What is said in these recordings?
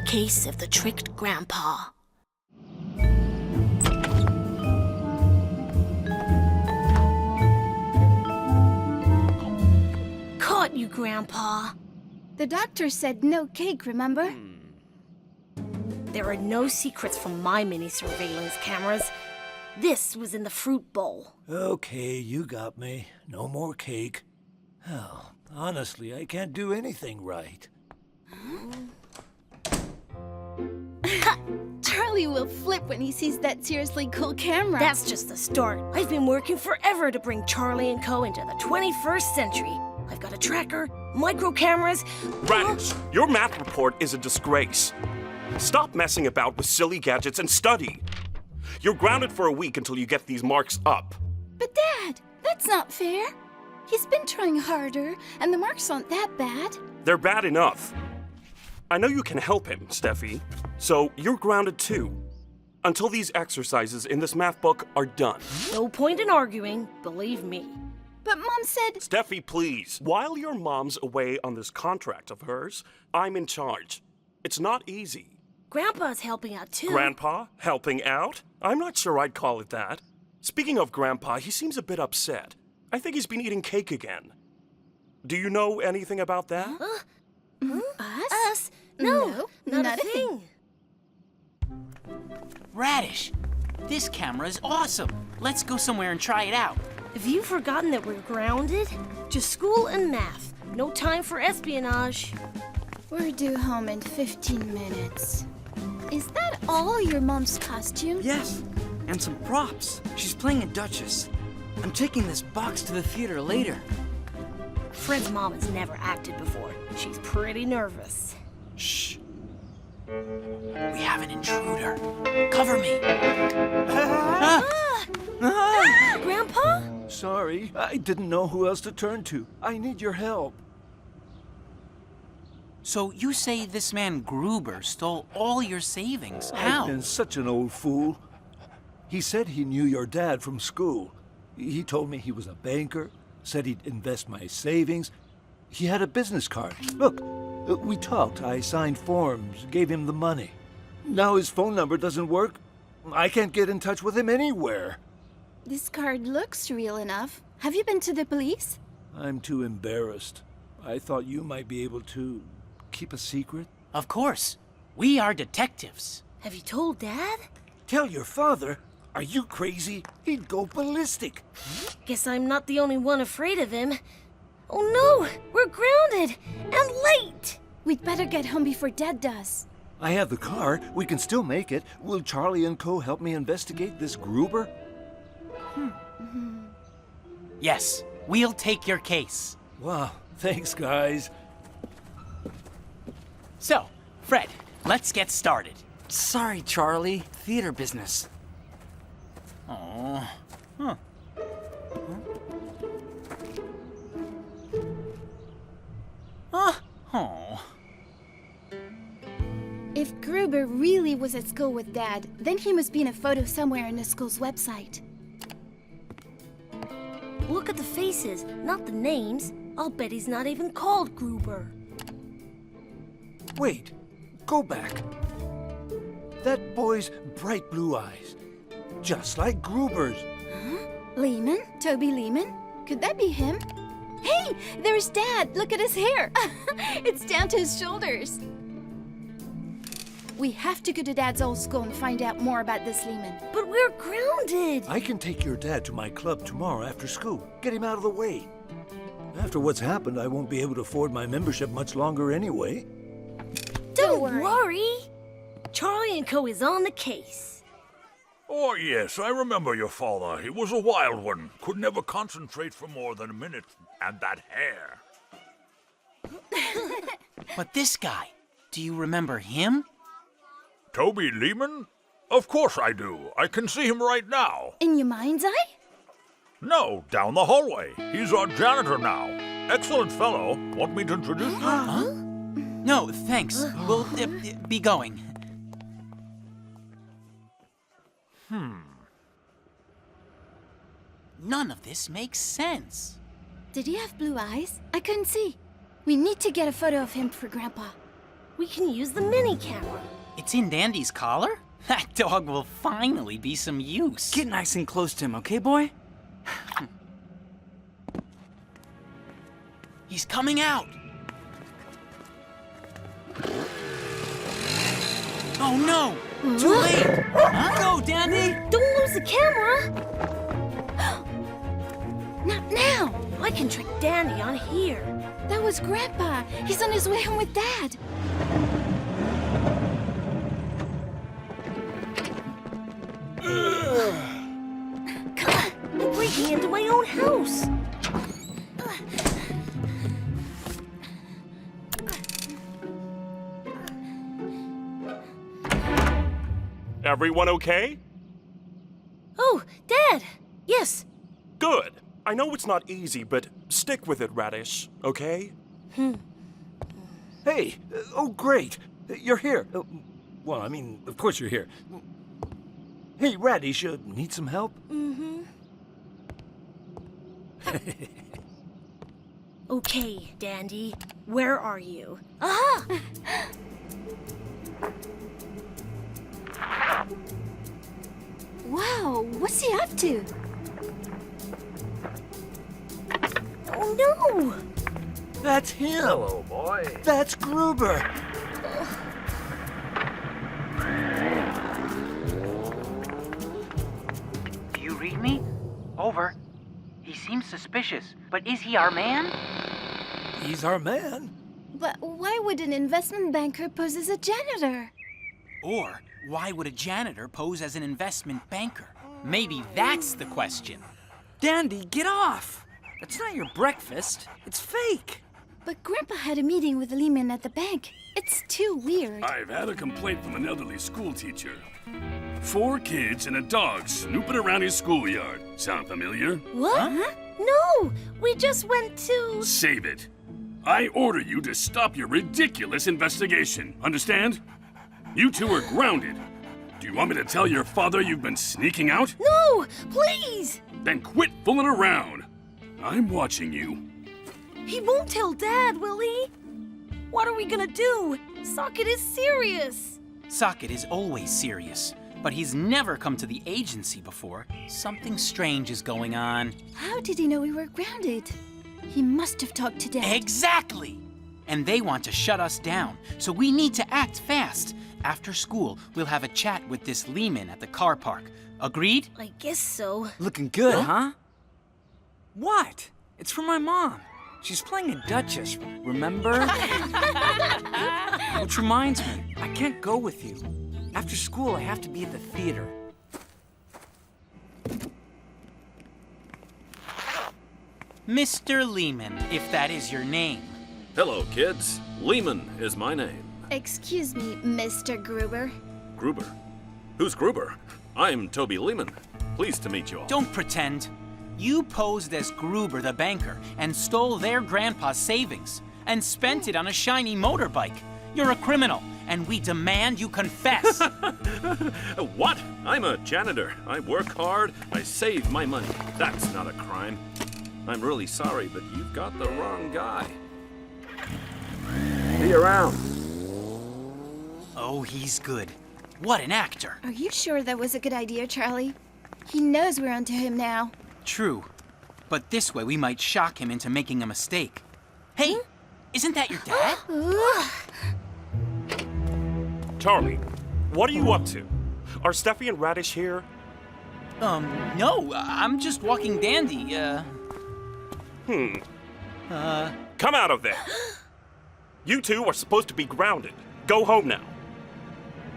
case of the tricked grandpa. Caught you, Grandpa. The doctor said no cake, remember? There are no secrets from my mini surveillance cameras. This was in the fruit bowl. Okay, you got me. No more cake. Hell, honestly, I can't do anything right. Charlie will flip when he sees that seriously cool camera. That's just the start. I've been working forever to bring Charly Co into the 21st century. I've got a tracker, micro cameras. Radish, your math report is a disgrace. Stop messing about with silly gadgets and study. You're grounded for a week until you get these marks up. But Dad, that's not fair. He's been trying harder, and the marks aren't that bad. They're bad enough. I know you can help him, Steffi, so you're grounded too. Until these exercises in this math book are done. No point in arguing, believe me. But Mom said... Steffi, please. While your mom's away on this contract of hers, I'm in charge. It's not easy. Grandpa's helping out too. Grandpa? Helping out? I'm not sure I'd call it that. Speaking of Grandpa, he seems a bit upset. I think he's been eating cake again. Do you know anything about that? Us? No, not a thing. Radish, this camera is awesome. Let's go somewhere and try it out. Have you forgotten that we're grounded? Just school and math. No time for espionage. We're due home in 15 minutes. Is that all your mom's costume? Yes, and some props. She's playing a duchess. I'm taking this box to the theater later. Fred's mom has never acted before. She's pretty nervous. Shh. We have an intruder. Cover me. Grandpa? Sorry, I didn't know who else to turn to. I need your help. So you say this man Gruber stole all your savings? How? I've been such an old fool. He said he knew your dad from school. He told me he was a banker, said he'd invest my savings. He had a business card. Look, we talked. I signed forms, gave him the money. Now his phone number doesn't work. I can't get in touch with him anywhere. This card looks real enough. Have you been to the police? I'm too embarrassed. I thought you might be able to keep a secret. Of course. We are detectives. Have you told Dad? Tell your father? Are you crazy? He'd go ballistic. Guess I'm not the only one afraid of him. Oh no, we're grounded and late. We'd better get home before Dad does. I have the car. We can still make it. Will Charly Co. help me investigate this Gruber? Yes, we'll take your case. Wow, thanks, guys. So, Fred, let's get started. Sorry, Charlie. Theater business. Oh, huh. Oh. If Gruber really was at school with Dad, then he must be in a photo somewhere in the school's website. Look at the faces, not the names. I'll bet he's not even called Gruber. Wait, go back. That boy's bright blue eyes, just like Gruber's. Lehman? Toby Lehman? Could that be him? Hey, there's Dad. Look at his hair. It's down to his shoulders. We have to go to Dad's old school and find out more about this Lehman. But we're grounded. I can take your dad to my club tomorrow after school. Get him out of the way. After what's happened, I won't be able to afford my membership much longer anyway. Don't worry. Charly Co. is on the case. Oh, yes, I remember your father. He was a wild one. Could never concentrate for more than a minute. And that hair. But this guy, do you remember him? Toby Lehman? Of course I do. I can see him right now. In your mind's eye? No, down the hallway. He's our janitor now. Excellent fellow. Want me to introduce you? Huh? No, thanks. We'll be going. None of this makes sense. Did he have blue eyes? I couldn't see. We need to get a photo of him for Grandpa. we can use the mini camera. It's in Dandy's collar? That dog will finally be some use. Get nice and close to him, okay, boy? He's coming out. Oh no! Too late! Go, Dandy! Don't lose the camera! Not now! I can trick Dandy on here. That was Grandpa. He's on his way home with Dad. Come on, I'm breaking into my own house. Everyone okay? Oh, Dad! Yes. Good. I know it's not easy, but stick with it, Radish, okay? Hey, oh great, you're here. Well, I mean, of course you're here. Hey, Radish, need some help? Okay, Dandy, where are you? Aha! Wow, what's he up to? Oh no! That's him. Hello, boy. That's Gruber. Do you read me? Over. He seems suspicious, but is he our man? He's our man. But why would an investment banker pose as a janitor? Or why would a janitor pose as an investment banker? Maybe that's the question. Dandy, get off! That's not your breakfast. It's fake. But Grandpa had a meeting with Lehman at the bank. It's too weird. I've had a complaint from an elderly school teacher. 4 kids and a dog snooping around his schoolyard. Sound familiar? What? No, we just went to... Save it. I order you to stop your ridiculous investigation. Understand? You two are grounded. Do you want me to tell your father you've been sneaking out? No, please! Then quit fooling around. I'm watching you. He won't tell Dad, will he? What are we gonna do? Socket is serious. Socket is always serious, but he's never come to the agency before. Something strange is going on. How did he know we were grounded? He must have talked to Dad. Exactly! And they want to shut us down, so we need to act fast. After school, we'll have a chat with this Lehman at the car park. Agreed? I guess so. Looking good, huh? What? It's for my mom. She's playing a duchess, remember? Which reminds me, I can't go with you. After school, I have to be at the theater. Mr. Lehman, if that is your name. Hello, kids. Lehman is my name. Excuse me, Mr. Gruber. Gruber? Who's Gruber? I'm Toby Lehman. Pleased to meet you all. Don't pretend. You posed as Gruber the banker and stole their grandpa's savings and spent it on a shiny motorbike. You're a criminal, and we demand you confess. What? I'm a janitor. I work hard. I save my money. That's not a crime. I'm really sorry, but you've got the wrong guy. See you around. Oh, he's good. What an actor. Are you sure that was a good idea, Charlie? He knows we're onto him now. True. But this way we might shock him into making a mistake. Hey, isn't that your dad? Charlie, what are you up to? Are Steffi and Radish here? No, I'm just walking Dandy, Come out of there. You two are supposed to be grounded. Go home now.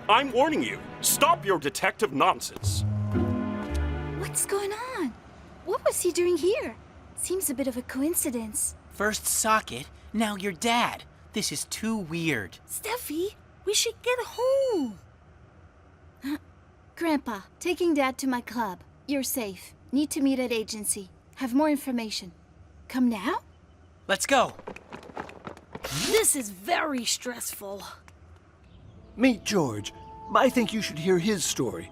I'm warning you. Stop your detective nonsense. What's going on? What was he doing here? Seems a bit of a coincidence. First Socket, now your dad. This is too weird. Steffi, we should get home. Grandpa, taking Dad to my club. You're safe. Need to meet at agency. Have more information. Come now? Let's go. This is very stressful. Meet George. I think you should hear his story.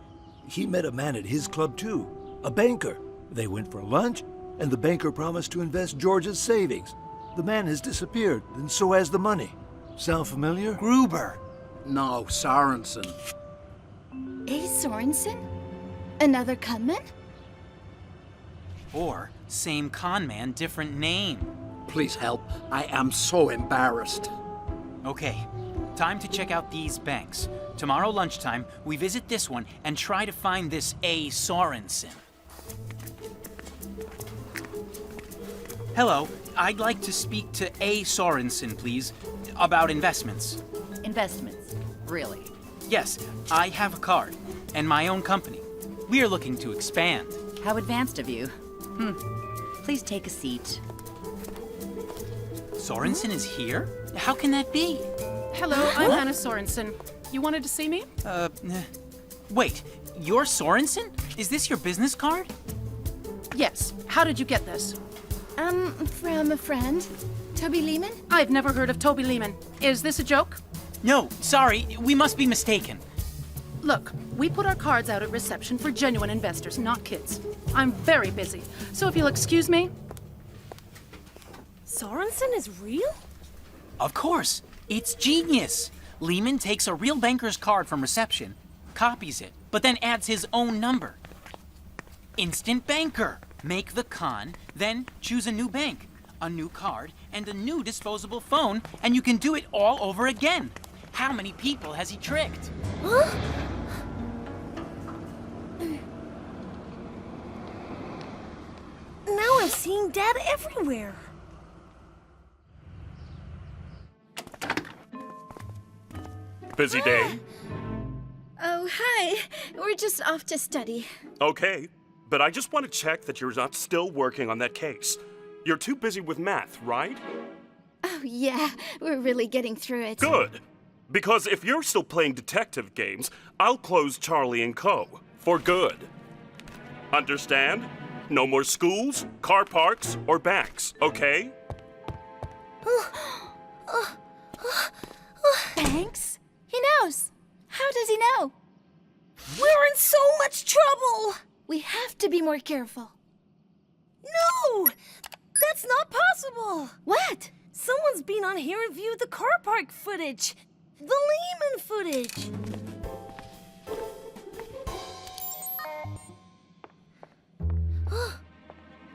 He met a man at his club too, a banker. They went for lunch, and the banker promised to invest George's savings. The man has disappeared, and so has the money. Sound familiar? Gruber. No, Sorensen. A. Sorensen? Another conman? Or same con man, different name. Please help. I am so embarrassed. Okay, time to check out these banks. Tomorrow lunchtime, we visit this one and try to find this A. Sorensen. Hello, I'd like to speak to A. Sorensen, please, about investments. Investments? Really? Yes, I have a card and my own company. We are looking to expand. How advanced of you. Please take a seat. Sorensen is here? How can that be? Hello, I'm Hannah Sorensen. You wanted to see me? Wait, you're Sorensen? Is this your business card? Yes. How did you get this? From a friend. Toby Lehman? I've never heard of Toby Lehman. Is this a joke? No, sorry, we must be mistaken. Look, we put our cards out at reception for genuine investors, not kids. I'm very busy, so if you'll excuse me. Sorensen is real? Of course, it's genius. Lehman takes a real banker's card from reception, copies it, but then adds his own number. Instant banker. Make the con, then choose a new bank, a new card, and a new disposable phone, and you can do it all over again. How many people has he tricked? Huh? Now I'm seeing Dad everywhere. Busy day? Oh, hi. We're just off to study. Okay, but I just want to check that you're not still working on that case. You're too busy with math, right? Oh, yeah. We're really getting through it. Good. Because if you're still playing detective games, I'll close Charly Co. for good. Understand? No more schools, car parks, or banks, okay? Thanks. He knows. How does he know? We're in so much trouble! We have to be more careful. No! That's not possible! What? Someone's been on here and viewed the car park footage. The Lehman footage.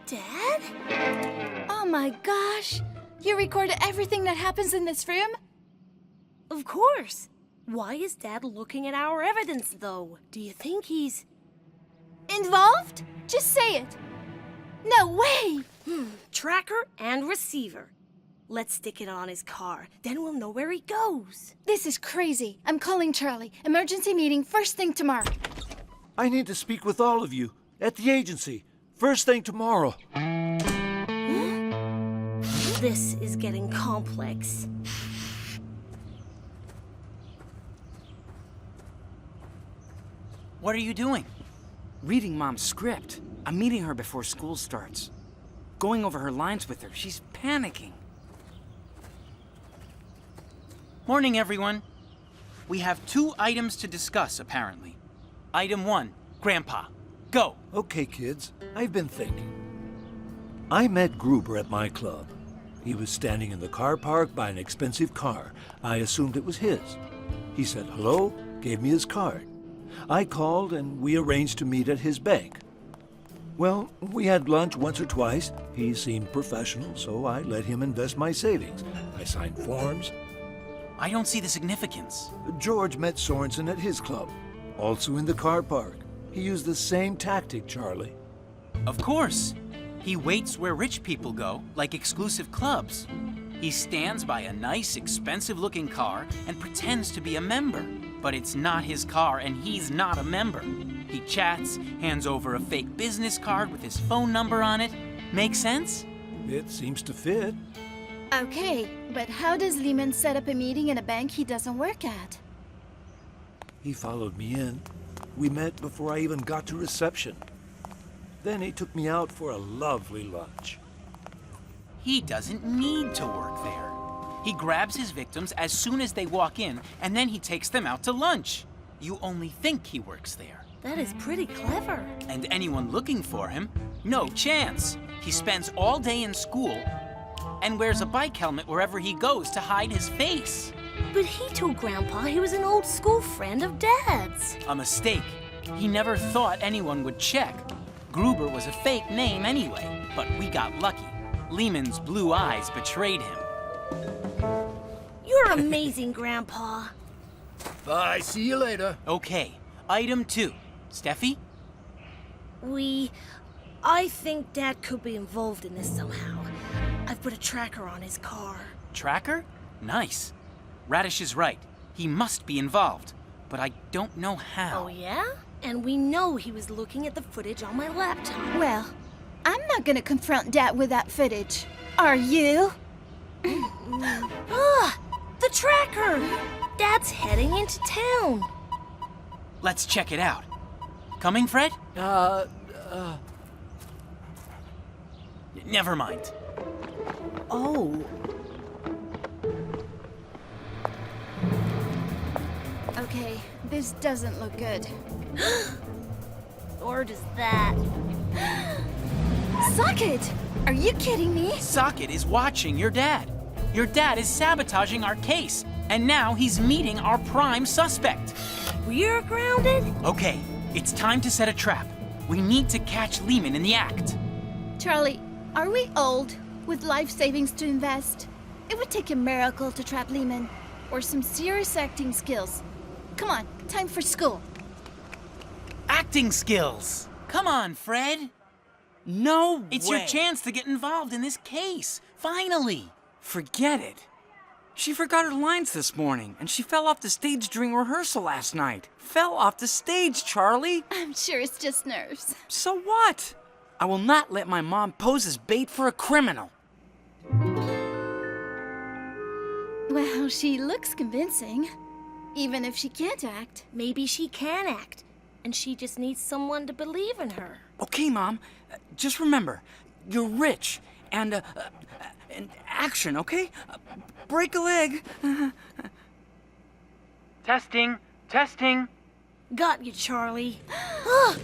Dad? Oh my gosh. You recorded everything that happens in this room? Of course. Why is Dad looking at our evidence, though? Do you think he's... Involved? Just say it. No way! Tracker and receiver. Let's stick it on his car. Then we'll know where he goes. This is crazy. I'm calling Charlie. Emergency meeting first thing tomorrow. I need to speak with all of you at the agency. First thing tomorrow. This is getting complex. What are you doing? Reading Mom's script. I'm meeting her before school starts. Going over her lines with her. She's panicking. Morning, everyone. We have 2 items to discuss, apparently. Item 1, Grandpa. Go. Okay, kids, I've been thinking. I met Gruber at my club. He was standing in the car park by an expensive car. I assumed it was his. He said hello, gave me his card. I called and we arranged to meet at his bank. Well, we had lunch once or twice. He seemed professional, so I let him invest my savings. I signed forms. I don't see the significance. George met Sorensen at his club, also in the car park. He used the same tactic, Charlie. Of course. He waits where rich people go, like exclusive clubs. He stands by a nice, expensive-looking car and pretends to be a member. But it's not his car, and he's not a member. He chats, hands over a fake business card with his phone number on it. Make sense? It seems to fit. Okay, but how does Lehman set up a meeting in a bank he doesn't work at? He followed me in. We met before I even got to reception. Then he took me out for a lovely lunch. He doesn't need to work there. He grabs his victims as soon as they walk in, and then he takes them out to lunch. You only think he works there. That is pretty clever. And anyone looking for him, no chance. He spends all day in school and wears a bike helmet wherever he goes to hide his face. But he told Grandpa he was an old school friend of Dad's. A mistake. He never thought anyone would check. Gruber was a fake name anyway, but we got lucky. Lehman's blue eyes betrayed him. You're amazing, Grandpa. Bye, see you later. Okay, item 2. Steffi? I think Dad could be involved in this somehow. I've put a tracker on his car. Tracker? Nice. Radish is right. He must be involved, but I don't know how. Oh, yeah? And we know he was looking at the footage on my laptop. Well, I'm not gonna confront Dad with that footage. Are you? The tracker! Dad's heading into town. Let's check it out. Coming, Fred? Never mind. Oh. Okay, this doesn't look good. Or does that? Socket! Are you kidding me? Socket is watching your dad. Your dad is sabotaging our case, and now he's meeting our prime suspect. We're grounded? Okay, it's time to set a trap. We need to catch Lehman in the act. Charlie, are we old with life savings to invest? It would take a miracle to trap Lehman, or some serious acting skills. Come on, time for school. Acting skills. Come on, Fred. No It's way. your chance to get involved in this case. Finally. Forget it. She forgot her lines this morning, and she fell off the stage during rehearsal last night. Fell off the stage, Charlie. I'm sure it's just nerves. So what? I will not let my mom pose as bait for a criminal. Well, she looks convincing. Even if she can't act. Maybe she can act, and she just needs someone to believe in her. Okay, Mom. Just remember, you're rich and action, okay? Break a leg. Testing. Testing. Got you, Charlie. Huh?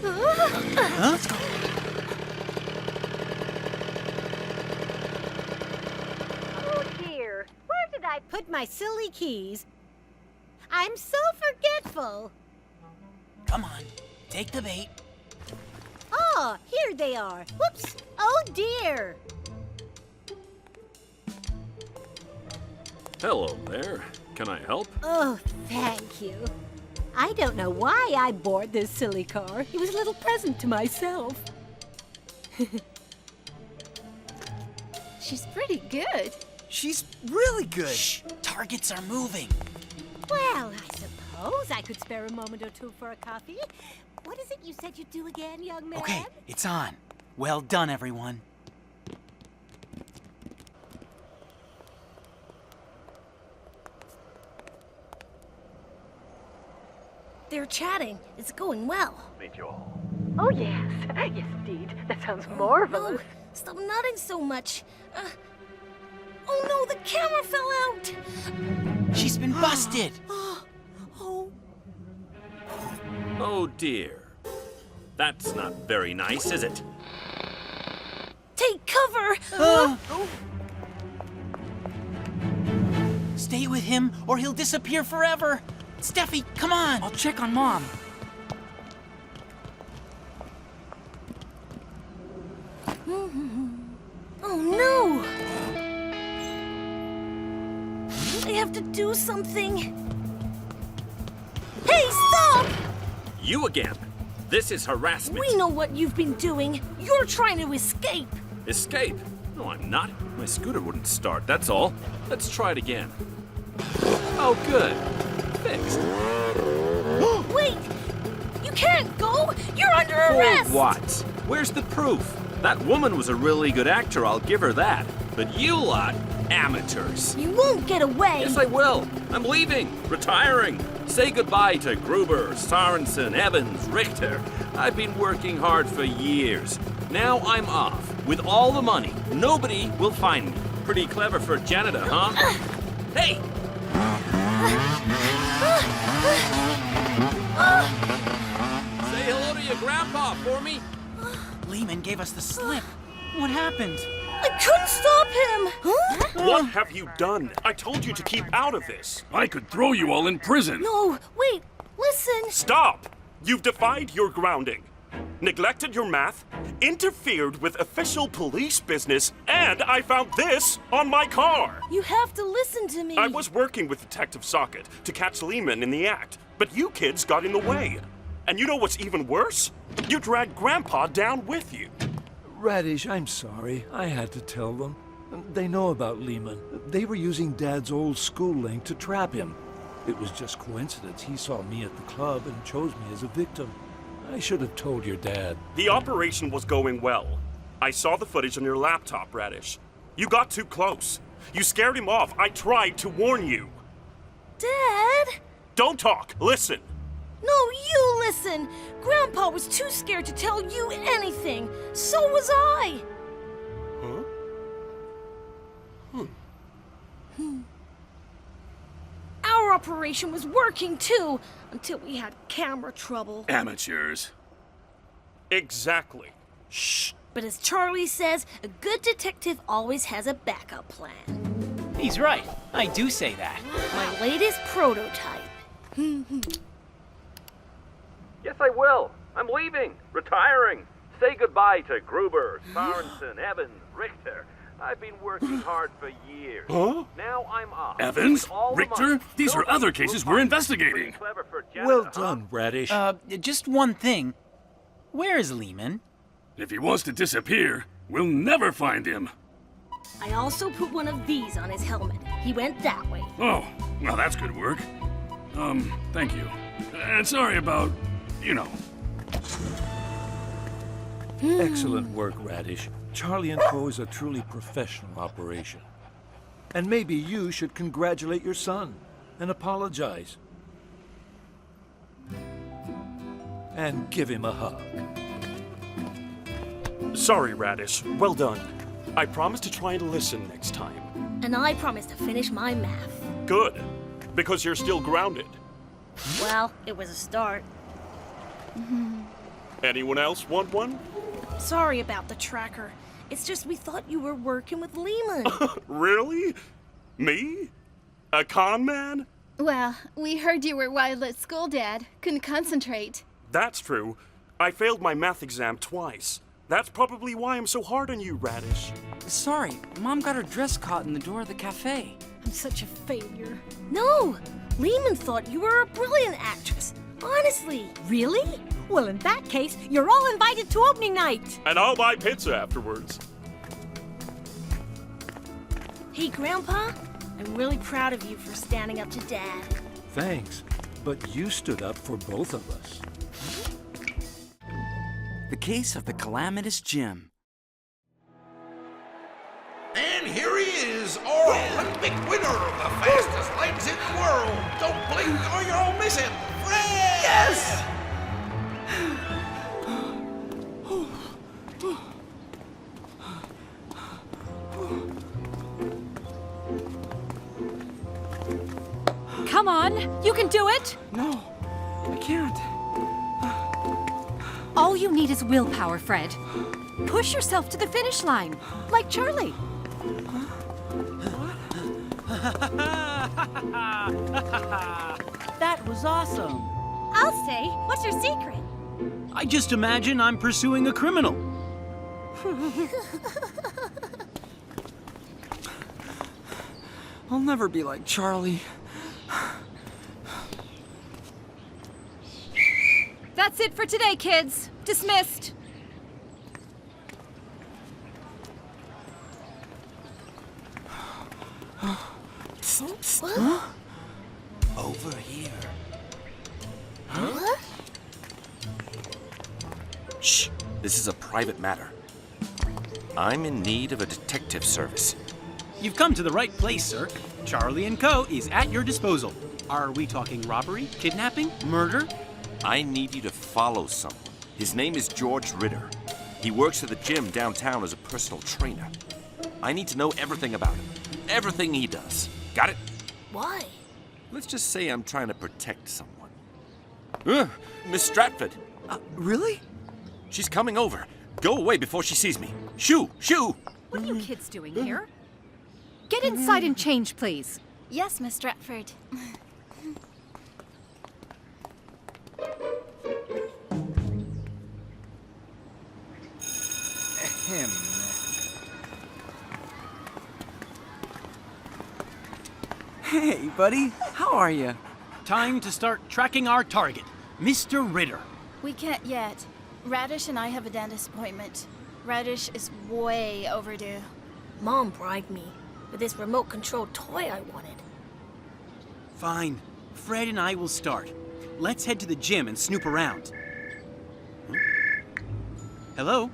Oh dear, where did I put my silly keys? I'm so forgetful. Come on. Take the bait. Oh, here they are. Whoops. Oh dear. Hello there. Can I help? Oh, thank you. I don't know why I bought this silly car. It was a little present to myself. She's pretty good. She's really good. Shh. Targets are moving. Well, I suppose I could spare a moment or two for a coffee. What is it you said you'd do again, young man? Okay, it's on. Well done, everyone. They're chatting. It's going well. Meet you all. Oh, yes. Yes, indeed. That sounds marvelous. No, stop nodding so much. Oh no, the camera fell out. She's been busted. Oh dear. That's not very nice, is it? Take cover. Stay with him or he'll disappear forever. Steffi, come on. I'll check on Mom. Oh no. I have to do something. Hey, stop! You again. This is harassment. We know what you've been doing. You're trying to escape. Escape? No, I'm not. My scooter wouldn't start, that's all. Let's try it again. Oh, good. Fixed. Wait! You can't go! You're under arrest! For what? Where's the proof? That woman was a really good actor, I'll give her that. But you lot, amateurs. You won't get away! Yes, I will. I'm leaving. Retiring. Say goodbye to Gruber, Sorensen, Evans, Richter. I've been working hard for years. Now I'm off. With all the money, nobody will find me. Pretty clever for a janitor, huh? Hey! Say hello to your grandpa for me. Lehman gave us the slip. What happened? I couldn't stop him! Huh? What have you done? I told you to keep out of this. I could throw you all in prison. No, wait, listen. Stop! You've defied your grounding, neglected your math, interfered with official police business, and I found this on my car. You have to listen to me. I was working with Detective Socket to catch Lehman in the act, but you kids got in the way. And you know what's even worse? You dragged Grandpa down with you. Radish, I'm sorry. I had to tell them. They know about Lehman. They were using Dad's old school link to trap him. It was just coincidence he saw me at the club and chose me as a victim. I should have told your dad. The operation was going well. I saw the footage on your laptop, Radish. You got too close. You scared him off. I tried to warn you. Dad? Don't talk. Listen. No, you listen. Grandpa was too scared to tell you anything. So was I. Huh? Our operation was working too, until we had camera trouble. Amateurs. Exactly. Shh. But as Charlie says, a good detective always has a backup plan. He's right. I do say that. My latest prototype. Yes, I will. I'm leaving. Retiring. Say goodbye to Gruber, Sorensen, Evans, Richter. I've been working hard for years. Huh? Now I'm off. Evans? With all the Richter? money. These are other cases we're investigating. Clever for Jenna, Well huh? done, Radish. Just one thing. Where is Lehman? If he wants to disappear, we'll never find him. I also put one of these on his helmet. He went that way. Oh, well, that's good work. Thank you. And sorry about, you know. Excellent work, Radish. Charly Co. is a truly professional operation. And maybe you should congratulate your son and apologize. And give him a hug. Sorry, Radish. Well done. I promise to try and listen next time. And I promise to finish my math. Good. Because you're still grounded. Well, it was a start. Anyone else want one? Sorry about the tracker. It's just we thought you were working with Lehman. Really? Me? A con man? Well, we heard you were wild at school, Dad. Couldn't concentrate. That's true. I failed my math exam twice. That's probably why I'm so hard on you, Radish. Sorry, Mom got her dress caught in the door of the cafe. I'm such a failure. No! Lehman thought you were a brilliant actress. Honestly. Really? Well, in that case, you're all invited to opening night. And I'll buy pizza afterwards. Hey, Grandpa. I'm really proud of you for standing up to Dad. Thanks, but you stood up for both of us. The case of the calamitous Jim. And here he is, our Olympic winner of the fastest legs in the world. Don't blink or you'll miss him. Fred! Yes! Come on, you can do it! No, I can't. All you need is willpower, Fred. Push yourself to the finish line, like Charlie. That was awesome. I'll say, what's your secret? I just imagine I'm pursuing a criminal. I'll never be like Charlie. That's it for today, kids. Dismissed. What? Over here. What? Shh. This is a private matter. I'm in need of a detective service. You've come to the right place, sir. Charly Co. is at your disposal. Are we talking robbery, kidnapping, murder? I need you to follow someone. His name is George Ritter. He works at the gym downtown as a personal trainer. I need to know everything about him. Everything he does. Got it? Why? Let's just say I'm trying to protect someone. Miss Stratford. Really? She's coming over. Go away before she sees me. Shoo! Shoo! What are you kids doing here? Get inside and change, please. Yes, Miss Stratford. Hey, buddy. How are you? Time to start tracking our target, Mr. Ritter. We can't yet. Radish and I have a dentist appointment. Radish is way overdue. Mom bribed me with this remote-controlled toy I wanted. Fine. Fred and I will start. Let's head to the gym and snoop around. Huh? Hello?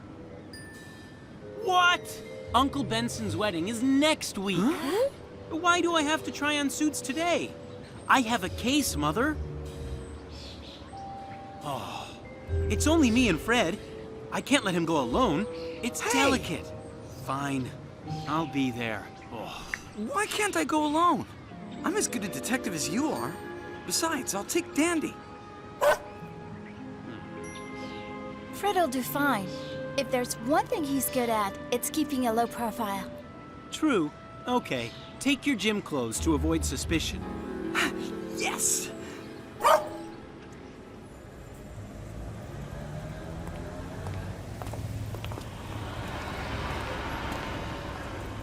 What? Uncle Benson's wedding is next week. Huh? Why do I have to try on suits today? I have a case, Mother. Oh, it's only me and Fred. I can't let him go alone. It's delicate. Fine. I'll be there. Oh. Why can't I go alone? I'm as good a detective as you are. Besides, I'll take Dandy. Fred'll do fine. If there's one thing he's good at, it's keeping a low profile. True. Okay. Take your gym clothes to avoid suspicion. Yes!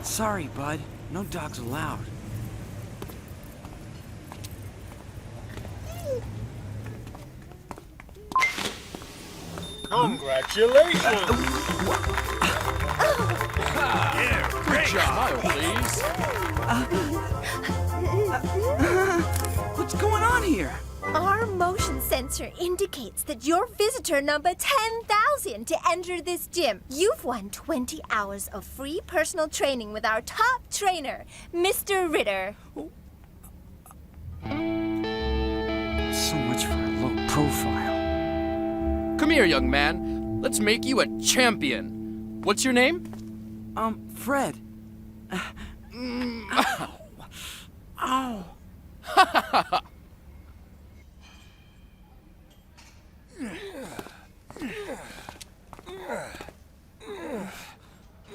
Sorry, bud. No dogs allowed. Congratulations! Yeah, great. Smile, please. What's going on here? Our motion sensor indicates that you're visitor number 10,000 to enter this gym. You've won 20 hours of free personal training with our top trainer, Mr. Ritter. So much for a low profile. Come here, young man. Let's make you a champion. What's your name? Fred. Ow.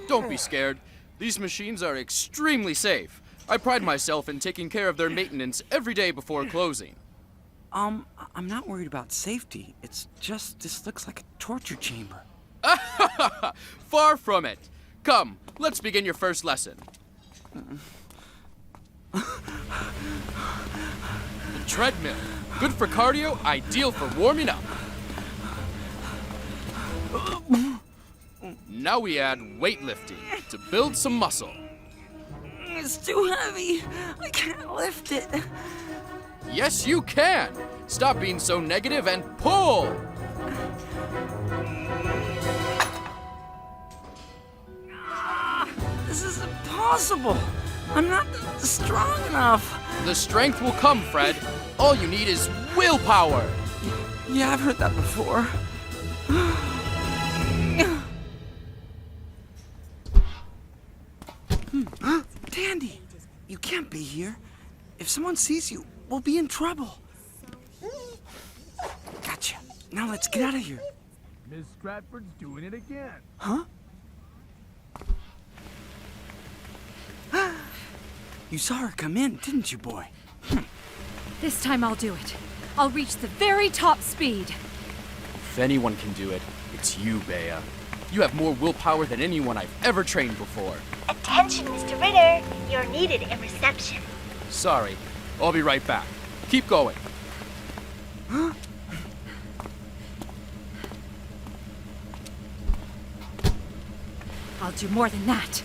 Don't be scared. These machines are extremely safe. I pride myself in taking care of their maintenance every day before closing. I'm not worried about safety. It's just, this looks like a torture chamber. Far from it. Come, let's begin your first lesson. The treadmill. Good for cardio, ideal for warming up. Now we add weightlifting to build some muscle. It's too heavy. I can't lift it. Yes, you can. Stop being so negative and pull. This is impossible. I'm not strong enough. The strength will come, Fred. All you need is willpower. Yeah, I've heard that before. Dandy, you can't be here. If someone sees you, we'll be in trouble. Gotcha. Now let's get out of here. Miss Stratford's doing it again. Huh? You saw her come in, didn't you, boy? This time I'll do it. I'll reach the very top speed. If anyone can do it, it's you, Bea. You have more willpower than anyone I've ever trained before. Attention, Mr. Ritter. You're needed in reception. Sorry. I'll be right back. Keep going. I'll do more than that.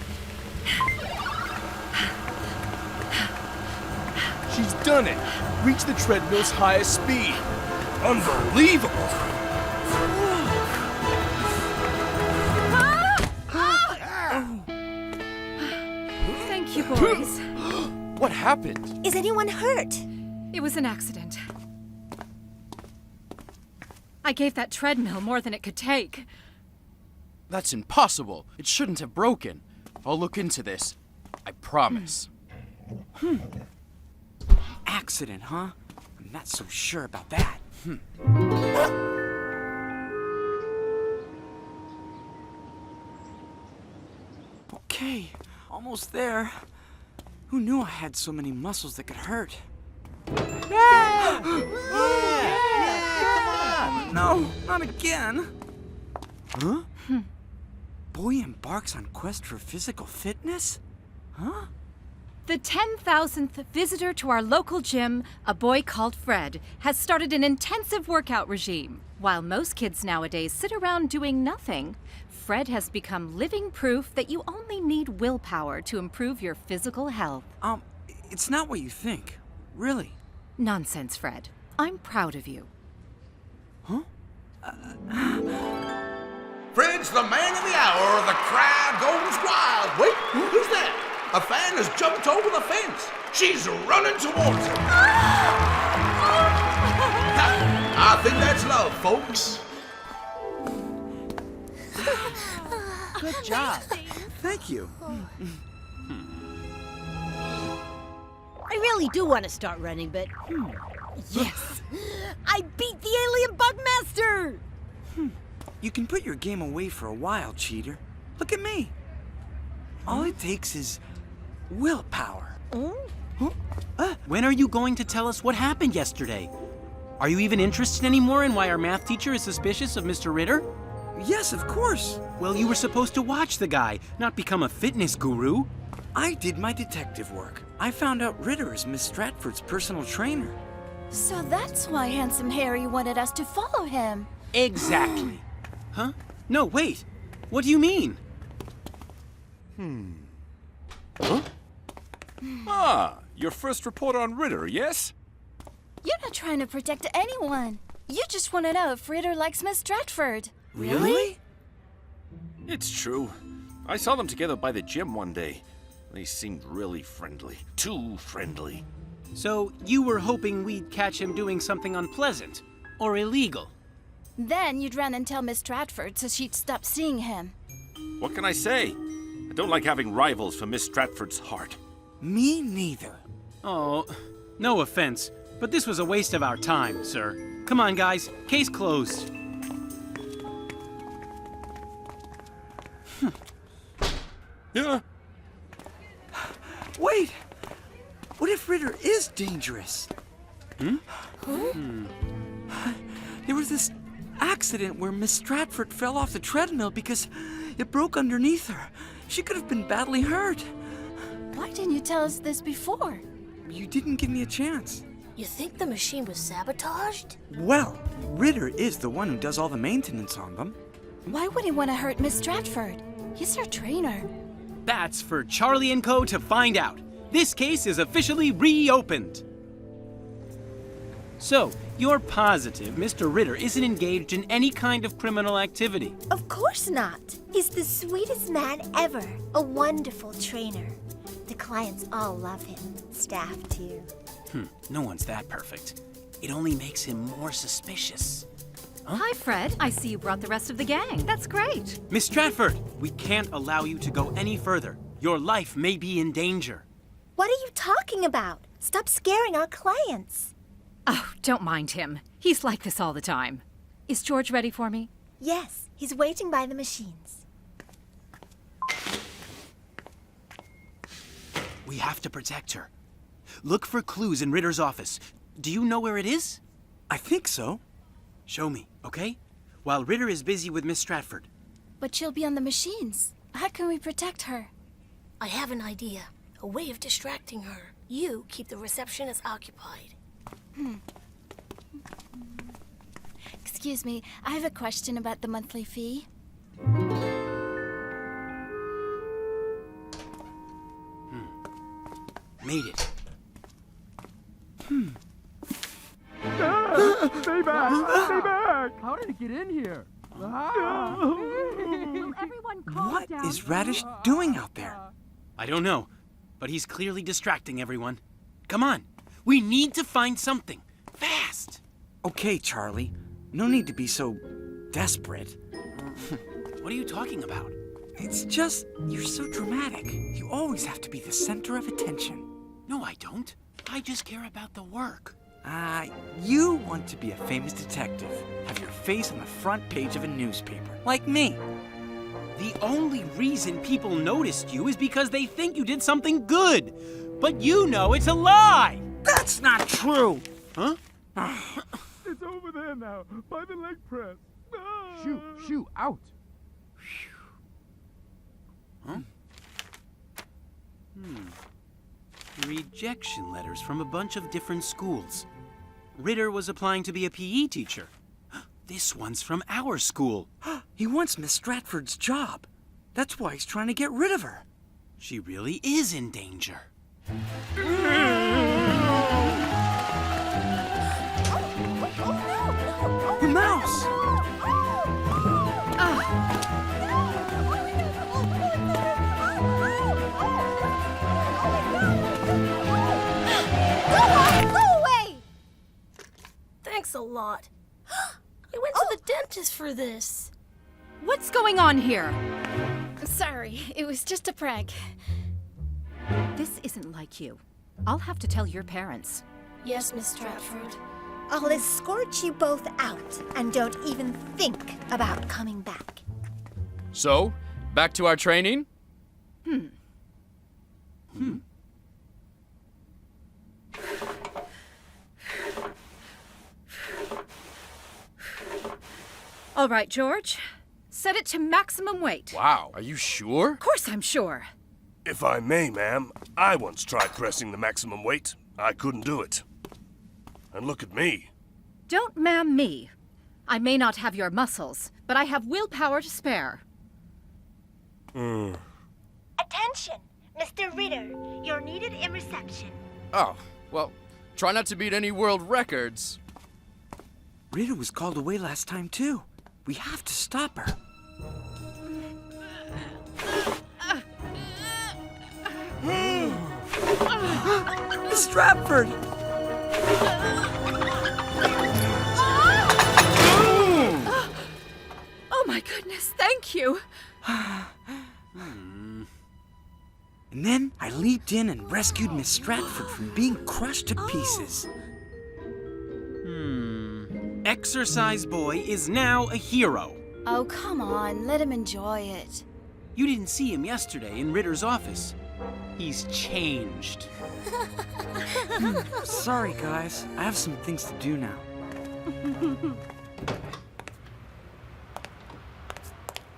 She's done it. Reach the treadmill's highest speed. Unbelievable. Thank you, boys. What happened? Is anyone hurt? It was an accident. I gave that treadmill more than it could take. That's impossible. It shouldn't have broken. I'll look into this. I promise. Accident, huh? I'm not so sure about that. Okay, almost there. Who knew I had so many muscles that could hurt? No, not again. Huh? Boy embarks on quest for physical fitness? Huh? The 10,000th visitor to our local gym, a boy called Fred, has started an intensive workout regime. While most kids nowadays sit around doing nothing, Fred has become living proof that you only need willpower to improve your physical health. It's not what you think. Really. Nonsense, Fred. I'm proud of you. Huh? Fred's the man of the hour. The crowd goes wild. Wait, who's that? A fan has jumped over the fence. She's running towards him. I think that's love, folks. Good job. Thank you. I really do want to start running, but... Yes! I beat the alien Bugmaster! You can put your game away for a while, cheater. Look at me. All it takes is willpower. When are you going to tell us what happened yesterday? Are you even interested anymore in why our math teacher is suspicious of Mr. Ritter? Yes, of course. Well, you were supposed to watch the guy, not become a fitness guru. I did my detective work. I found out Ritter is Miss Stratford's personal trainer. So that's why Handsome Harry wanted us to follow him. Exactly. Huh? No, wait. What do you mean? Huh? Ah, your first report on Ritter, yes? You're not trying to protect anyone. You just want to know if Ritter likes Miss Stratford. Really? It's true. I saw them together by the gym one day. They seemed really friendly. Too friendly. So you were hoping we'd catch him doing something unpleasant or illegal? Then you'd run and tell Miss Stratford so she'd stop seeing him. What can I say? I don't like having rivals for Miss Stratford's heart. Me neither. Oh, no offense, but this was a waste of our time, sir. Come on, guys. Case closed. Yeah. Wait! What if Ritter is dangerous? There was this accident where Miss Stratford fell off the treadmill because it broke underneath her. She could have been badly hurt. Why didn't you tell us this before? You didn't give me a chance. You think the machine was sabotaged? Well, Ritter is the one who does all the maintenance on them. Why would he want to hurt Miss Stratford? He's her trainer. That's for Charly Co to find out. This case is officially reopened. So, you're positive Mr. Ritter isn't engaged in any kind of criminal activity? Of course not. He's the sweetest man ever. A wonderful trainer. The clients all love him. Staff, too. No one's that perfect. It only makes him more suspicious. Huh? Hi, Fred. I see you brought the rest of the gang. That's great. Miss Stratford, we can't allow you to go any further. Your life may be in danger. What are you talking about? Stop scaring our clients. Oh, don't mind him. He's like this all the time. Is George ready for me? Yes, he's waiting by the machines. We have to protect her. Look for clues in Ritter's office. Do you know where it is? I think so. Show me, okay? While Ritter is busy with Miss Stratford. But she'll be on the machines. How can we protect her? I have an idea. A way of distracting her. You keep the receptionist occupied. Excuse me, I have a question about the monthly fee. Made it. Stay back! Stay back! How did it get in here? Will everyone calm What down? is Radish doing out there? I don't know, but he's clearly distracting everyone. Come on, we need to find something. Fast! Okay, Charlie. No need to be so desperate. What are you talking about? It's just, you're so dramatic. You always have to be the center of attention. No, I don't. I just care about the work. You want to be a famous detective. Have your face on the front page of a newspaper. Like me. The only reason people noticed you is because they think you did something good. But you know it's a lie! That's not true! Huh? It's over there now, by the leg press. Shoo, out. Huh? Rejection letters from a bunch of different schools. Ritter was applying to be a PE teacher. This one's from our school. He wants Miss Stratford's job. That's why he's trying to get rid of her. She really is in danger. The mouse! Go away! Thanks a lot. I went to the dentist for this. What's going on here? Sorry, it was just a prank. This isn't like you. I'll have to tell your parents. Yes, Miss Stratford. I'll escort you both out, and don't even think about coming back. So, back to our training? All right, George. Set it to maximum weight. Wow, are you sure? Of course I'm sure. If I may, ma'am, I once tried pressing the maximum weight. I couldn't do it. And look at me. Don't ma'am me. I may not have your muscles, but I have willpower to spare. Attention! Mr. Ritter, you're needed in reception. Oh, well, try not to beat any world records. Ritter was called away last time, too. We have to stop her. Miss Stratford! Oh my goodness, thank you. And then I leaped in and rescued Miss Stratford from being crushed to pieces. Exercise Boy is now a hero. Oh, come on, let him enjoy it. You didn't see him yesterday in Ritter's office. He's changed. Sorry, guys. I have some things to do now.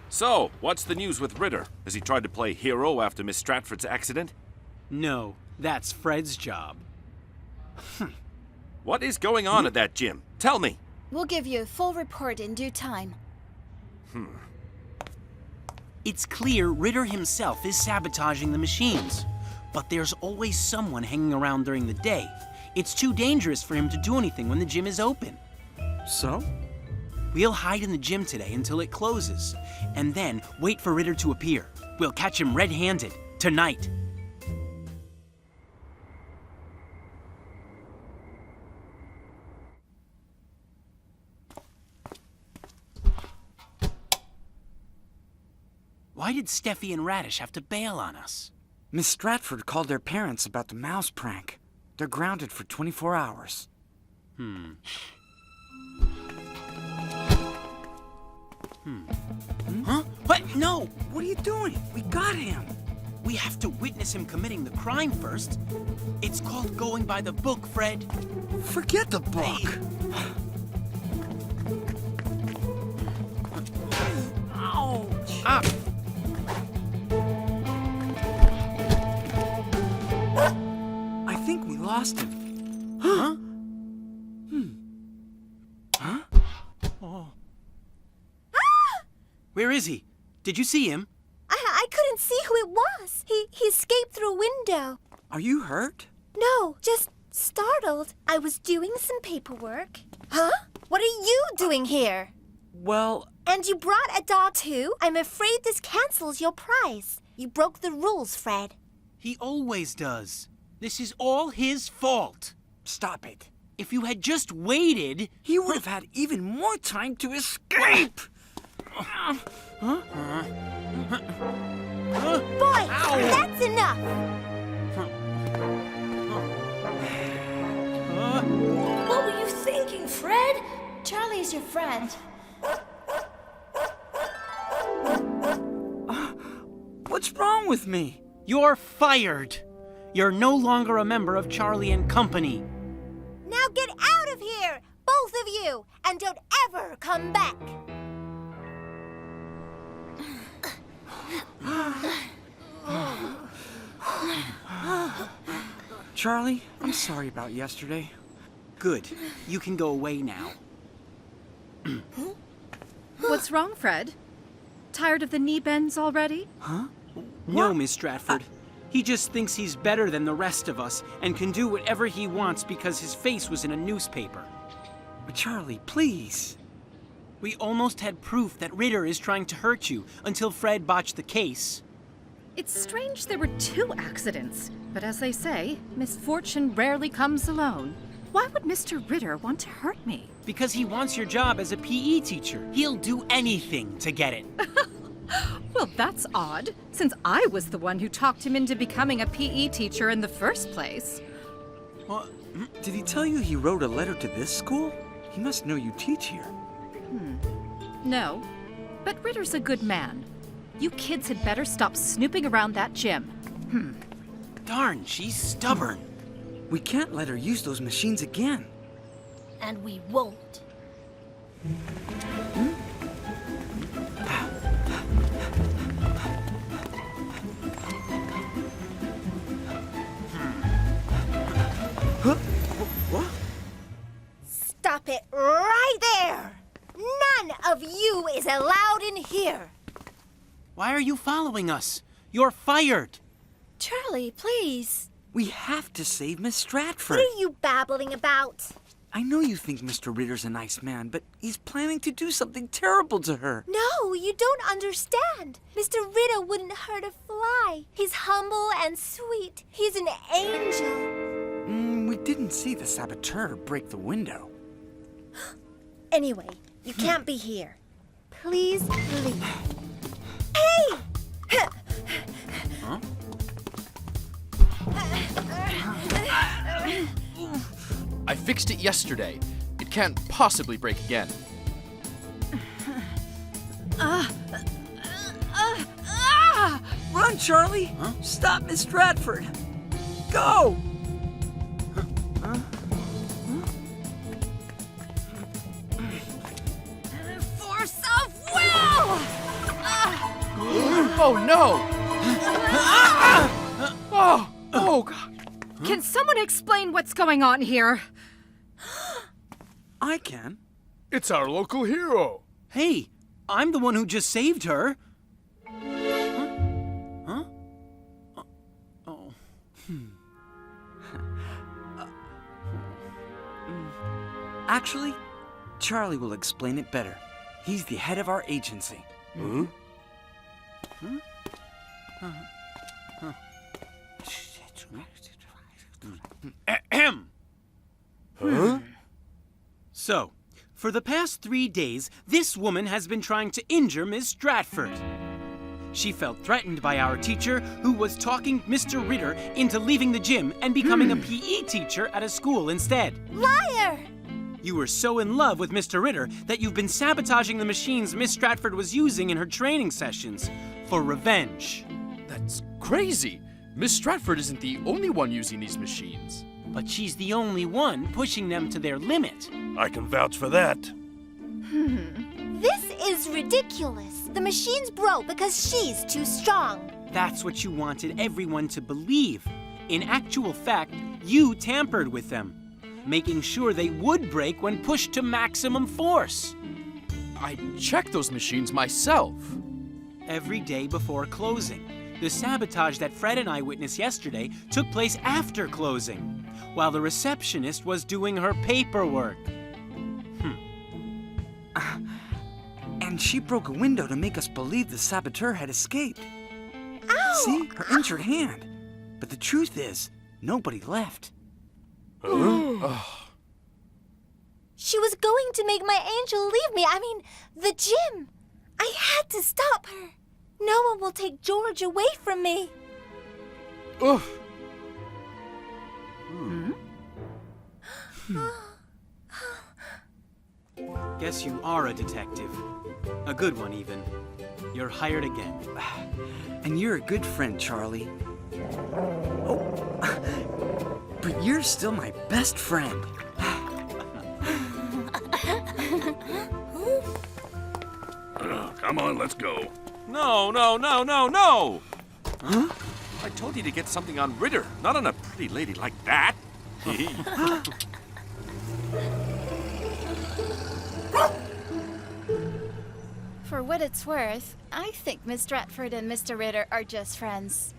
So, what's the news with Ritter? Has he tried to play hero after Miss Stratford's accident? No, that's Fred's job. What is going on at that gym? Tell me. We'll give you a full report in due time. It's clear Ritter himself is sabotaging the machines. But there's always someone hanging around during the day. It's too dangerous for him to do anything when the gym is open. So? We'll hide in the gym today until it closes, and then wait for Ritter to appear. We'll catch him red-handed, tonight. Why did Steffi and Radish have to bail on us? Miss Stratford called their parents about the mouse prank. They're grounded for 24 hours. Huh? What? No! What are you doing? We got him. We have to witness him committing the crime first. It's called going by the book, Fred. Forget the book. Ouch! I think we lost him. Huh? Huh? Oh. Where is he? Did you see him? I couldn't see who it was. He escaped through a window. Are you hurt? No, just startled. I was doing some paperwork. Huh? What are you doing here? Well... And you brought a dog too? I'm afraid this cancels your prize. You broke the rules, Fred. He always does. This is all his fault. Stop it. If you had just waited... He would have had even more time to escape! Boy, that's enough! What were you thinking, Fred? Charlie's your friend. What's wrong with me? You're fired. You're no longer a member of Charly and Company. Now get out of here, both of you, and don't ever come back. Charlie, I'm sorry about yesterday. Good. You can go away now. What's wrong, Fred? Tired of the knee bends already? Huh? No, Miss Stratford. He just thinks he's better than the rest of us and can do whatever he wants because his face was in a newspaper. But Charlie, please. We almost had proof that Ritter is trying to hurt you until Fred botched the case. It's strange there were 2 accidents, but as they say, misfortune rarely comes alone. Why would Mr. Ritter want to hurt me? Because he wants your job as a PE teacher. He'll do anything to get it. Well, that's odd, since I was the one who talked him into becoming a PE teacher in the first place. Well, did he tell you he wrote a letter to this school? He must know you teach here. No, but Ritter's a good man. You kids had better stop snooping around that gym. Darn, she's stubborn. We can't let her use those machines again. And we won't. What? Stop it right there! None of you is allowed in here! Why are you following us? You're fired. Charlie, please. We have to save Miss Stratford. What are you babbling about? I know you think Mr. Ritter's a nice man, but he's planning to do something terrible to her. No, you don't understand. Mr. Ritter wouldn't hurt a fly. He's humble and sweet. He's an angel. We didn't see the saboteur break the window. Anyway, you can't be here. Please leave. Hey! Huh? I fixed it yesterday. It can't possibly break again. Run, Charlie! Huh? Stop Miss Stratford! Go! Force of will! Oh no! Oh God! Can someone explain what's going on here? I can. It's our local hero. Hey, I'm the one who just saved her. Huh? Oh. Actually, Charlie will explain it better. He's the head of our agency. Hmm? Ahem. Huh? So, for the past 3 days, this woman has been trying to injure Miss Stratford. She felt threatened by our teacher, who was talking Mr. Ritter into leaving the gym and becoming a PE teacher at a school instead. Liar! You were so in love with Mr. Ritter that you've been sabotaging the machines Miss Stratford was using in her training sessions for revenge. That's crazy. Miss Stratford isn't the only one using these machines. But she's the only one pushing them to their limit. I can vouch for that. This is ridiculous. The machines broke because she's too strong. That's what you wanted everyone to believe. In actual fact, you tampered with them, making sure they would break when pushed to maximum force. I checked those machines myself. Every day before closing. The sabotage that Fred and I witnessed yesterday took place after closing, while the receptionist was doing her paperwork. And she broke a window to make us believe the saboteur had escaped. Ow! See? Her injured hand. But the truth is, nobody left. She was going to make my angel leave me. I mean, the gym. I had to stop her. No one will take George away from me. Guess you are a detective. A good one, even. You're hired again. And you're a good friend, Charlie. Oh, but you're still my best friend. Come on, let's go. No, no, no, no, no! Huh? I told you to get something on Ritter, not on a pretty lady like that. For what it's worth, I think Miss Stratford and Mr. Ritter are just friends.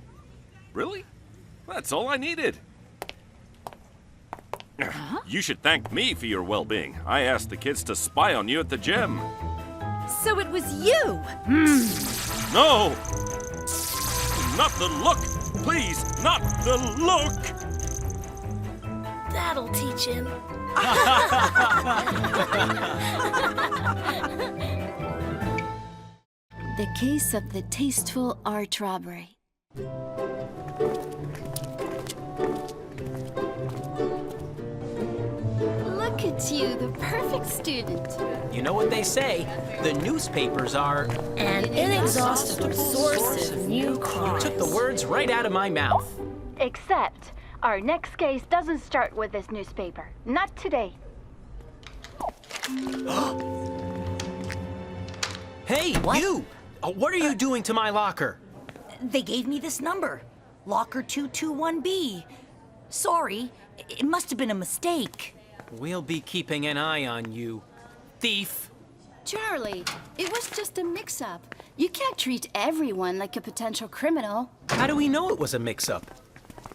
Really? That's all I needed. You should thank me for your well-being. I asked the kids to spy on you at the gym. So it was you! No! Not the look! Please, not the look! That'll teach him. The case of the tasteful art robbery. Look at you, the perfect student. You know what they say, the newspapers are... An inexhaustible source of new crimes. You took the words right out of my mouth. Except, our next case doesn't start with this newspaper. Not today. Hey, what? You! What are you doing to my locker? They gave me this number. Locker 221B. Sorry, it must have been a mistake. We'll be keeping an eye on you, thief. Charlie, it was just a mix-up. You can't treat everyone like a potential criminal. How do we know it was a mix-up?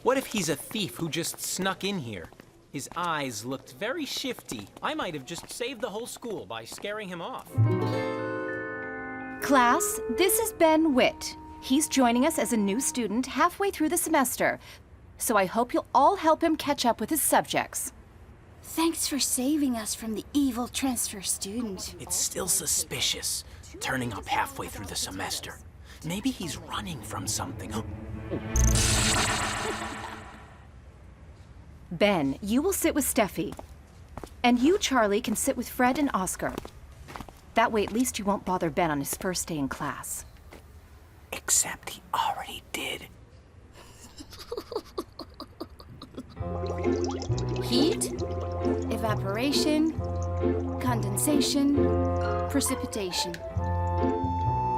What if he's a thief who just snuck in here? His eyes looked very shifty. I might have just saved the whole school by scaring him off. Class, this is Ben Witt. He's joining us as a new student halfway through the semester, so I hope you'll all help him catch up with his subjects. Thanks for saving us from the evil transfer student. It's still suspicious, turning up halfway through the semester. Maybe he's running from something. Ben, you will sit with Steffi. And you, Charlie, can sit with Fred and Oscar. That way, at least you won't bother Ben on his first day in class. Except he already did. Heat, evaporation, condensation, precipitation.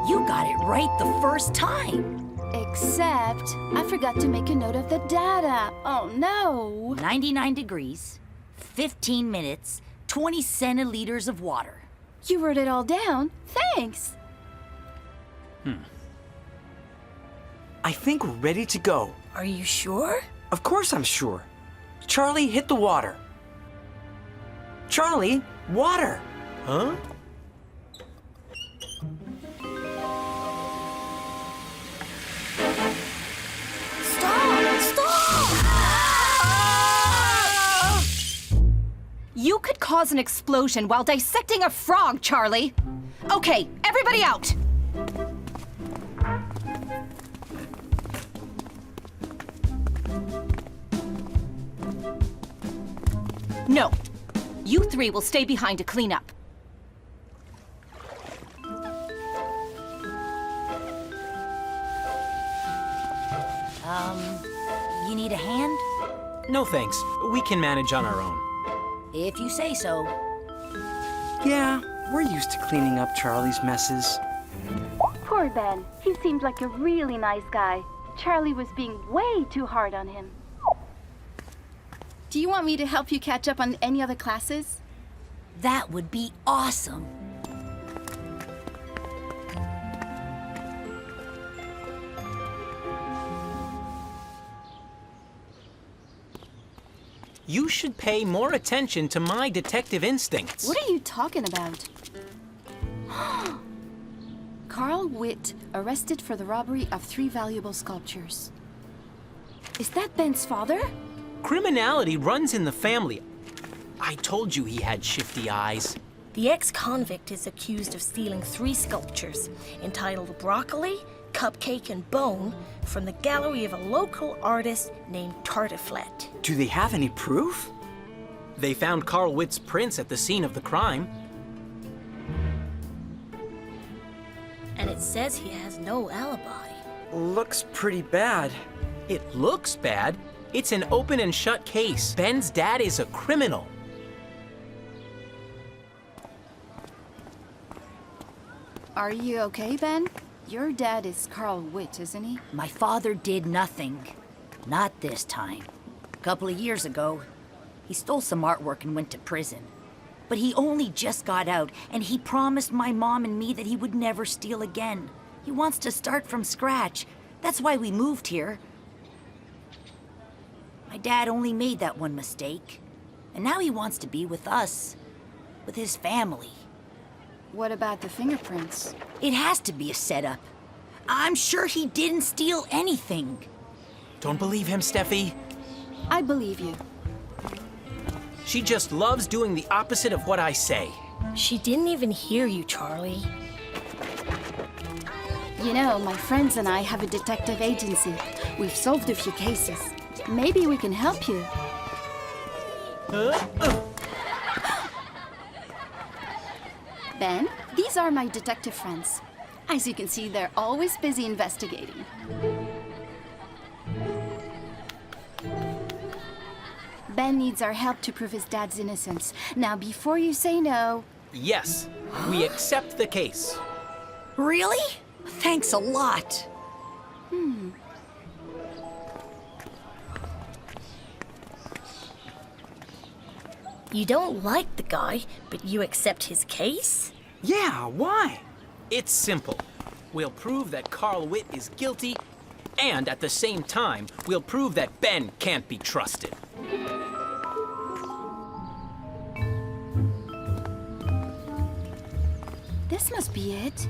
You got it right the first time. Except, I forgot to make a note of the data. Oh no! 99 degrees, 15 minutes, 20 centiliters of water. You wrote it all down. Thanks. I think we're ready to go. Are you sure? Of course I'm sure. Charlie, hit the water. Charlie, water! Huh? You could cause an explosion while dissecting a frog, Charlie. Okay, everybody out! No, you three will stay behind to clean up. You need a hand? No thanks. We can manage on our own. If you say so. Yeah, we're used to cleaning up Charlie's messes. Poor Ben. He seemed like a really nice guy. Charlie was being way too hard on him. Do you want me to help you catch up on any other classes? That would be awesome. You should pay more attention to my detective instincts. What are you talking about? Carl Witt arrested for the robbery of 3 valuable sculptures. Is that Ben's father? Criminality runs in the family. I told you he had shifty eyes. The ex-convict is accused of stealing 3 sculptures entitled Broccoli, Cupcake, and Bone from the gallery of a local artist named Tartiflette. Do they have any proof? They found Carl Witt's prints at the scene of the crime. And it says he has no alibi. Looks pretty bad. It looks bad. It's an open and shut case. Ben's dad is a criminal. Are you okay, Ben? Your dad is Carl Witt, isn't he? My father did nothing. Not this time. A couple of years ago, he stole some artwork and went to prison. But he only just got out, and he promised my mom and me that he would never steal again. He wants to start from scratch. That's why we moved here. My dad only made that one mistake. And now he wants to be with us. With his family. What about the fingerprints? It has to be a setup. I'm sure he didn't steal anything. Don't believe him, Steffi. I believe you. She just loves doing the opposite of what I say. She didn't even hear you, Charlie. You know, my friends and I have a detective agency. We've solved a few cases. Maybe we can help you. Ben, these are my detective friends. As you can see, they're always busy investigating. Ben needs our help to prove his dad's innocence. Now, before you say no... Yes, we accept the case. Really? Thanks a lot. You don't like the guy, but you accept his case? Yeah, why? It's simple. We'll prove that Carl Witt is guilty, and at the same time, we'll prove that Ben can't be trusted. This must be it.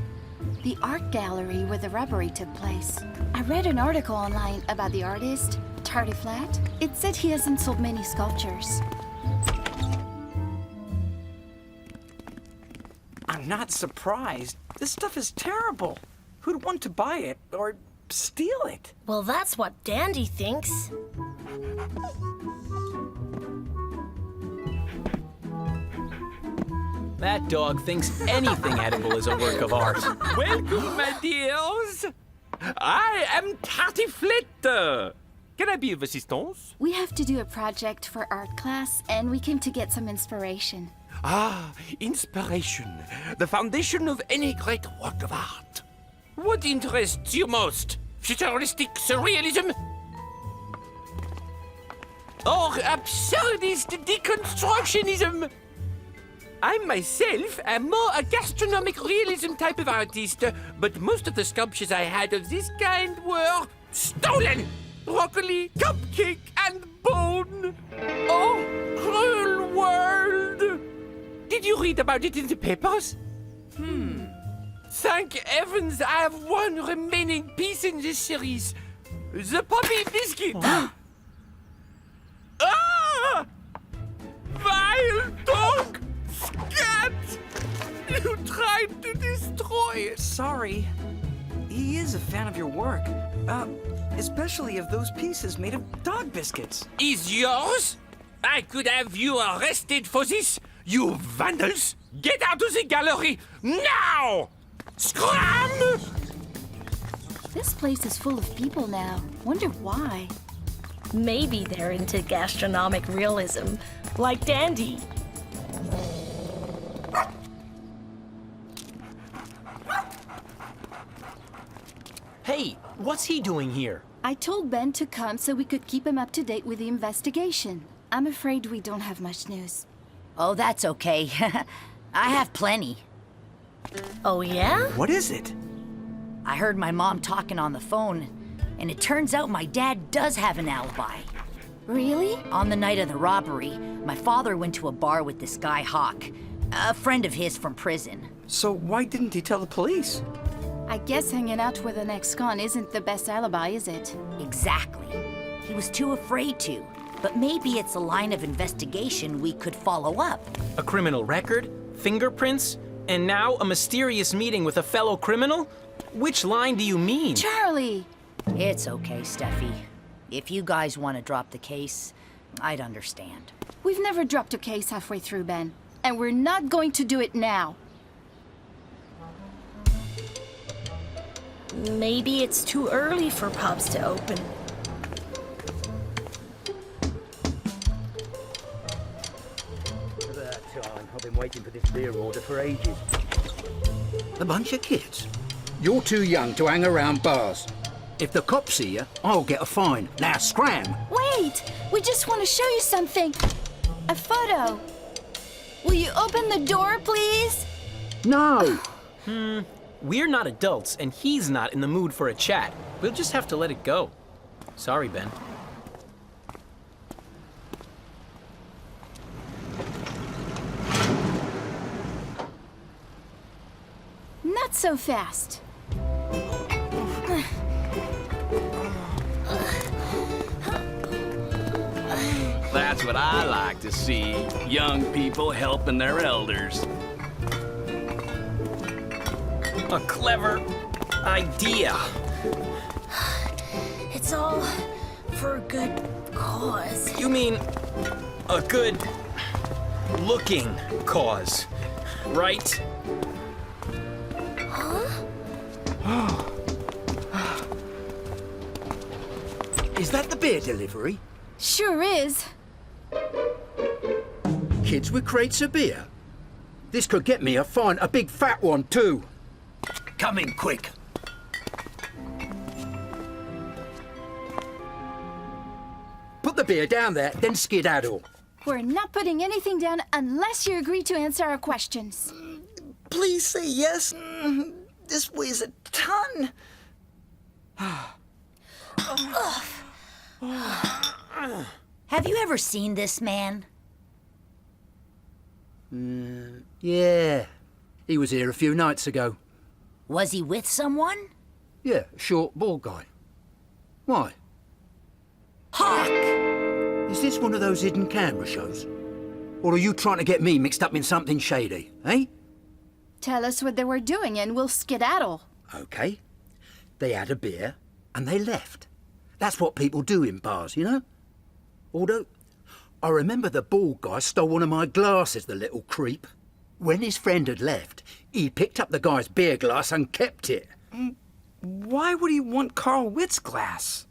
The art gallery where the robbery took place. I read an article online about the artist, Tartiflat. It said he hasn't sold many sculptures. I'm not surprised. This stuff is terrible. Who'd want to buy it or steal it? Well, that's what Dandy thinks. That dog thinks anything edible is a work of art. Welcome, my dears. I am Tartiflette. Can I be of assistance? We have to do a project for art class, and we came to get some inspiration. Ah, inspiration. The foundation of any great work of art. What interests you most? Futuristic surrealism? Or absurdist deconstructionism? I myself am more a gastronomic realism type of artist, but most of the sculptures I had of this kind were stolen! Broccoli, cupcake, and bone! Oh, cruel world! Did you read about it in the papers? Thank heavens I have one remaining piece in this series. The puppy biscuit! Ah! Vile dog! Scat! You tried to destroy it! Sorry. He is a fan of your work. Especially of those pieces made of dog biscuits. Is yours? I could have you arrested for this, you vandals! Get out of the gallery, now! Scram! This place is full of people now. Wonder why. Maybe they're into gastronomic realism, like Dandy. Hey, what's he doing here? I told Ben to come so we could keep him up to date with the investigation. I'm afraid we don't have much news. Oh, that's okay. I have plenty. Oh, yeah? What is it? I heard my mom talking on the phone, and it turns out my dad does have an alibi. Really? On the night of the robbery, my father went to a bar with this guy Hawk, a friend of his from prison. So why didn't he tell the police? I guess hanging out with an ex-con isn't the best alibi, is it? Exactly. He was too afraid to. But maybe it's a line of investigation we could follow up. A criminal record? Fingerprints? And now a mysterious meeting with a fellow criminal? Which line do you mean? Charlie! It's okay, Steffi. If you guys want to drop the case, I'd understand. We've never dropped a case halfway through, Ben. And we're not going to do it now. Maybe it's too early for pubs to open. For that time, I've been waiting for this beer order for ages. A bunch of kids? You're too young to hang around bars. If the cops see you, I'll get a fine. Now scram! Wait! We just want to show you something. A photo. Will you open the door, please? No! We're not adults, and he's not in the mood for a chat. We'll just have to let it go. Sorry, Ben. Not so fast. That's what I like to see. Young people helping their elders. A clever idea. It's all for a good cause. You mean a good looking cause, right? Is that the beer delivery? Sure is. Kids with crates of beer? This could get me a fine, a big fat one too. Come in quick. Put the beer down there, then skedaddle. We're not putting anything down unless you agree to answer our questions. Please say yes. This weighs a ton. Have you ever seen this man? Yeah. He was here a few nights ago. Was he with someone? Yeah, short, bald guy. Why? Hawk! Is this one of those hidden camera shows? Or are you trying to get me mixed up in something shady, eh? Tell us what they were doing and we'll skedaddle. Okay. They had a beer and they left. That's what people do in bars, you know? Although, I remember the bald guy stole one of my glasses, the little creep. When his friend had left, he picked up the guy's beer glass and kept it. Why would he want Carl Witt's glass?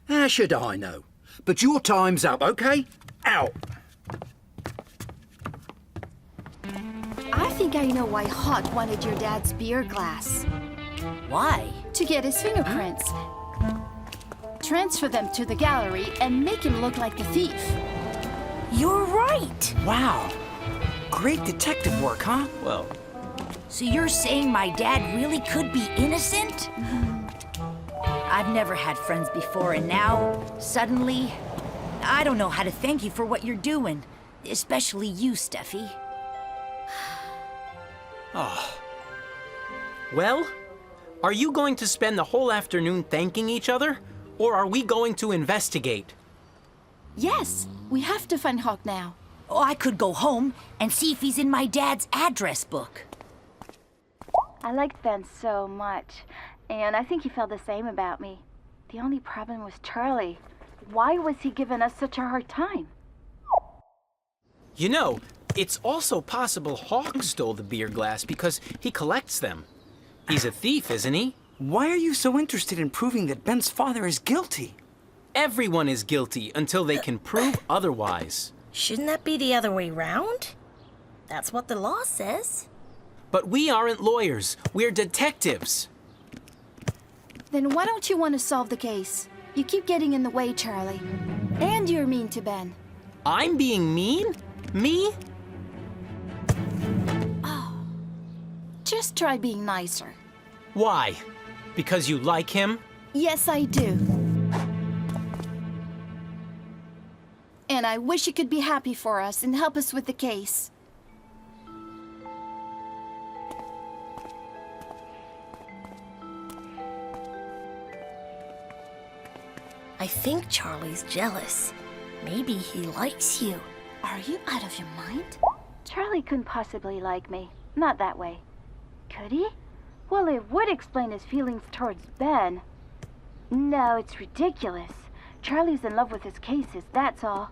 How should I know? But your time's up, okay? Out! I think I know why Hawk wanted your dad's beer glass. Why? To get his fingerprints. Transfer them to the gallery and make him look like the thief. You're right! Wow. Great detective work, huh? Well, so you're saying my dad really could be innocent? I've never had friends before, and now, suddenly, I don't know how to thank you for what you're doing. Especially you, Steffi. oh. Well, are you going to spend the whole afternoon thanking each other? Or are we going to investigate? Yes, we have to find Hawk now. Oh, I could go home and see if he's in my dad's address book. I liked Ben so much, and I think he felt the same about me. The only problem was Charlie. Why was he giving us such a hard time? You know, it's also possible Hawk stole the beer glass because he collects them. He's a thief, isn't he? Why are you so interested in proving that Ben's father is guilty? Everyone is guilty until they can prove otherwise. Shouldn't that be the other way round? That's what the law says. But we aren't lawyers. We're detectives. Then why don't you want to solve the case? You keep getting in the way, Charlie. And you're mean to Ben. I'm being mean? Me? Just try being nicer. Why? Because you like him? Yes, I do. And I wish you could be happy for us and help us with the case. I think Charlie's jealous. Maybe he likes you. Are you out of your mind? Charlie couldn't possibly like me. Not that way. Could he? Well, it would explain his feelings towards Ben. No, it's ridiculous. Charlie's in love with his cases, that's all.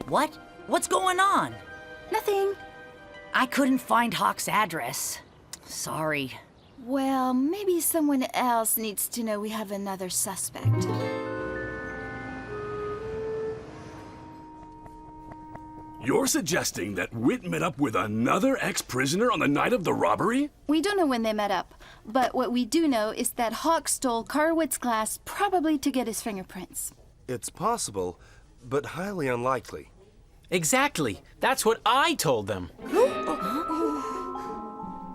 What? What's going on? Nothing. I couldn't find Hawk's address. Sorry. Well, maybe someone else needs to know we have another suspect. You're suggesting that Whit met up with another ex-prisoner on the night of the robbery? We don't know when they met up, but what we do know is that Hawk stole Carwood's glass probably to get his fingerprints. It's possible, but highly unlikely. Exactly. That's what I told them.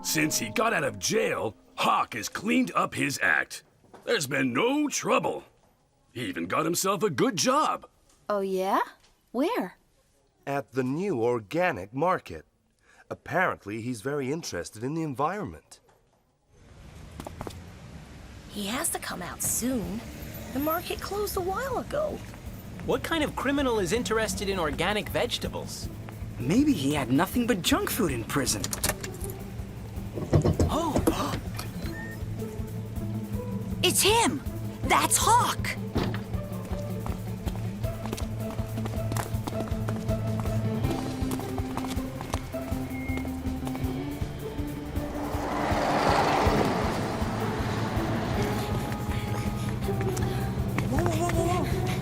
Since he got out of jail, Hawk has cleaned up his act. There's been no trouble. He even got himself a good job. Oh, yeah? Where? At the new organic market. Apparently, he's very interested in the environment. He has to come out soon. The market closed a while ago. What kind of criminal is interested in organic vegetables? Maybe he had nothing but junk food in prison. Oh! It's him! That's Hawk!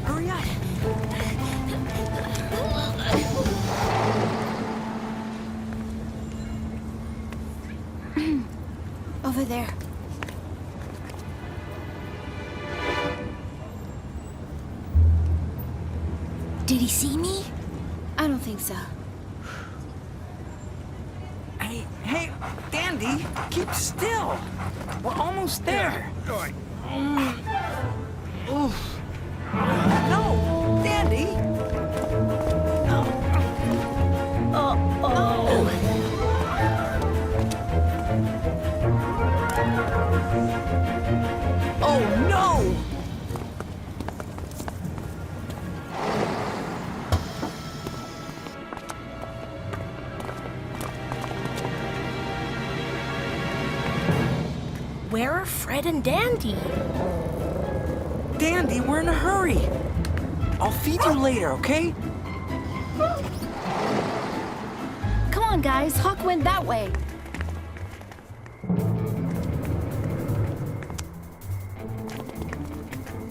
Hurry up! Over there. Did he see me? I don't think so. Hey, Dandy, keep still. We're almost there. No, Dandy. Oh no! Where are Fred and Dandy? Dandy, we're in a hurry. I'll feed you later, okay? Come on, guys. Hawk went that way.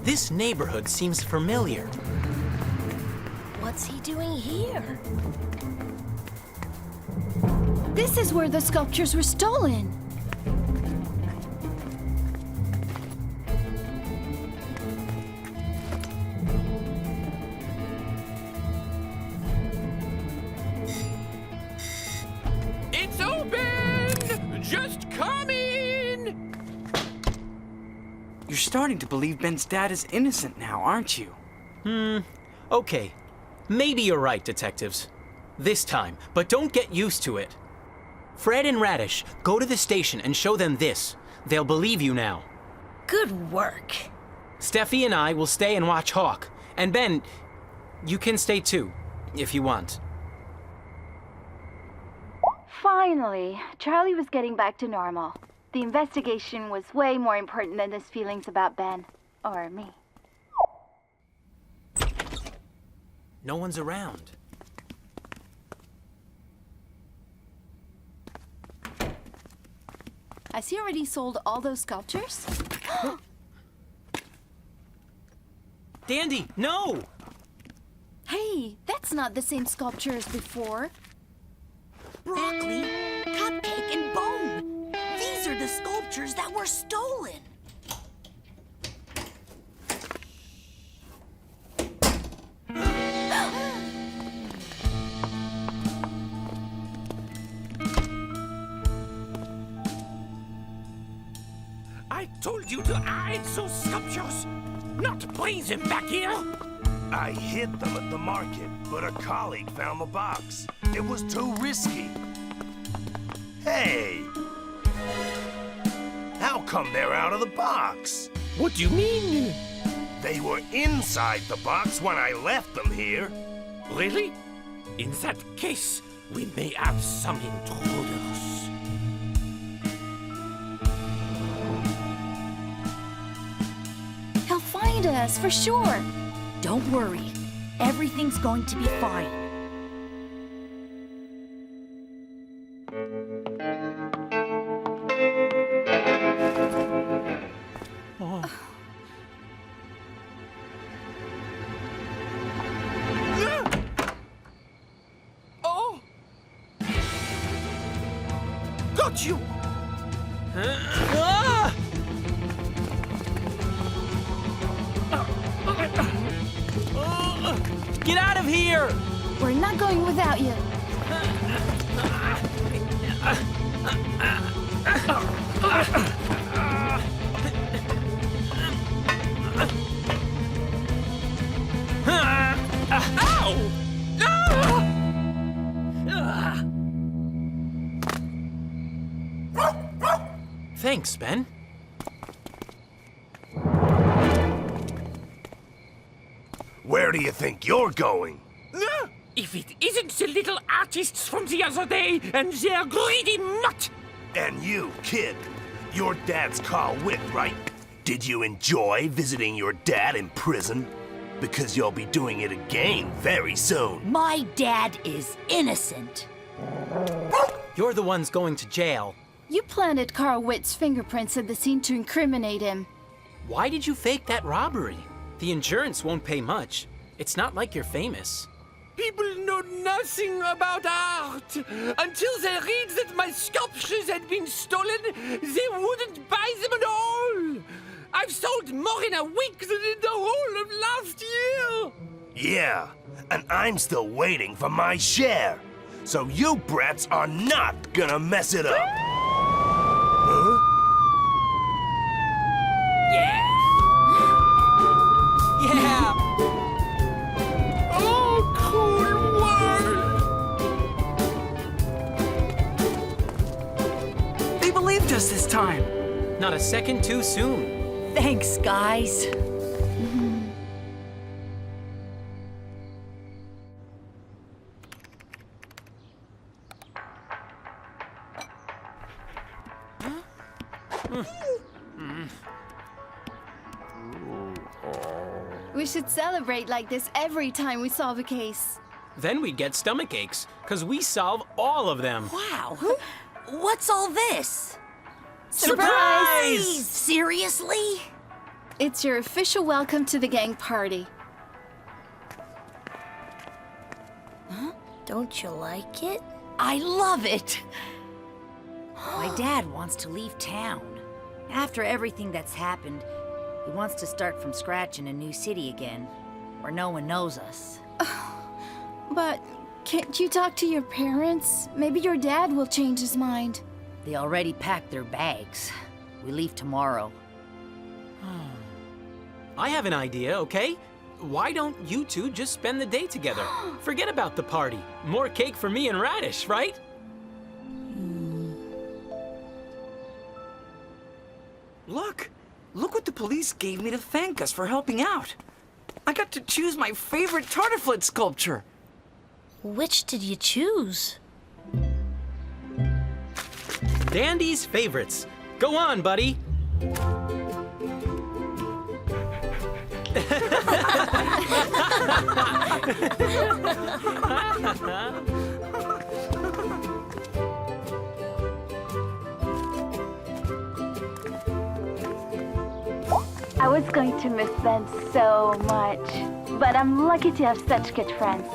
This neighborhood seems familiar. What's he doing here? This is where the sculptures were stolen. It's open! Just come in! You're starting to believe Ben's dad is innocent now, aren't you? Okay. Maybe you're right, detectives. This time, but don't get used to it. Fred and Radish, go to the station and show them this. They'll believe you now. Good work. Steffi and I will stay and watch Hawk. And Ben, you can stay too, if you want. Finally, Charlie was getting back to normal. The investigation was way more important than his feelings about Ben. Or me. No one's around. Has he already sold all those sculptures? Dandy, no! Hey, that's not the same sculpture as before. Broccoli, cupcake, and bone. These are the sculptures that were stolen. I told you to hide those sculptures, not place them back here. I hid them at the market, but a colleague found the box. It was too risky. Hey! How come they're out of the box? What do you mean? They were inside the box when I left them here. Really? In that case, we may have some intruders. He'll find us, for sure. Don't worry. Everything's going to be fine. Got you! Get out of here! We're not going without you. Ow! Thanks, Ben. Where do you think you're going? If it isn't the little artists from the other day and their greedy mutt! And you, kid, your dad's Carl Witt, right? Did you enjoy visiting your dad in prison? Because you'll be doing it again very soon. My dad is innocent. You're the ones going to jail. You planted Carl Witt's fingerprints at the scene to incriminate him. Why did you fake that robbery? The insurance won't pay much. It's not like you're famous. People know nothing about art. Until they read that my sculptures had been stolen, they wouldn't buy them at all. I've sold more in a week than in the whole of last year. Yeah, and I'm still waiting for my share. So you brats are not gonna mess it up. Huh? Yeah! Yeah! Oh, cool world! They believed us this time. Not a second too soon. Thanks, guys. We should celebrate like this every time we solve a case. Then we'd get stomach aches, because we solve all of them. Wow. What's all this? Surprise! Seriously? It's your official welcome to the gang party. Don't you like it? I love it. My dad wants to leave town. After everything that's happened, he wants to start from scratch in a new city again, where no one knows us. But can't you talk to your parents? Maybe your dad will change his mind. They already packed their bags. We leave tomorrow. I have an idea, okay? Why don't you two just spend the day together? Forget about the party. More cake for me and Radish, right? Look what the police gave me to thank us for helping out. I got to choose my favorite tartiflette sculpture. Which did you choose? Dandy's favorites. Go on, buddy. I was going to miss Ben so much, but I'm lucky to have such good friends.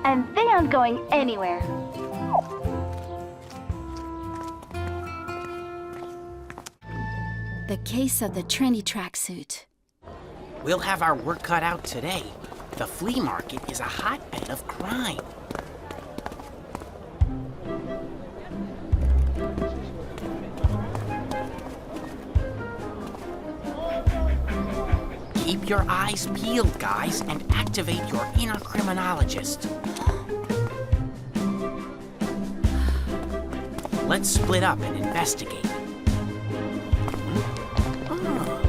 And they aren't going anywhere. The case of the trendy tracksuit. We'll have our work cut out today. The flea market is a hotbed of crime. Keep your eyes peeled, guys, and activate your inner criminologist. Let's split up and investigate.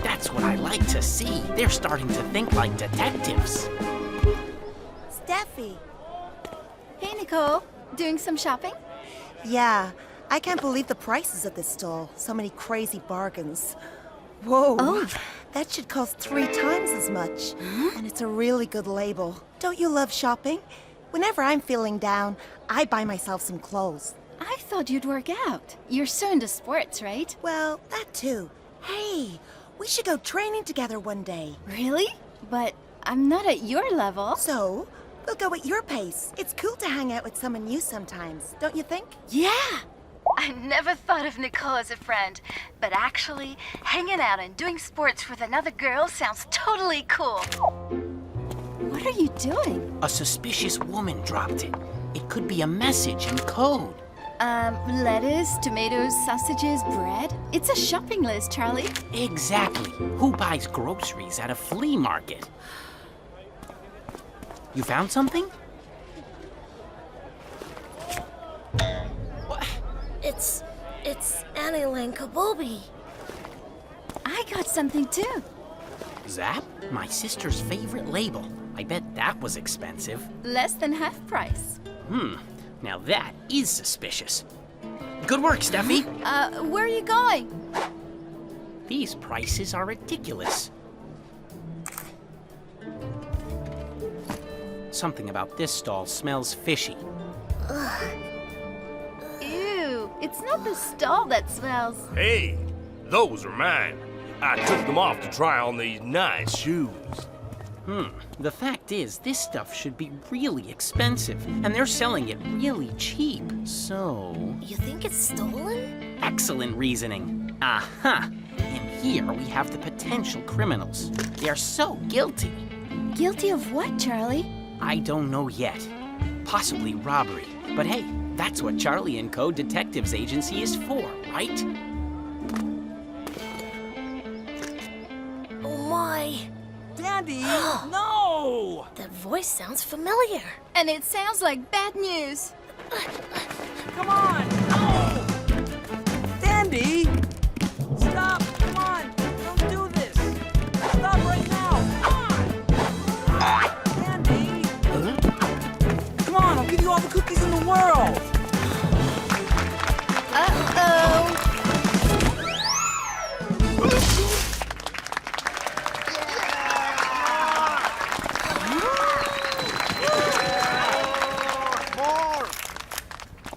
That's what I like to see. They're starting to think like detectives. Steffi. Hey, Nicole. Doing some shopping? Yeah, I can't believe the prices at this stall. So many crazy bargains. Whoa. Oh. That should cost 3 times as much. And it's a really good label. Don't you love shopping? Whenever I'm feeling down, I buy myself some clothes. I thought you'd work out. You're so into sports, right? Well, that too. Hey, we should go training together one day. Really? But I'm not at your level. So, we'll go at your pace. It's cool to hang out with someone new sometimes, don't you think? Yeah! I never thought of Nicole as a friend, but actually, hanging out and doing sports with another girl sounds totally cool. What are you doing? A suspicious woman dropped it. It could be a message in code. Lettuce, tomatoes, sausages, bread? It's a shopping list, Charlie. Exactly. Who buys groceries at a flea market? You found something? It's aniline kabobi. I got something too. Zap? My sister's favorite label. I bet that was expensive. Less than half price. Now that is suspicious. Good work, Steffi. Where are you going? These prices are ridiculous. Something about this stall smells fishy. Ew, it's not the stall that smells. Hey, those are mine. I took them off to try on these nice shoes. The fact is, this stuff should be really expensive, and they're selling it really cheap, so... You think it's stolen? Excellent reasoning. Aha! And here we have the potential criminals. They're so guilty. Guilty of what, Charlie? I don't know yet. Possibly robbery. But hey, that's what Charly Co. Detectives Agency is for, right? Oh my. Dandy, no! That voice sounds familiar. And it sounds like bad news. Come on! No! Dandy! Stop! Come on! Don't do this! Stop right now! Come on! Dandy! Come on, I'll give you all the cookies in the world! Uh-oh!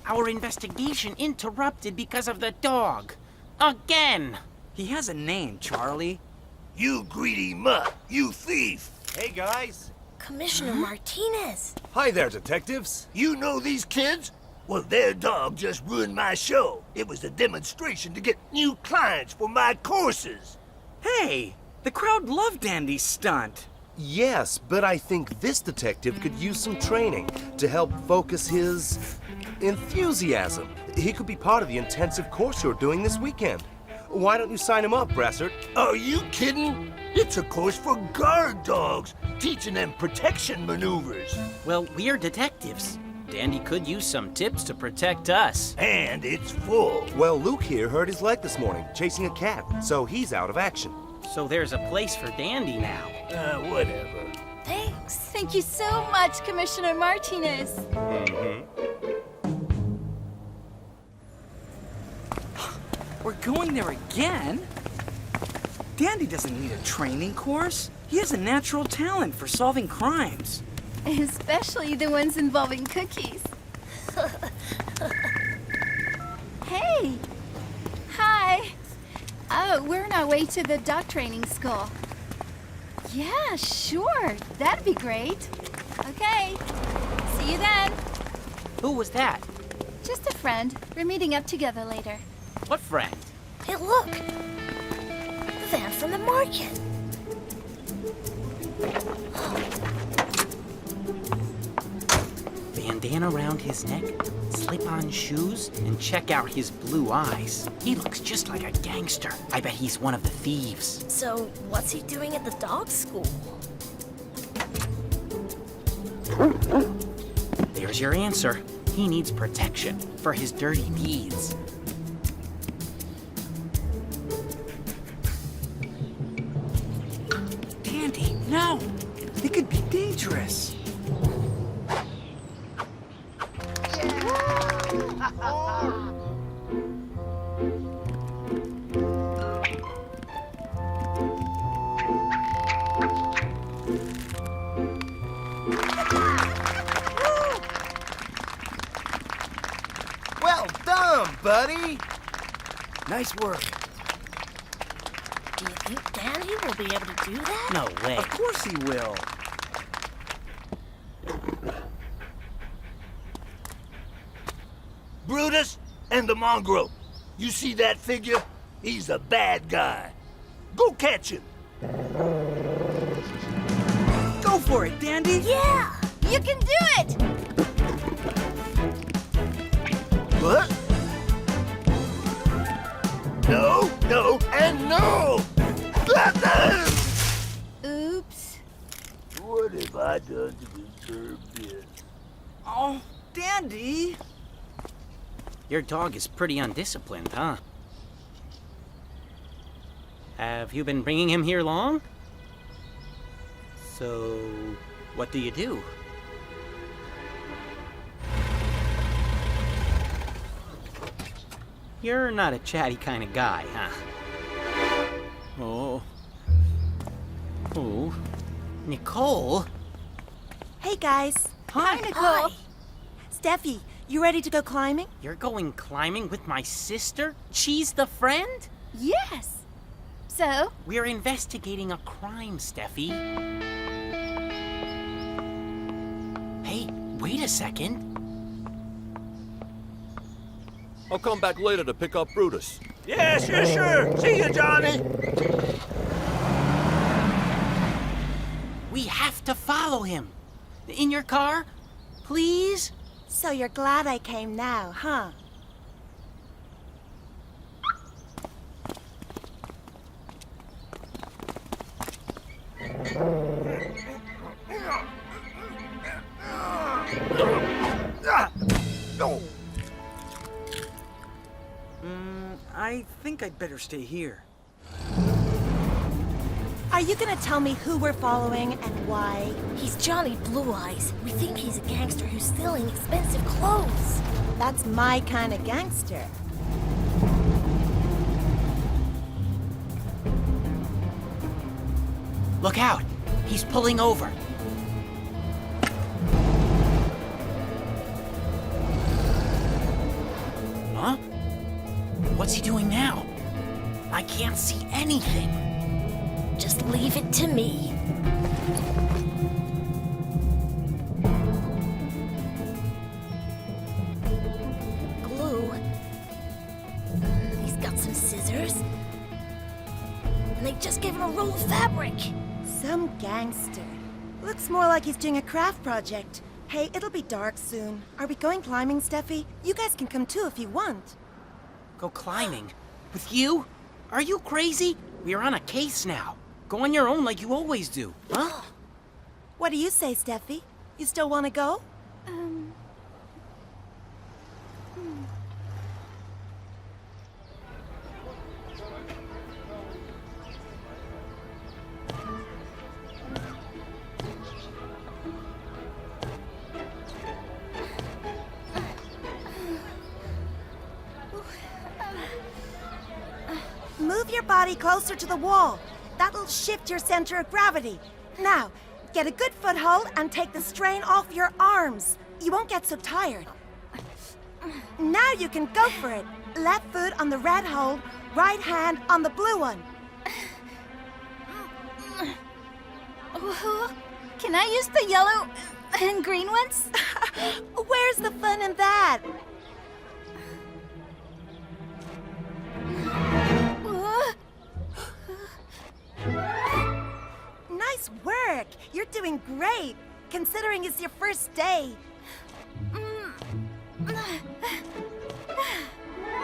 Our investigation interrupted because of the dog. Again! He has a name, Charlie. You greedy mutt! You thief! Hey, guys. Commissioner Martinez. Hi there, detectives. You know these kids? Well, their dog just ruined my show. It was a demonstration to get new clients for my courses. Hey, the crowd loved Dandy's stunt. Yes, but I think this detective could use some training to help focus his enthusiasm. He could be part of the intensive course you're doing this weekend. Why don't you sign him up, Brassert? Are you kidding? It's a course for guard dogs, teaching them protection maneuvers. Well, we're detectives. Dandy could use some tips to protect us. And it's full. Well, Luke here hurt his leg this morning, chasing a cat, so he's out of action. So there's a place for Dandy now. Whatever. Thanks. Thank you so much, Commissioner Martinez. We're going there again? Dandy doesn't need a training course. He has a natural talent for solving crimes. Especially the ones involving cookies. Hey! Hi! Oh, we're on our way to the dog training school. Yeah, sure. That'd be great. Okay. See you then. Who was that? Just a friend. We're meeting up together later. What friend? Hey, look. The van from the market. Bandana around his neck, slip-on shoes, and check out his blue eyes. He looks just like a gangster. I bet he's one of the thieves. So, what's he doing at the dog school? There's your answer. He needs protection for his dirty deeds. Dandy, no! It could be dangerous. Well done, buddy! Nice work. Do you think Dandy will be able to do that? No way. Of course he will. Brutus, And the mongrel. You see that figure? He's a bad guy. Go catch him. Go for it, Dandy! Yeah! You can do it! What? No, no, and no! Oops. What have I done to deserve this? Oh, Dandy! Your dog is pretty undisciplined, huh? Have you been bringing him here long? So, what do you do? You're not a chatty kind of guy, huh? Oh. Oh. Nicole? Hey, guys. Hi, Nicole. Steffi, you ready to go climbing? You're going climbing with my sister? She's the friend? Yes. So? We're investigating a crime, Steffi. Hey, wait a second. I'll come back later to pick up Brutus. Yeah, sure. See you, Johnny. We have to follow him. In your car? Please? So you're glad I came now, huh? I think I'd better stay here. Are you gonna tell me who we're following and why? He's Johnny Blue Eyes. We think he's a gangster who's stealing expensive clothes. That's my kind of gangster. Look out! He's pulling over. Huh? What's he doing now? I can't see anything. Just leave it to me. Glue. He's got some scissors. And they just gave him a roll of fabric. Some gangster. Looks more like he's doing a craft project. Hey, it'll be dark soon. Are we going climbing, Steffi? You guys can come too if you want. Go climbing? With you? Are you crazy? We are on a case now. Go on your own like you always do. Huh? What do you say, Steffi? You still want to go? Move your body closer to the wall. That'll shift your center of gravity. Now, get a good foothold and take the strain off your arms. You won't get so tired. Now you can go for it. Left foot on the red hold, right hand on the blue one. Can I use the yellow and green ones? Where's the fun in that? Nice work! You're doing great, considering it's your first day.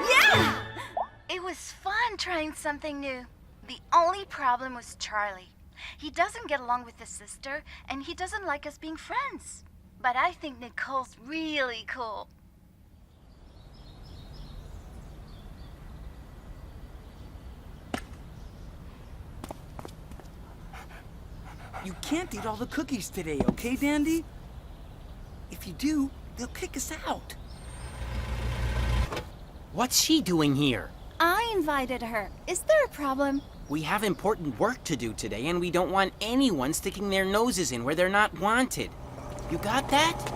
Yeah! It was fun trying something new. The only problem was Charlie. He doesn't get along with his sister, and he doesn't like us being friends. But I think Nicole's really cool. You can't eat all the cookies today, okay, Dandy? If you do, they'll kick us out. What's she doing here? I invited her. Is there a problem? We have important work to do today, and we don't want anyone sticking their noses in where they're not wanted. You got that?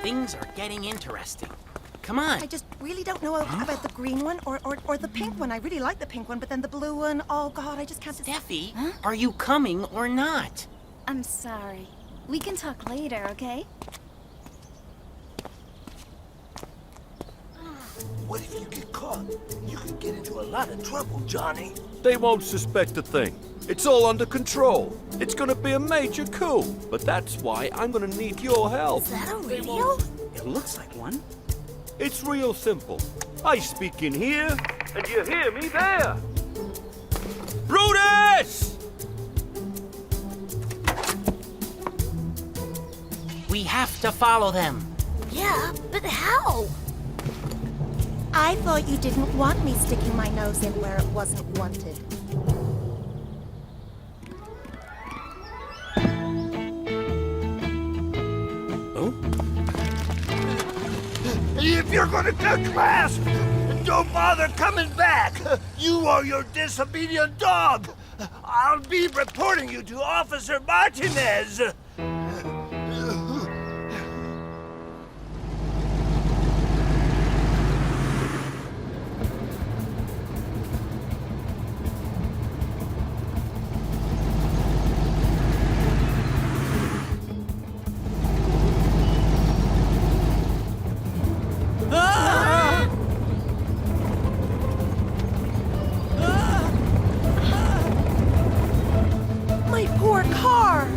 Things are getting interesting. Come on. I just really don't know about the green one or the pink one. I really like the pink one, but then the blue one, oh God, I just can't... Steffi, are you coming or not? I'm sorry. We can talk later, okay? What if you get caught? You could get into a lot of trouble, Johnny. They won't suspect a thing. It's all under control. It's gonna be a major coup. But that's why I'm gonna need your help. Is that a radio? It looks like one. It's real simple. I speak in here, and you hear me there. Brutus! We have to follow them. Yeah, but how? I thought you didn't want me sticking my nose in where it wasn't wanted. If you're gonna cut class, don't bother coming back. You are your disobedient dog. I'll be reporting you to Officer Martinez. My poor car!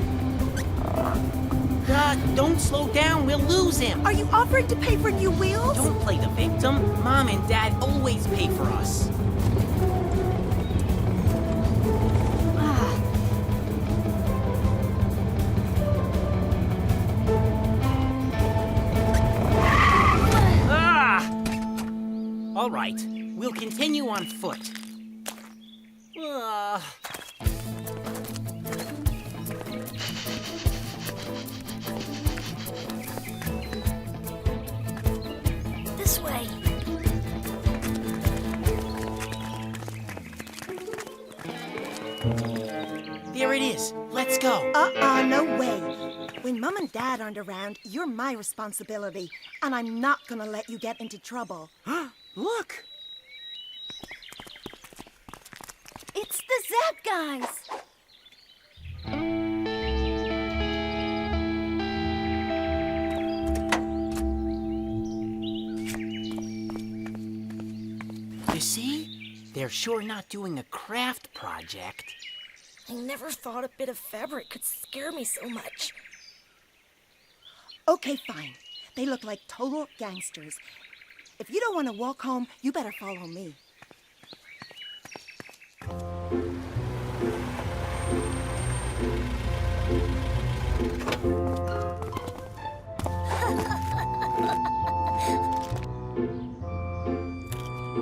Don't slow down, we'll lose him. Are you offering to pay for new wheels? Don't play the victim. Mom and Dad always pay for us. All right, we'll continue on foot. This way. There it is. Let's go. No way. When Mom and Dad aren't around, you're my responsibility, and I'm not gonna let you get into trouble. Look! It's the Zap guys! You see? They're sure not doing a craft project. I never thought a bit of fabric could scare me so much. Okay, fine. They look like total gangsters. If you don't want to walk home, you better follow me.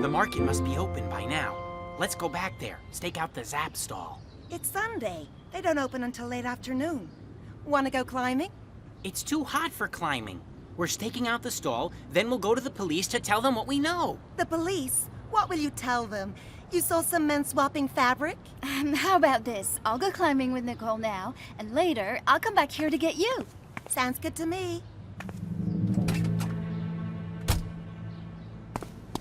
The market must be open by now. Let's go back there, stake out the Zap stall. It's Sunday. They don't open until late afternoon. Want to go climbing? It's too hot for climbing. We're staking out the stall, then we'll go to the police to tell them what we know. The police? What will you tell them? You saw some men swapping fabric? How about this? I'll go climbing with Nicole now, and later I'll come back here to get you. Sounds good to me.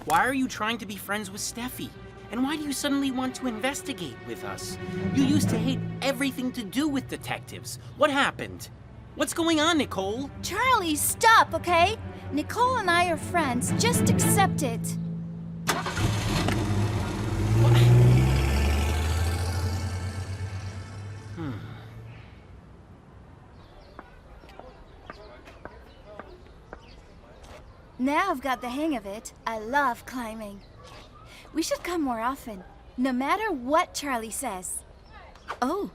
Why are you trying to be friends with Steffi? And why do you suddenly want to investigate with us? You used to hate everything to do with detectives. What happened? What's going on, Nicole? Charlie, stop, okay? Nicole and I are friends. Just accept it. Now I've got the hang of it. I love climbing. We should come more often, no matter what Charlie says. Oh.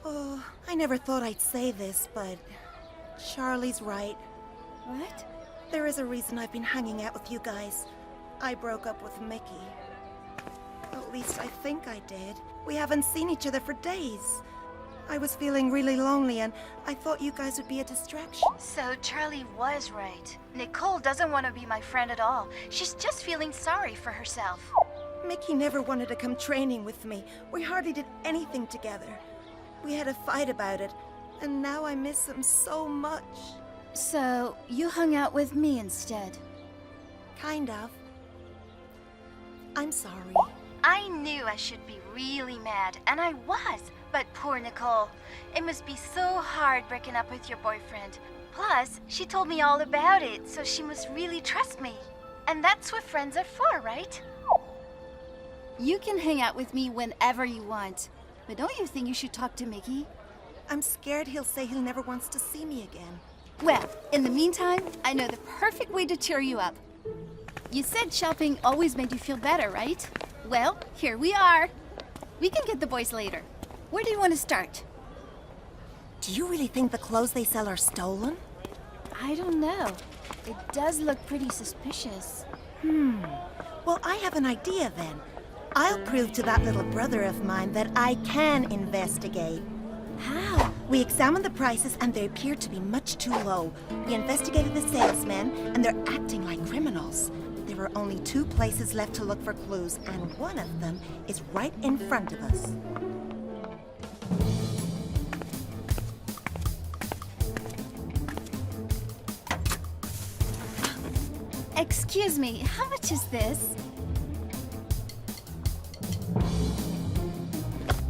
Oh, I never thought I'd say this, but Charlie's right. What? There is a reason I've been hanging out with you guys. I broke up with Mickey. At least I think I did. We haven't seen each other for days. I was feeling really lonely, and I thought you guys would be a distraction. So Charlie was right. Nicole doesn't want to be my friend at all. She's just feeling sorry for herself. Mickey never wanted to come training with me. We hardly did anything together. We had a fight about it, and now I miss him so much. So you hung out with me instead? Kind of. I'm sorry. I knew I should be really mad, and I was. But poor Nicole. It must be so hard breaking up with your boyfriend. Plus, she told me all about it, so she must really trust me. And that's what friends are for, right? You can hang out with me whenever you want. But don't you think you should talk to Mickey? I'm scared he'll say he never wants to see me again. Well, in the meantime, I know the perfect way to cheer you up. You said shopping always made you feel better, right? Well, here we are. We can get the boys later. Where do you want to start? Do you really think the clothes they sell are stolen? I don't know. It does look pretty suspicious. Well, I have an idea then. I'll prove to that little brother of mine that I can investigate. How? We examined the prices and they appeared to be much too low. We investigated the salesmen and they're acting like criminals. There are only 2 places left to look for clues, and one of them is right in front of us. Excuse me, how much is this?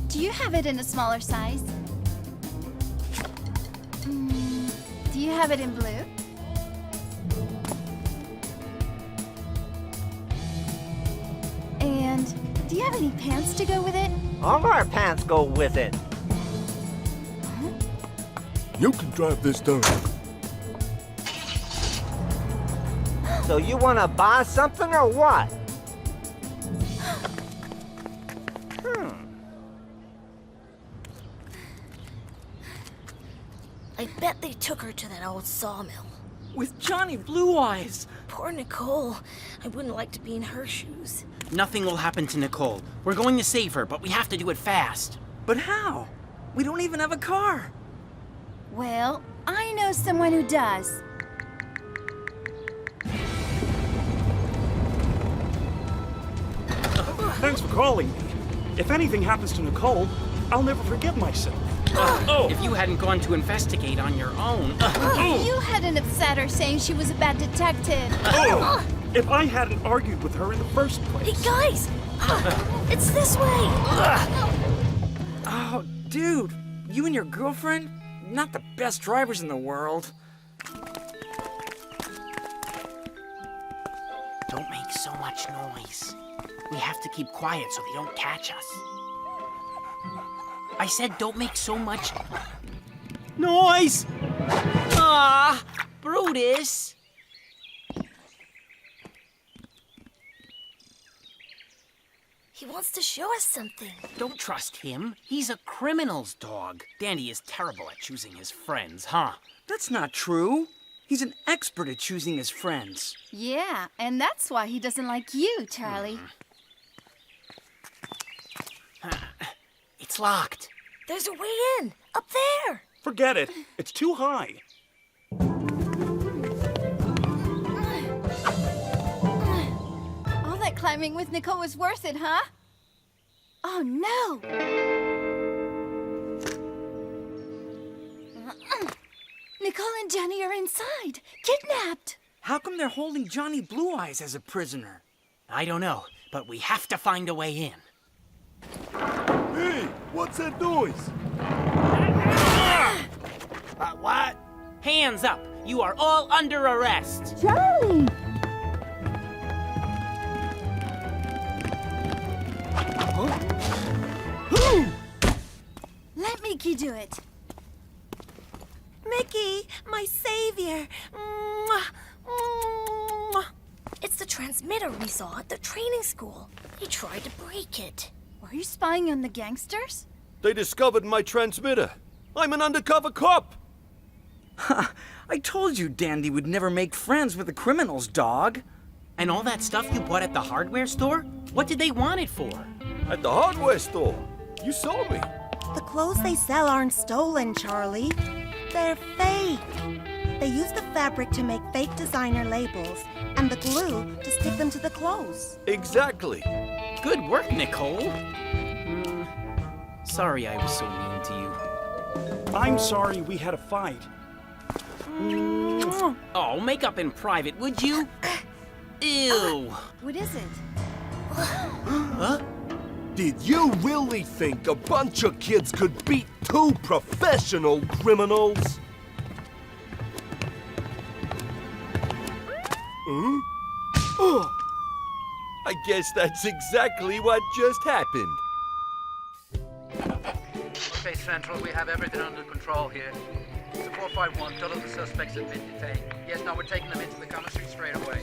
Do you have it in a smaller size? Do you have it in blue? And do you have any pants to go with it? All our pants go with it. You can drive this down. So you want to buy something or what? I bet they took her to that old sawmill. With Johnny Blue Eyes. Poor Nicole. I wouldn't like to be in her shoes. Nothing will happen to Nicole. We're going to save her, but we have to do it fast. But how? We don't even have a car. Well, I know someone who does. Thanks for calling me. If anything happens to Nicole, I'll never forgive myself. If you hadn't gone to investigate on your own. You hadn't upset her saying she was a bad detective. If I hadn't argued with her in the first place. Hey, guys! It's this way! Oh, dude, you and your girlfriend? Not the best drivers in the world. Don't make so much noise. We have to keep quiet so they don't catch us. I said don't make so much noise! Ah, Brutus! He wants to show us something. Don't trust him. He's a criminal's dog. Dandy is terrible at choosing his friends, huh? That's not true. He's an expert at choosing his friends. Yeah, and that's why he doesn't like you, Charlie. It's locked. There's a way in, up there. Forget it. It's too high. All that climbing with Nicole was worth it, huh? Oh, no! Nicole and Johnny are inside, kidnapped. How come they're holding Johnny Blue Eyes as a prisoner? I don't know, but we have to find a way in. Hey, what's that noise? What? Hands up! You are all under arrest! Charlie! Let Mickey do it. Mickey, my savior. Mwah, mwah. It's the transmitter we saw at the training school. He tried to break it. Were you spying on the gangsters? They discovered my transmitter. I'm an undercover cop. I told you Dandy would never make friends with the criminals, dog. And all that stuff you bought at the hardware store? What did they want it for? At the hardware store. You saw me. The clothes they sell aren't stolen, Charlie. They're fake. They use the fabric to make fake designer labels and the glue to stick them to the clothes. Exactly. Good work, Nicole. Sorry I was so mean to you. I'm sorry we had a fight. Oh, make up in private, would you? Ew. What is it? Huh? Did you really think a bunch of kids could beat two professional criminals? Huh? Oh. I guess that's exactly what just happened. Okay, Central, we have everything under control here. It's a 451. Total of the suspects have been detained. Yes, now we're taking them into the commissary straight away.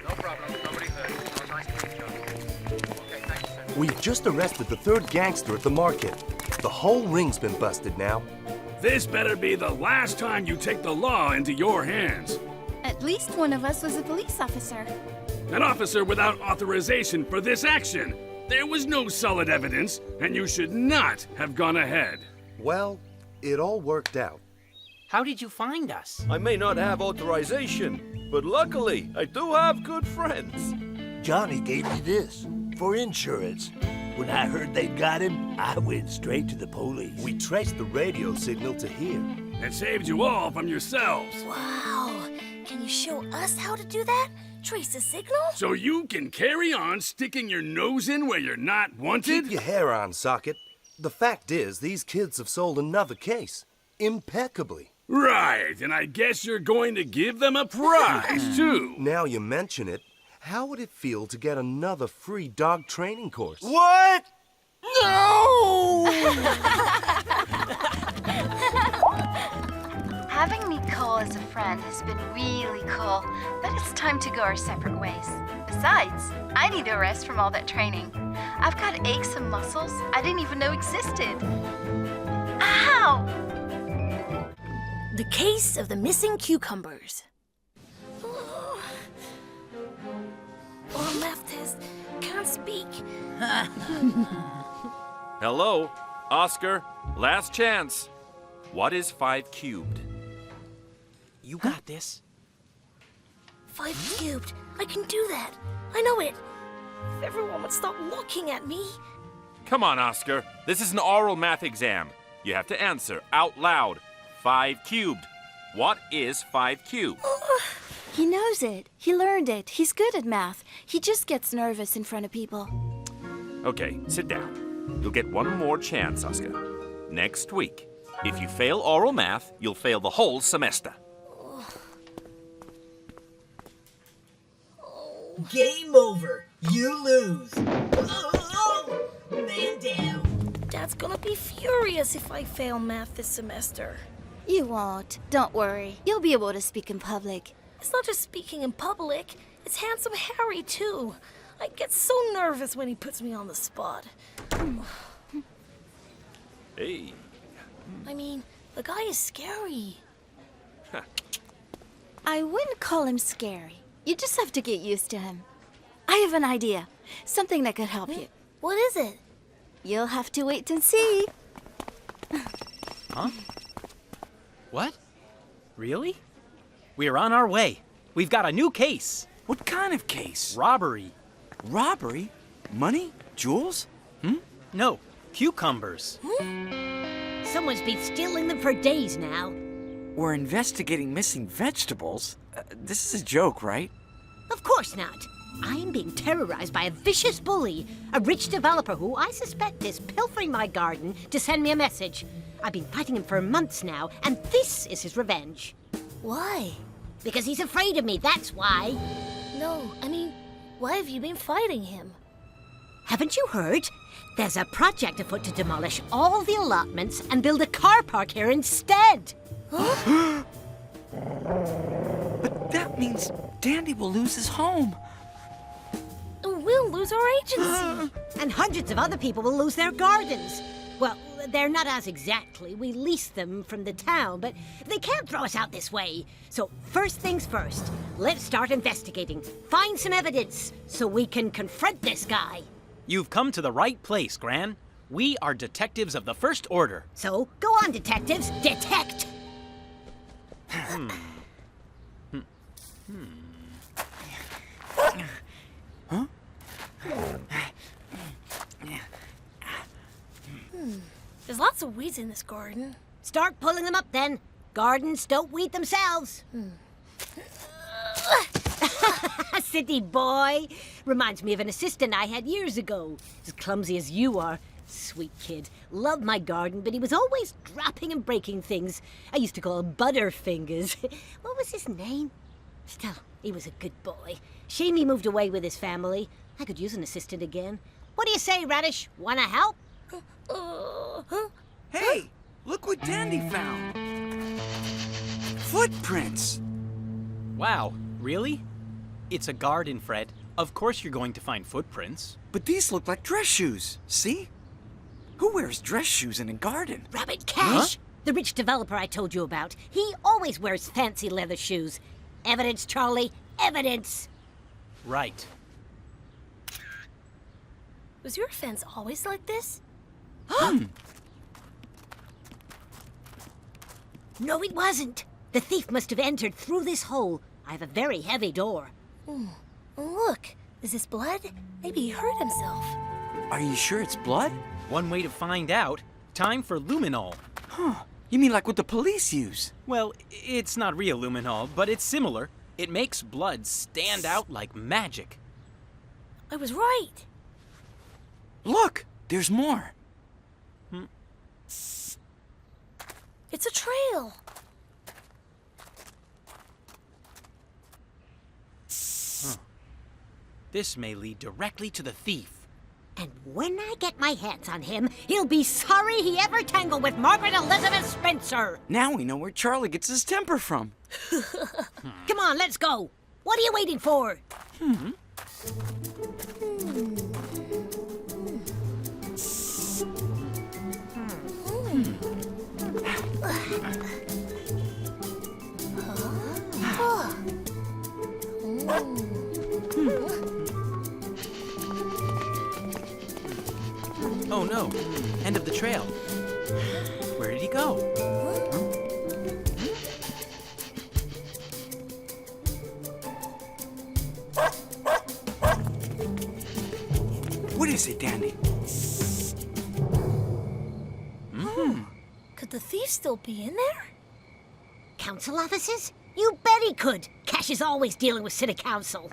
No problem. Nobody hurt. Oh, nice to meet you. Okay, thank you, Central. We've just arrested the third gangster at the market. The whole ring's been busted now. This better be the last time you take the law into your hands. At least one of us was a police officer. An officer without authorization for this action. There was no solid evidence, and you should not have gone ahead. Well, it all worked out. How did you find us? I may not have authorization, but luckily, I do have good friends. Johnny gave me this for insurance. When I heard they got him, I went straight to the police. We traced the radio signal to here. It saved you all from yourselves. Wow. Can you show us how to do that? Trace the signal? So you can carry on sticking your nose in where you're not wanted? Keep your hair on, Socket. The fact is, these kids have sold another case. Impeccably. Right, and I guess you're going to give them a prize, too. Now you mention it, how would it feel to get another free dog training course? What? No! Having me Cole as a friend has been really cool, but it's time to go our separate ways. Besides, I need a rest from all that training. I've got aches and muscles I didn't even know existed. Ow! The case of the missing cucumbers. Oral math test. Can't speak. Hello, Oscar. Last chance. What is 5 cubed? You got this. 5 cubed. I can do that. I know it. If everyone would stop looking at me. Come on, Oscar. This is an oral math exam. You have to answer out loud. 5 cubed. What is 5 cubed? He knows it. He learned it. He's good at math. He just gets nervous in front of people. Okay, sit down. You'll get one more chance, Oscar. Next week. If you fail oral math, you'll fail the whole semester. Game over. You lose. Oh, man down. Dad's gonna be furious if I fail math this semester. You won't. Don't worry. You'll be able to speak in public. It's not just speaking in public. It's Handsome Harry, too. I get so nervous when he puts me on the spot. Hey. I mean, the guy is scary. I wouldn't call him scary. You just have to get used to him. I have an idea. Something that could help you. What is it? You'll have to wait and see. Huh? What? Really? We're on our way. We've got a new case. What kind of case? Robbery. Robbery? Money? Jewels? No, cucumbers. Someone's been stealing them for days now. We're investigating missing vegetables? This is a joke, right? Of course not. I am being terrorized by a vicious bully, a rich developer who I suspect is pilfering my garden to send me a message. I've been fighting him for months now, and this is his revenge. Why? Because he's afraid of me, that's why. No, I mean, why have you been fighting him? Haven't you heard? There's a project afoot to demolish all the allotments and build a car park here instead. But that means Dandy will lose his home. We'll lose our agency. And hundreds of other people will lose their gardens. Well, they're not us exactly. We lease them from the town, but they can't throw us out this way. So first things first, let's start investigating. Find some evidence so we can confront this guy. You've come to the right place, Gran. We are detectives of the First Order. So go on, detectives. Detect! Huh? There's lots of weeds in this garden. Start pulling them up then. Gardens don't weed themselves. city boy. Reminds me of an assistant I had years ago. As clumsy as you are. Sweet kid. Loved my garden, but he was always dropping and breaking things. I used to call him Butterfingers. What was his name? Still, he was a good boy. Shame he moved away with his family. I could use an assistant again. What do you say, Radish? Wanna help? Hey, look what Dandy found. Footprints. Wow, really? It's a garden, Fred. Of course you're going to find footprints. But these look like dress shoes. See? Who wears dress shoes in a garden? Rabbit Cash! Huh? The rich developer I told you about. He always wears fancy leather shoes. Evidence, Charlie. Evidence! Right. Was your fence always like this? No, it wasn't. The thief must have entered through this hole. I have a very heavy door. Look, is this blood? Maybe he hurt himself. Are you sure it's blood? One way to find out. Time for luminol. Huh. You mean like what the police use? Well, it's not real luminol, but it's similar. It makes blood stand out like magic. I was right. Look, there's more. It's a trail. This may lead directly to the thief. And when I get my hands on him, he'll be sorry he ever tangled with Margaret Elizabeth Spencer. Now we know where Charlie gets his temper from. Come on, let's go. What are you waiting for? Oh no, end of the trail. Where did he go? What is it, Dandy? Could the thief still be in there? Council offices? You bet he could. Cash is always dealing with city council.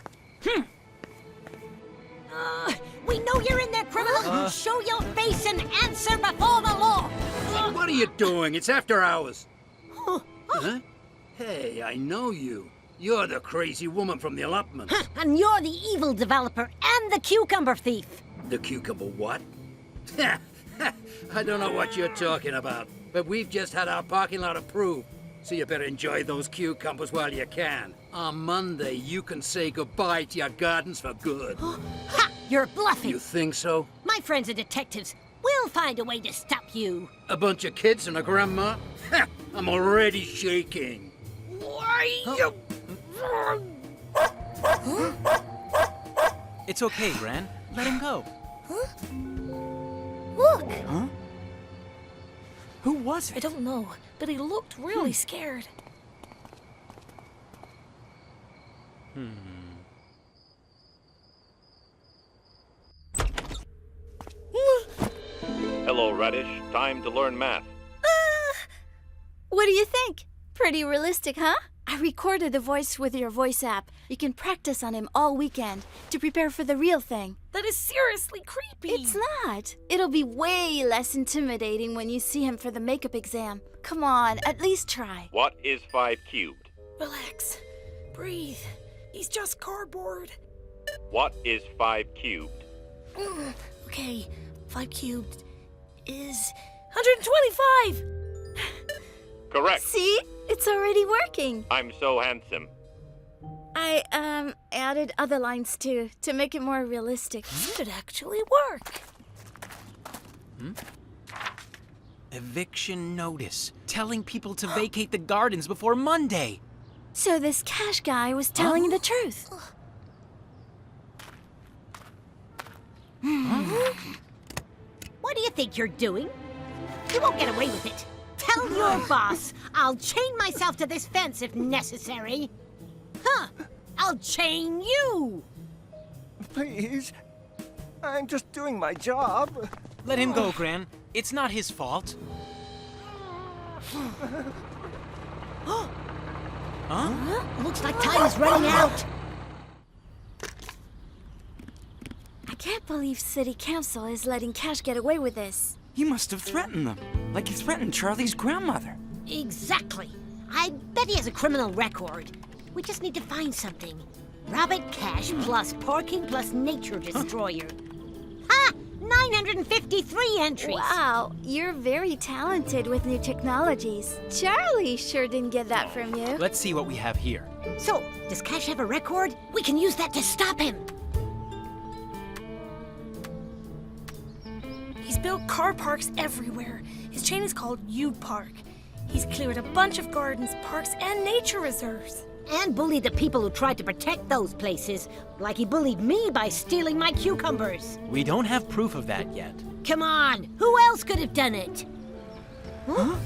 We know you're in there, criminal. Show your face and answer before the law. What are you doing? It's after hours. Huh? Hey, I know you. You're the crazy woman from the allotment. And you're the evil developer and the cucumber thief. The cucumber what? I don't know what you're talking about, but we've just had our parking lot approved. So you better enjoy those cucumbers while you can. On Monday, you can say goodbye to your gardens for good. Ha! You're bluffing. You think so? My friends are detectives. We'll find a way to stop you. A bunch of kids and a grandma? I'm already shaking. Why you... It's okay, Gran. Let him go. Look! Huh? Who was it? I don't know, but he looked really scared. Hello, Radish. Time to learn math. What do you think? Pretty realistic, huh? I recorded the voice with your voice app. You can practice on him all weekend to prepare for the real thing. That is seriously creepy. It's not. It'll be way less intimidating when you see him for the makeup exam. Come on, at least try. What is 5 cubed? Relax. Breathe. He's just cardboard. What is 5 cubed? Okay, 5 cubed is 125! Correct. See? It's already working. I'm so handsome. I, added other lines too, to make it more realistic. This could actually work. Eviction notice. Telling people to vacate the gardens before Monday. So this Cash guy was telling the truth. What do you think you're doing? You won't get away with it. Tell your boss I'll chain myself to this fence if necessary. I'll chain you! Please. I'm just doing my job. Let him go, Gran. It's not his fault. Looks like time is running out. can't believe City Council is letting Cash get away with this. He must have threatened them, like he threatened Charlie's grandmother. Exactly. I bet he has a criminal record. We just need to find something. Robert Cash plus parking plus nature destroyer. Ha! 953 entries! Wow, you're very talented with new technologies. Charlie sure didn't get that from you. Let's see what we have here. So, does Cash have a record? We can use that to stop him. He's built car parks everywhere. His chain is called U-Park. He's cleared a bunch of gardens, parks, and nature reserves. And bullied the people who tried to protect those places, like he bullied me by stealing my cucumbers. We don't have proof of that yet. Come on, who else could have done it? Huh?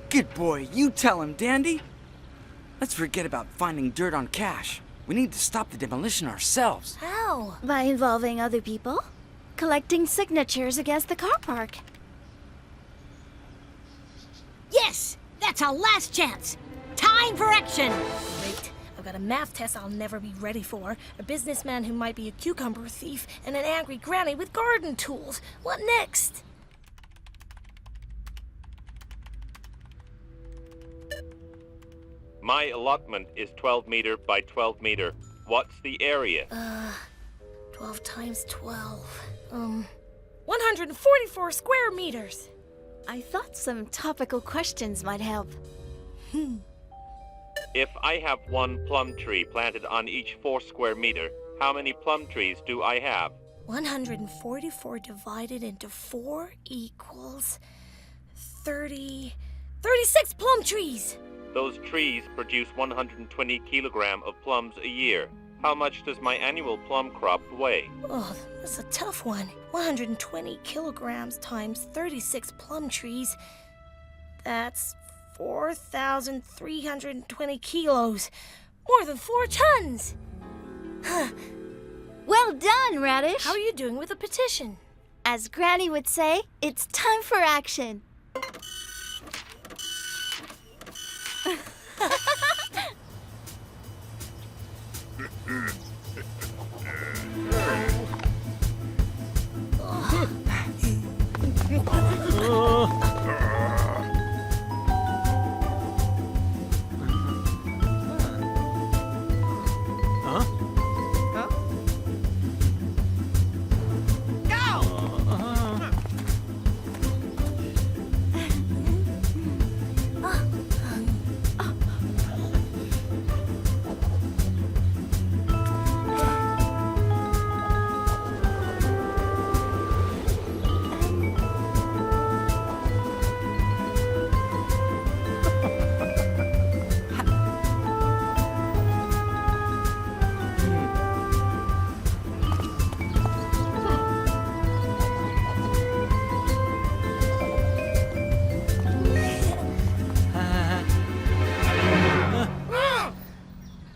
Good boy, you tell him, Dandy. Let's forget about finding dirt on Cash. We need to stop the demolition ourselves. How? By involving other people? Collecting signatures against the car park. Yes! That's our last chance! Time for action! Wait, I've got a math test I'll never be ready for, a businessman who might be a cucumber thief, and an angry granny with garden tools. What next? My allotment is 12 meter by 12 meter. What's the area? 12 times 12. 144 square meters. I thought some topical questions might help. If I have one plum tree planted on each 4 square meter, how many plum trees do I have? 144 divided into 4 equals 36 plum trees. Those trees produce 120 kilogram of plums a year. How much does my annual plum crop weigh? Oh, that's a tough one. 120 kilograms times 36 plum trees. That's 4,320 kilos. More than 4 tons. Well done, Radish. How are you doing with the petition? As Granny would say, it's time for action.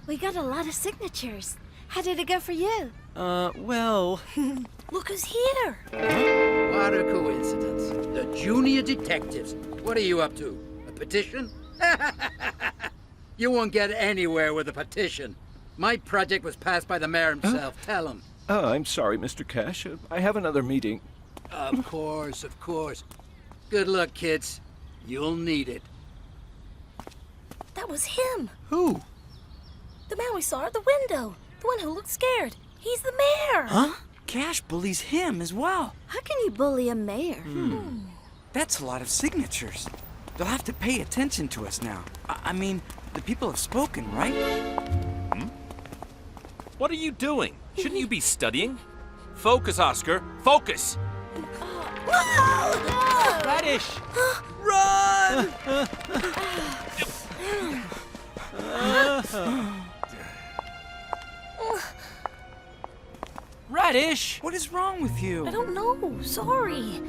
We got a lot of signatures. How did it go for you? Well... Look who's here! What a coincidence. The junior detectives. What are you up to? A petition? You won't get anywhere with a petition. My project was passed by the mayor himself. Tell him. I'm sorry, Mr. Cash. I have another meeting. Of course, of course. Good luck, kids. You'll need it. That was him. Who? The man we saw at the window. The one who looked scared. He's the mayor. Huh? Cash bullies him as well. How can you bully a mayor? That's a lot of signatures. They'll have to pay attention to us now. I mean, the people have spoken, right? What are you doing? Shouldn't you be studying? Focus, Oscar. Focus! Radish! Run! Radish! What is wrong with you? I don't know. Sorry.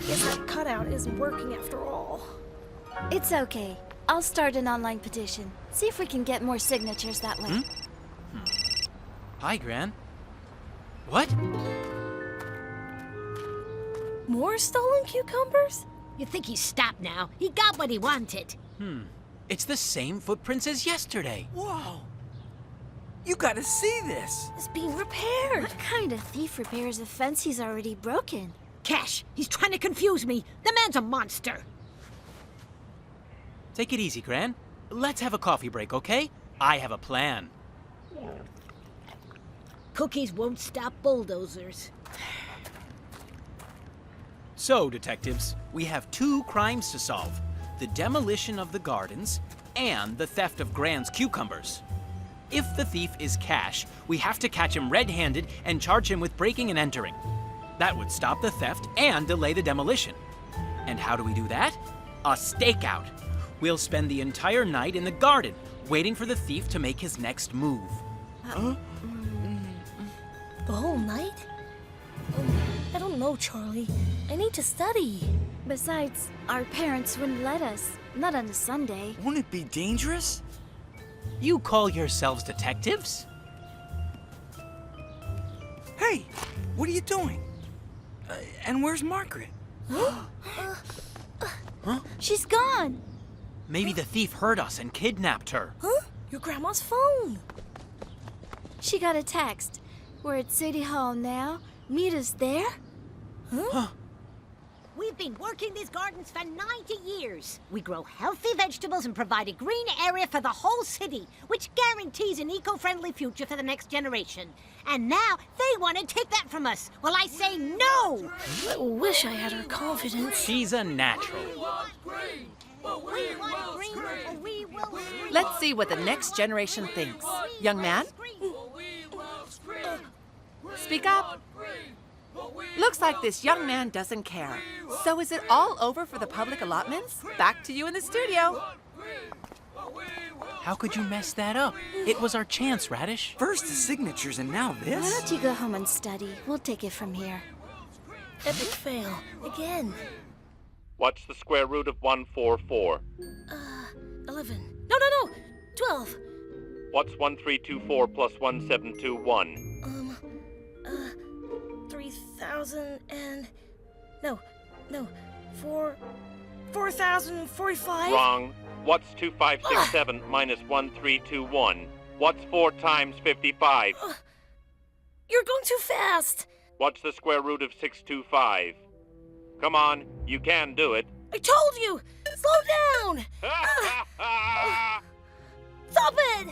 Guess that cutout isn't working after all. It's okay. I'll start an online petition. See if we can get more signatures that way. Hi, Gran. What? More stolen cucumbers? You think he's stopped now? He got what he wanted. It's the same footprints as yesterday. Whoa! You gotta see this. It's being repaired. What kind of thief repairs a fence he's already broken? Cash, he's trying to confuse me. The man's a monster. Take it easy, Gran. Let's have a coffee break, okay? I have a plan. Cookies won't stop bulldozers. So, detectives, we have 2 crimes to solve. The demolition of the gardens and the theft of Gran's cucumbers. If the thief is Cash, we have to catch him red-handed and charge him with breaking and entering. That would stop the theft and delay the demolition. And how do we do that? A stakeout. We'll spend the entire night in the garden, waiting for the thief to make his next move. The whole night? I don't know, Charlie. I need to study. Besides, our parents wouldn't let us. Not on a Sunday. Won't it be dangerous? You call yourselves detectives? Hey, what are you doing? And where's Margaret? She's gone. Maybe the thief heard us and kidnapped her. Huh? Your grandma's phone. She got a text. We're at City Hall now. Meet us there. Huh? We've been working these gardens for 90 years. We grow healthy vegetables and provide a green area for the whole city, which guarantees an eco-friendly future for the next generation. And now they want to take that from us. Well, I say no! I wish I had her confidence. She's a natural. Let's see what the next generation thinks. Young man? Speak up. Looks like this young man doesn't care. So is it all over for the public allotments? Back to you in the studio. How could you mess that up? It was our chance, Radish. First the signatures and now this? Why don't you go home and study? We'll take it from here. Epic fail. Again. What's the square root of 144? 11. No. 12. What's 1324 plus 1721? 3,000 and... No. 4,045? Wrong. What's 2567 minus 1321? What's 4 times 55? You're going too fast. What's the square root of 625? Come on, you can do it. I told you! Slow down! Stop it!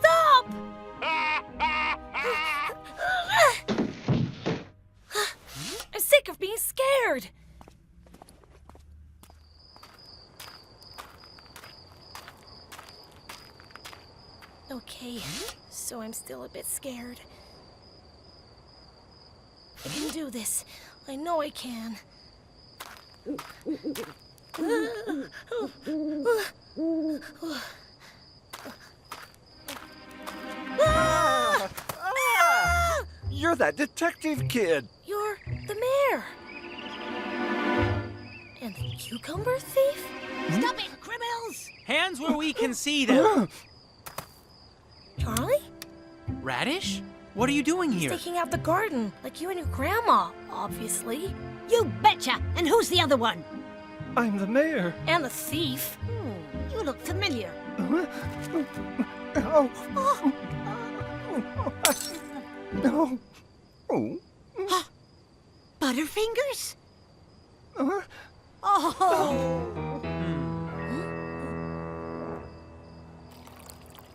Stop! I'm sick of being scared. Okay, so I'm still a bit scared. I can do this. I know I can. You're that detective kid. You're the mayor. And the cucumber thief? Stop it, criminals! Hands where we can see them. Charlie? Radish? What are you doing here? Staking out the garden, like you and your grandma, obviously. You betcha! And who's the other one? I'm the mayor. And the thief. You look familiar. No. Oh. Butterfingers? Oh!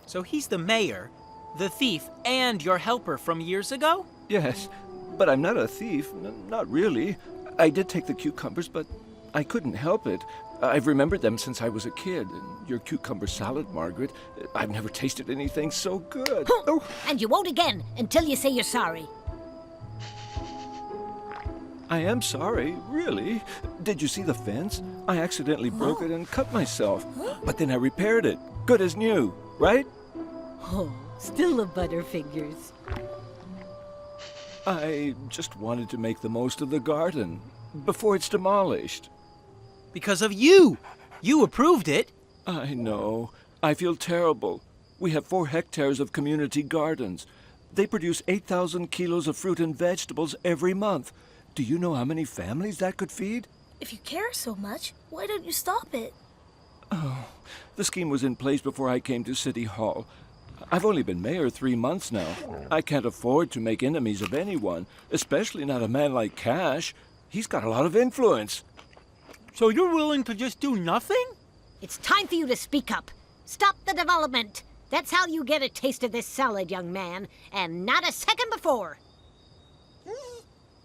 So he's the mayor, the thief, and your helper from years ago? Yes, but I'm not a thief. Not really. I did take the cucumbers, but I couldn't help it. I've remembered them since I was a kid. And your cucumber salad, Margaret, I've never tasted anything so good. Oh. And you won't again until you say you're sorry. I am sorry, really. Did you see the fence? I accidentally broke it and cut myself. But then I repaired it. Good as new, right? Oh, still the Butterfingers. I just wanted to make the most of the garden before it's demolished. Because of you! You approved it! I know. I feel terrible. We have 4 hectares of community gardens. They produce 8,000 kilos of fruit and vegetables every month. Do you know how many families that could feed? If you care so much, why don't you stop it? Oh, the scheme was in place before I came to City Hall. I've only been mayor 3 months now. I can't afford to make enemies of anyone, especially not a man like Cash. He's got a lot of influence. So you're willing to just do nothing? It's time for you to speak up. Stop the development. That's how you get a taste of this salad, young man, and not a second before.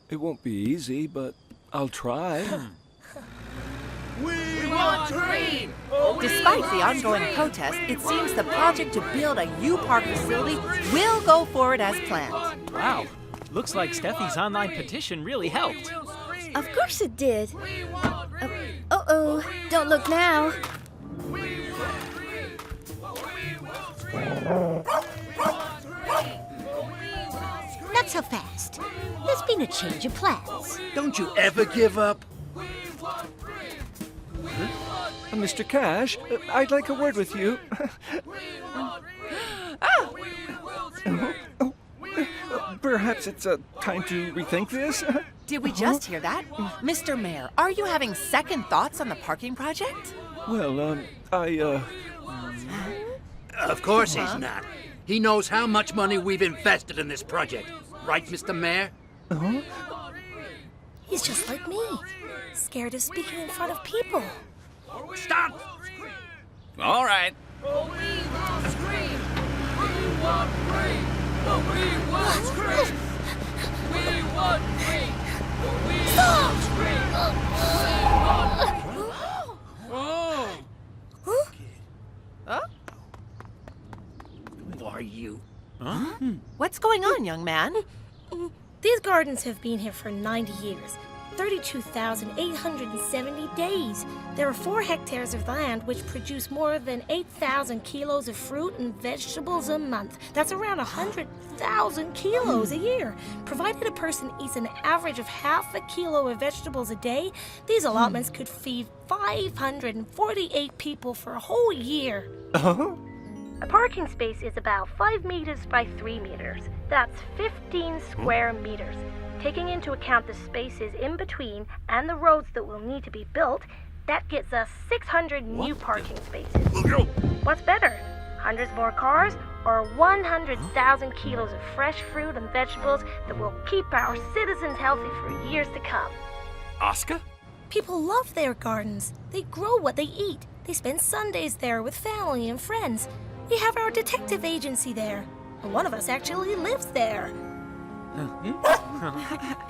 It won't be easy, but I'll try. We want green! Despite the ongoing protest, it seems the project to build a U-Park facility will go forward as planned. Wow. Looks like Steffi's online petition really helped. Of course it did. Uh-oh, don't look now. Not so fast. There's been a change of plans. Don't you ever give up? Mr. Cash, I'd like a word with you. Perhaps it's time to rethink this? Did we just hear that? Mr. Mayor, are you having second thoughts on the parking project? Well, Of course he's not. He knows how much money we've invested in this project. Right, Mr. Mayor? He's just like me, scared of speaking in front of people. Stop! All right. Who are you? What's going on, young man? These gardens have been here for 90 years, 32,870 days. There are 4 hectares of land which produce more than 8,000 kilos of fruit and vegetables a month. That's around 100,000 kilos a year. Provided a person eats an average of half a kilo of vegetables a day, these allotments could feed 548 people for a whole year. A parking space is about 5 meters by 3 meters. That's 15 square meters. Taking into account the spaces in between and the roads that will need to be built, that gets us 600 new parking spaces. What's better, hundreds more cars or 100,000 kilos of fresh fruit and vegetables that will keep our citizens healthy for years to come? Oscar? People love their gardens. They grow what they eat. They spend Sundays there with family and friends. We have our detective agency there. And one of us actually lives there.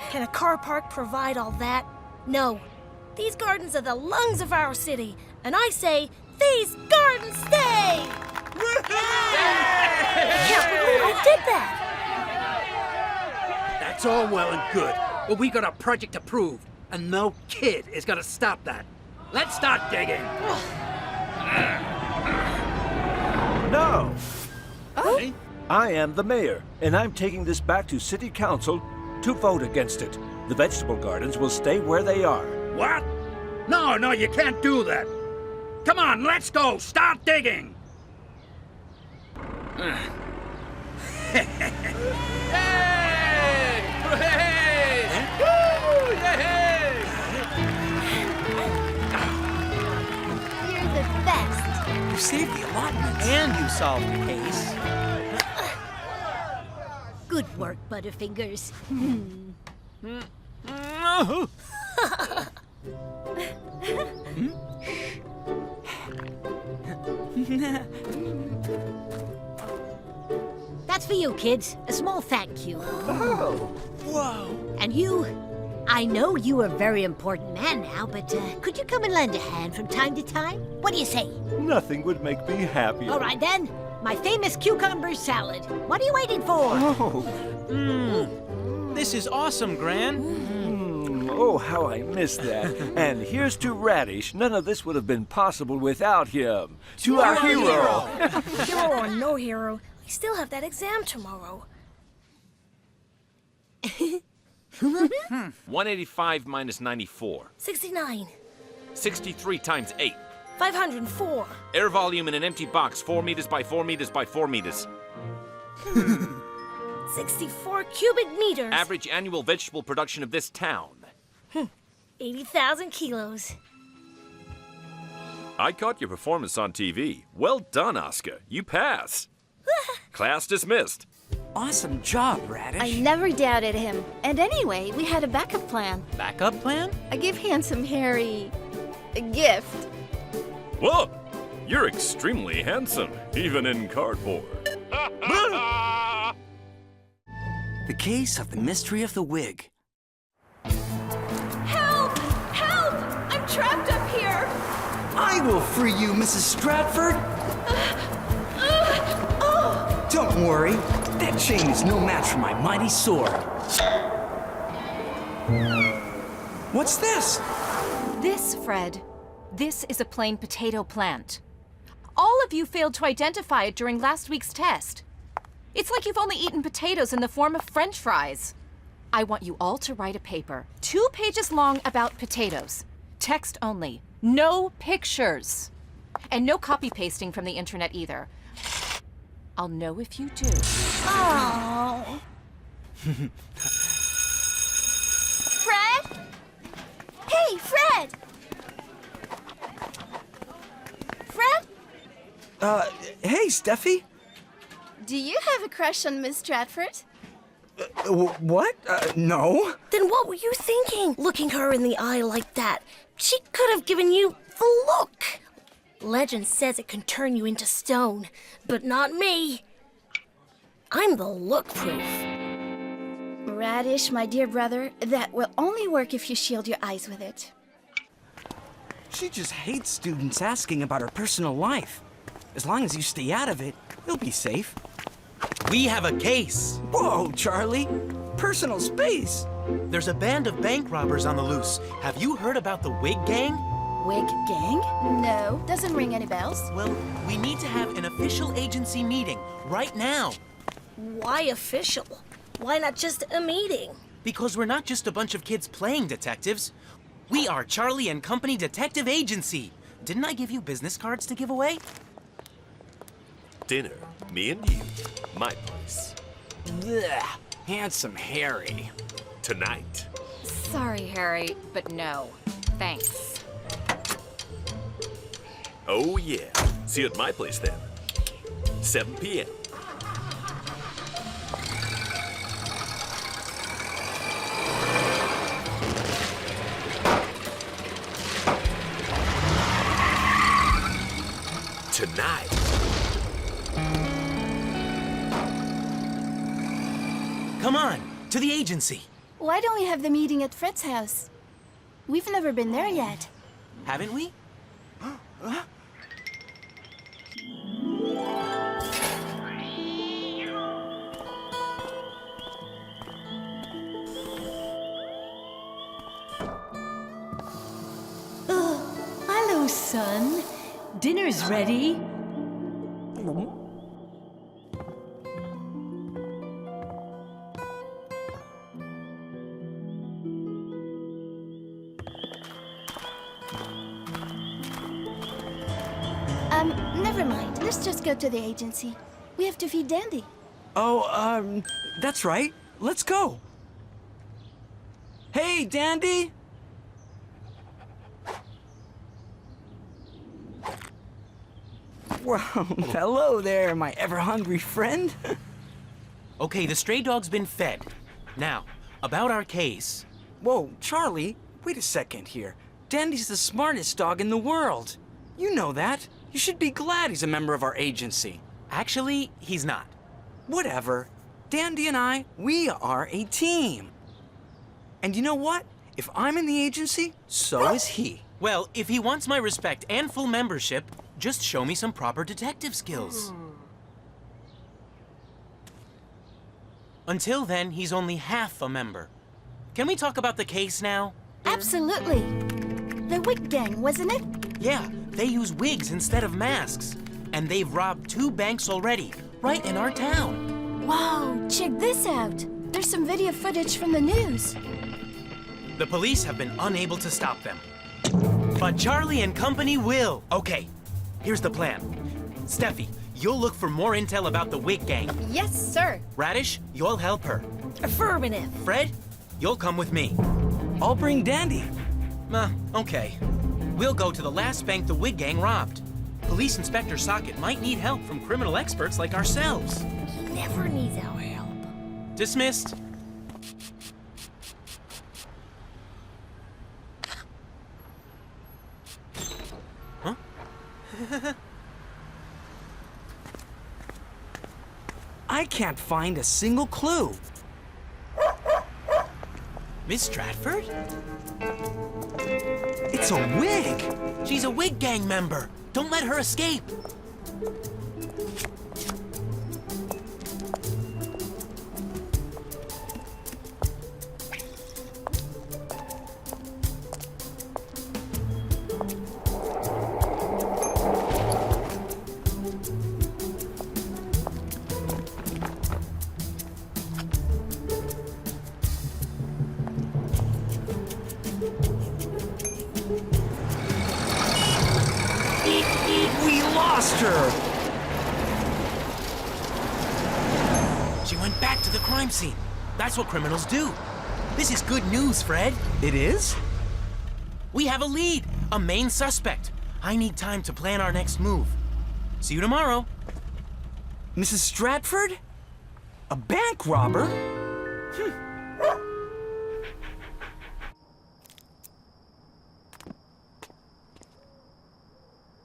Can a car park provide all that? No. These gardens are the lungs of our city, and I say, these gardens stay! I can't believe I did that! That's all well and good, but we got a project approved, and no kid is gonna stop that. Let's start digging. No! I am the mayor, and I'm taking this back to City Council to vote against it. The vegetable gardens will stay where they are. What? No, you can't do that. Come on, let's go. Start digging. You're the best. You saved the allotments. And you solved the case. Good work, Butterfingers. That's for you, kids. A small thank you. Oh. Whoa. And you, I know you are a very important man now, but could you come and lend a hand from time to time? What do you say? Nothing would make me happier. All right, then. My famous cucumber salad. What are you waiting for? Oh. This is awesome, Gran. Oh, how I missed that. And here's to Radish. None of this would have been possible without him. To our hero. Hero or no hero, we still have that exam tomorrow. 185 minus 94. 69. 63 times 8. 504. Air volume in an empty box, 4 meters by 4 meters by 4 meters. 64 cubic meters. Average annual vegetable production of this town. 80,000 kilos. I caught your performance on TV. Well done, Oscar. You pass. Class dismissed. Awesome job, Radish. I never doubted him. And anyway, we had a backup plan. Backup plan? I give Handsome Harry a gift. Whoa! You're extremely handsome, even in cardboard. The case of the mystery of the wig. Help! Help! I'm trapped up here! I will free you, Mrs. Stratford. Don't worry. That chain is no match for my mighty sword. What's this? This, Fred. This is a plain potato plant. All of you failed to identify it during last week's test. It's like you've only eaten potatoes in the form of French fries. I want you all to write a paper, 2 pages long, about potatoes. Text only. No pictures. And no copy pasting from the internet either. I'll know if you do. Oh. Fred? Hey, Fred! Fred? Hey, Steffi. Do you have a crush on Miss Stratford? What? No. Then what were you thinking, looking her in the eye like that? She could have given you the look. Legend says it can turn you into stone, but not me. I'm the look proof. Radish, my dear brother, that will only work if you shield your eyes with it. She just hates students asking about her personal life. As long as you stay out of it, you'll be safe. We have a case. Whoa, Charlie. Personal space. There's a band of bank robbers on the loose. Have you heard about the Wig Gang? Wig Gang? No, doesn't ring any bells. Well, we need to have an official agency meeting right now. Why official? Why not just a meeting? Because we're not just a bunch of kids playing detectives. We are Charly and Company Detective Agency. Didn't I give you business cards to give away? Dinner, me and you, my place. Blech. Handsome Harry. Tonight. Sorry, Harry, but no. Thanks. Oh yeah. See you at my place then. 7 p.m. Tonight. Come on, to the agency. Why don't we have the meeting at Fred's house? We've never been there yet. Haven't we? Hello, son. Dinner's ready. Never mind. Let's just go to the agency. We have to feed Dandy. Oh, that's right. Let's go. Hey, Dandy! Well, hello there, my ever-hungry friend. Okay, the stray dog's been fed. Now, about our case. Whoa, Charlie, wait a second here. Dandy's the smartest dog in the world. You know that. You should be glad he's a member of our agency. Actually, he's not. Whatever. Dandy and I, we are a team. And you know what? If I'm in the agency, so is he. Well, if he wants my respect and full membership, just show me some proper detective skills. Until then, he's only half a member. Can we talk about the case now? Absolutely. The Wig Gang, wasn't it? Yeah, they use wigs instead of masks. And they've robbed 2 banks already, right in our town. Wow, check this out. There's some video footage from the news. The police have been unable to stop them. But Charly and Company will. Okay, here's the plan. Steffi, you'll look for more intel about the Wig Gang. Yes, sir. Radish, you'll help her. Affirmative. Fred, you'll come with me. I'll bring Dandy. Okay. We'll go to the last bank the Wig Gang robbed. Police Inspector Socket might need help from criminal experts like ourselves. He never needs our help. Dismissed. Huh? I can't find a single clue. Miss Stratford? It's a wig! She's a Wig Gang member. Don't let her escape. We lost her! She went back to the crime scene. That's what criminals do. This is good news, Fred. It is? We have a lead, a main suspect. I need time to plan our next move. See you tomorrow. Mrs. Stratford? A bank robber?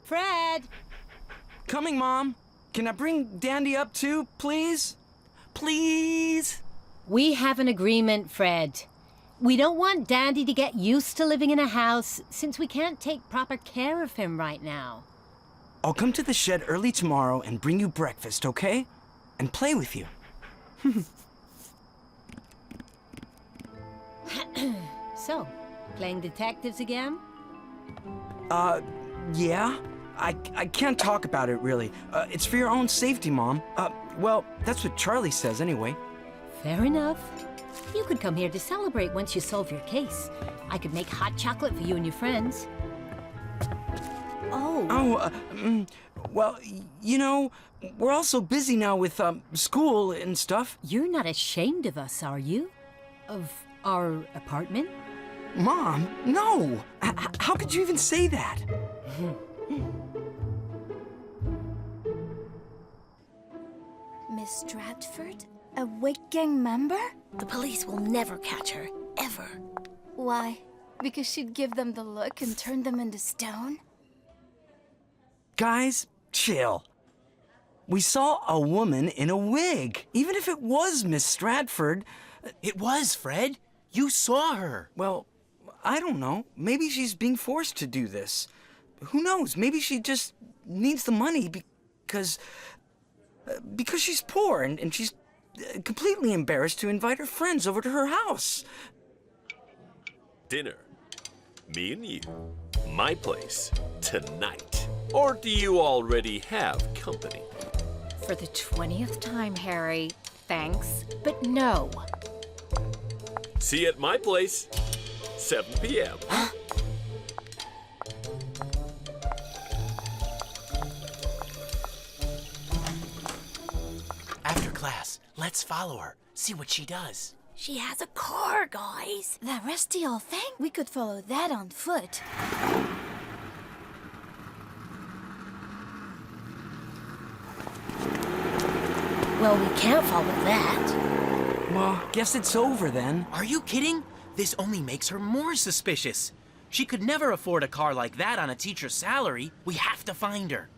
Fred! Coming, Mom. Can I bring Dandy up too, please? Please? We have an agreement, Fred. We don't want Dandy to get used to living in a house since we can't take proper care of him right now. I'll come to the shed early tomorrow and bring you breakfast, okay? And play with you. So, playing detectives again? Yeah. I can't talk about it, really. It's for your own safety, Mom. Well, that's what Charlie says, anyway. Fair enough. You could come here to celebrate once you solve your case. I could make hot chocolate for you and your friends. Well, you know, we're all so busy now with, school and stuff. You're not ashamed of us, are you? Of our apartment? Mom, no! How could you even say that? Miss Stratford? A Wig Gang member? The police will never catch her, ever. Why? Because she'd give them the look and turn them into stone? Guys, chill. We saw a woman in a wig. Even if it was Miss Stratford. It was, Fred. You saw her. Well, I don't know. Maybe she's being forced to do this. Who knows? Maybe she just needs the money because she's poor and she's completely embarrassed to invite her friends over to her house. Dinner. Me and you. My place. Tonight. Or do you already have company? For the 20th time, Harry, thanks, but no. See you at my place. 7 p.m. After class, let's follow her. See what she does. She has a car, guys. That rusty old thing? We could follow that on foot. Well, we can't follow that. Well, guess it's over then. Are you kidding? This only makes her more suspicious. She could never afford a car like that on a teacher's salary. We have to find her.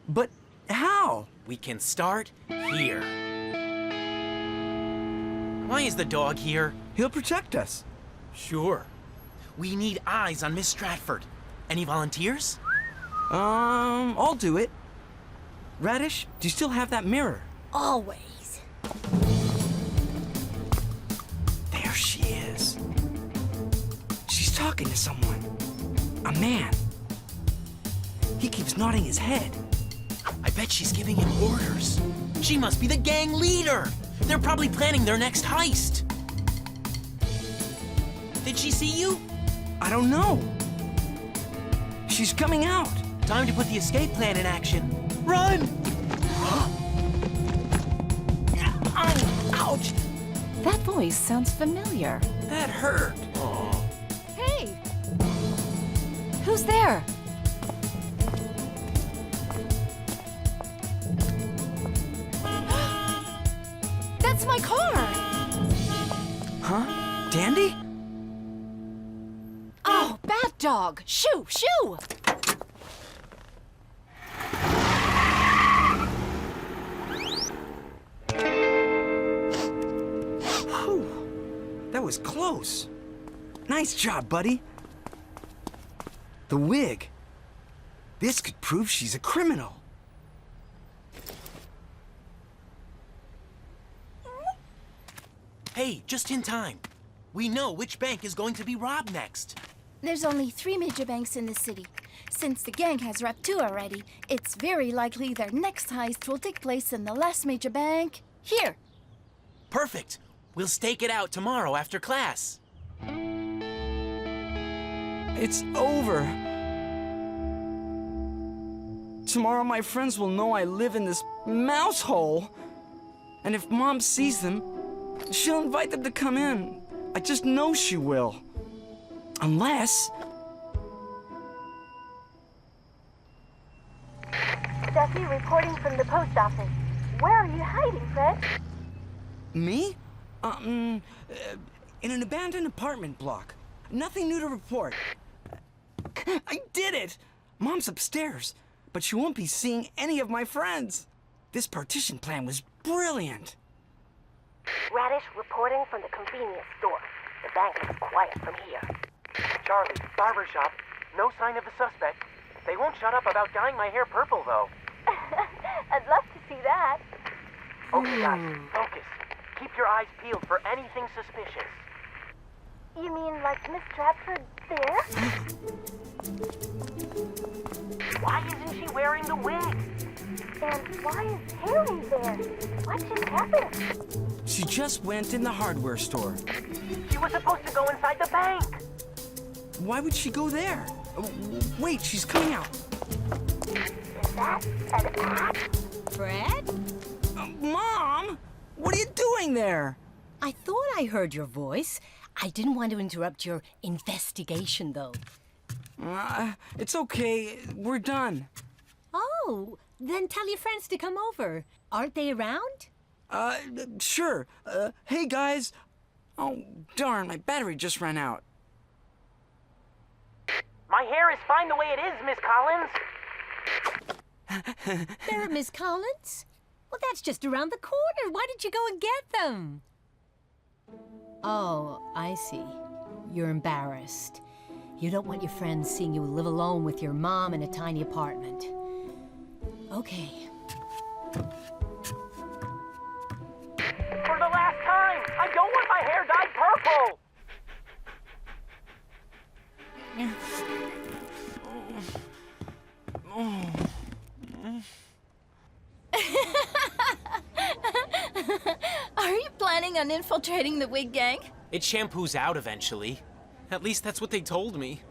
But how? We can start here. Why is the dog here? He'll protect us. Sure. We need eyes on Miss Stratford. Any volunteers? I'll do it. Radish, do you still have that mirror? Always. There she is. She's talking to someone. A man. He keeps nodding his head. I bet she's giving him orders. She must be the gang leader. They're probably planning their next heist. Did she see you? I don't know. She's coming out. Time to put the escape plan in action. Run! Ouch! That voice sounds familiar. That hurt. Hey! Who's there? That's my car! Huh? Dandy? Oh, bad dog! Shoo! Shoo! Whew. That was close. Nice job, buddy. The wig. This could prove she's a criminal. Hey, just in time. We know which bank is going to be robbed next. There's only 3 major banks in the city. Since the gang has robbed 2 already, it's very likely their next heist will take place in the last major bank. Here. Perfect. We'll stake it out tomorrow after class. It's over. Tomorrow my friends will know I live in this mouse hole. And if Mom sees them, she'll invite them to come in. I just know she will. Unless... Duffy reporting from the post office. Where are you hiding, Fred? Me? In an abandoned apartment block. Nothing new to report. I did it! Mom's upstairs, but she won't be seeing any of my friends. This partition plan was brilliant. Radish reporting from the convenience store. The bank is quiet from here. Charlie, barbershop. No sign of the suspect. They won't shut up about dyeing my hair purple, though. I'd love to see that. Okay, guys, focus. Keep your eyes peeled for anything suspicious. You mean like Miss Stratford there? Why isn't she wearing the wig? And why is Harry there? What just happened? She just went in the hardware store. She was supposed to go inside the bank. Why would she go there? Wait, she's coming out. Is that an act? Fred? Mom! What are you doing there? I thought I heard your voice. I didn't want to interrupt your investigation, though. It's okay. We're done. Oh, then tell your friends to come over. Aren't they around? Sure. Hey, guys. Oh, darn, my battery just ran out. My hair is fine the way it is, Miss Collins. They're at Miss Collins? Well, that's just around the corner. Why did you go and get them? Oh, I see. You're embarrassed. You don't want your friends seeing you live alone with your mom in a tiny apartment. Okay. For the last time, I don't want my hair dyed purple. Are you planning on infiltrating the wig gang? It shampoos out eventually. At least that's what they told me.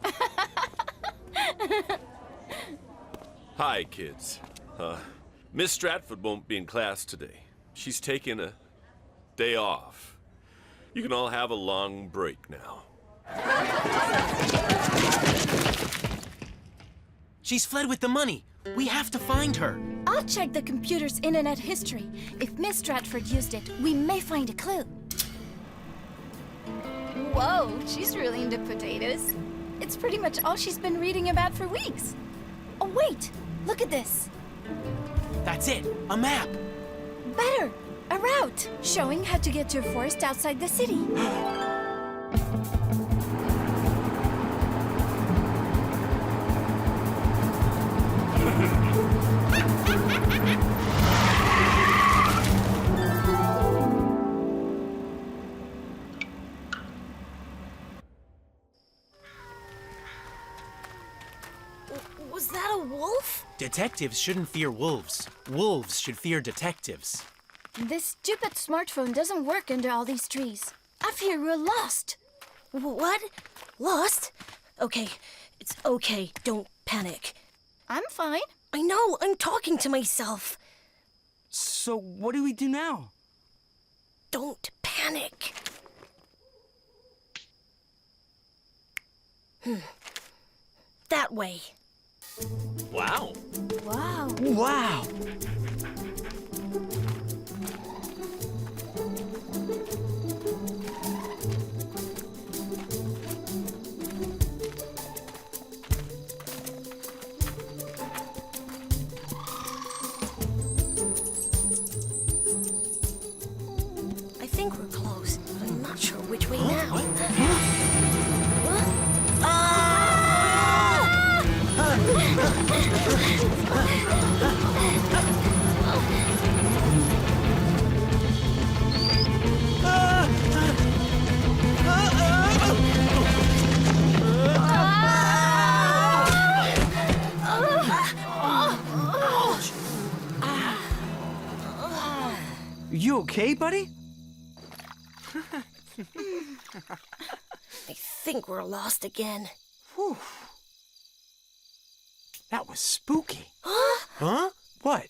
Hi, kids. Miss Stratford won't be in class today. She's taking a day off. You can all have a long break now. She's fled with the money. We have to find her. I'll check the computer's internet history. If Miss Stratford used it, we may find a clue. Whoa, she's really into potatoes. It's pretty much all she's been reading about for weeks. Oh, wait, look at this. That's it, a map. Better, a route showing how to get to a forest outside the city. Was that a wolf? Detectives shouldn't fear wolves. Wolves should fear detectives. This stupid smartphone doesn't work under all these trees. I fear we're lost. What? Lost? Okay, it's okay. Don't panic. I'm fine. I know, I'm talking to myself. So what do we do now? Don't panic. That way. Wow. Wow. Wow. I think we're close, but I'm not sure which way now. You okay, buddy? I think we're lost again. Whew. That was spooky. Huh? What?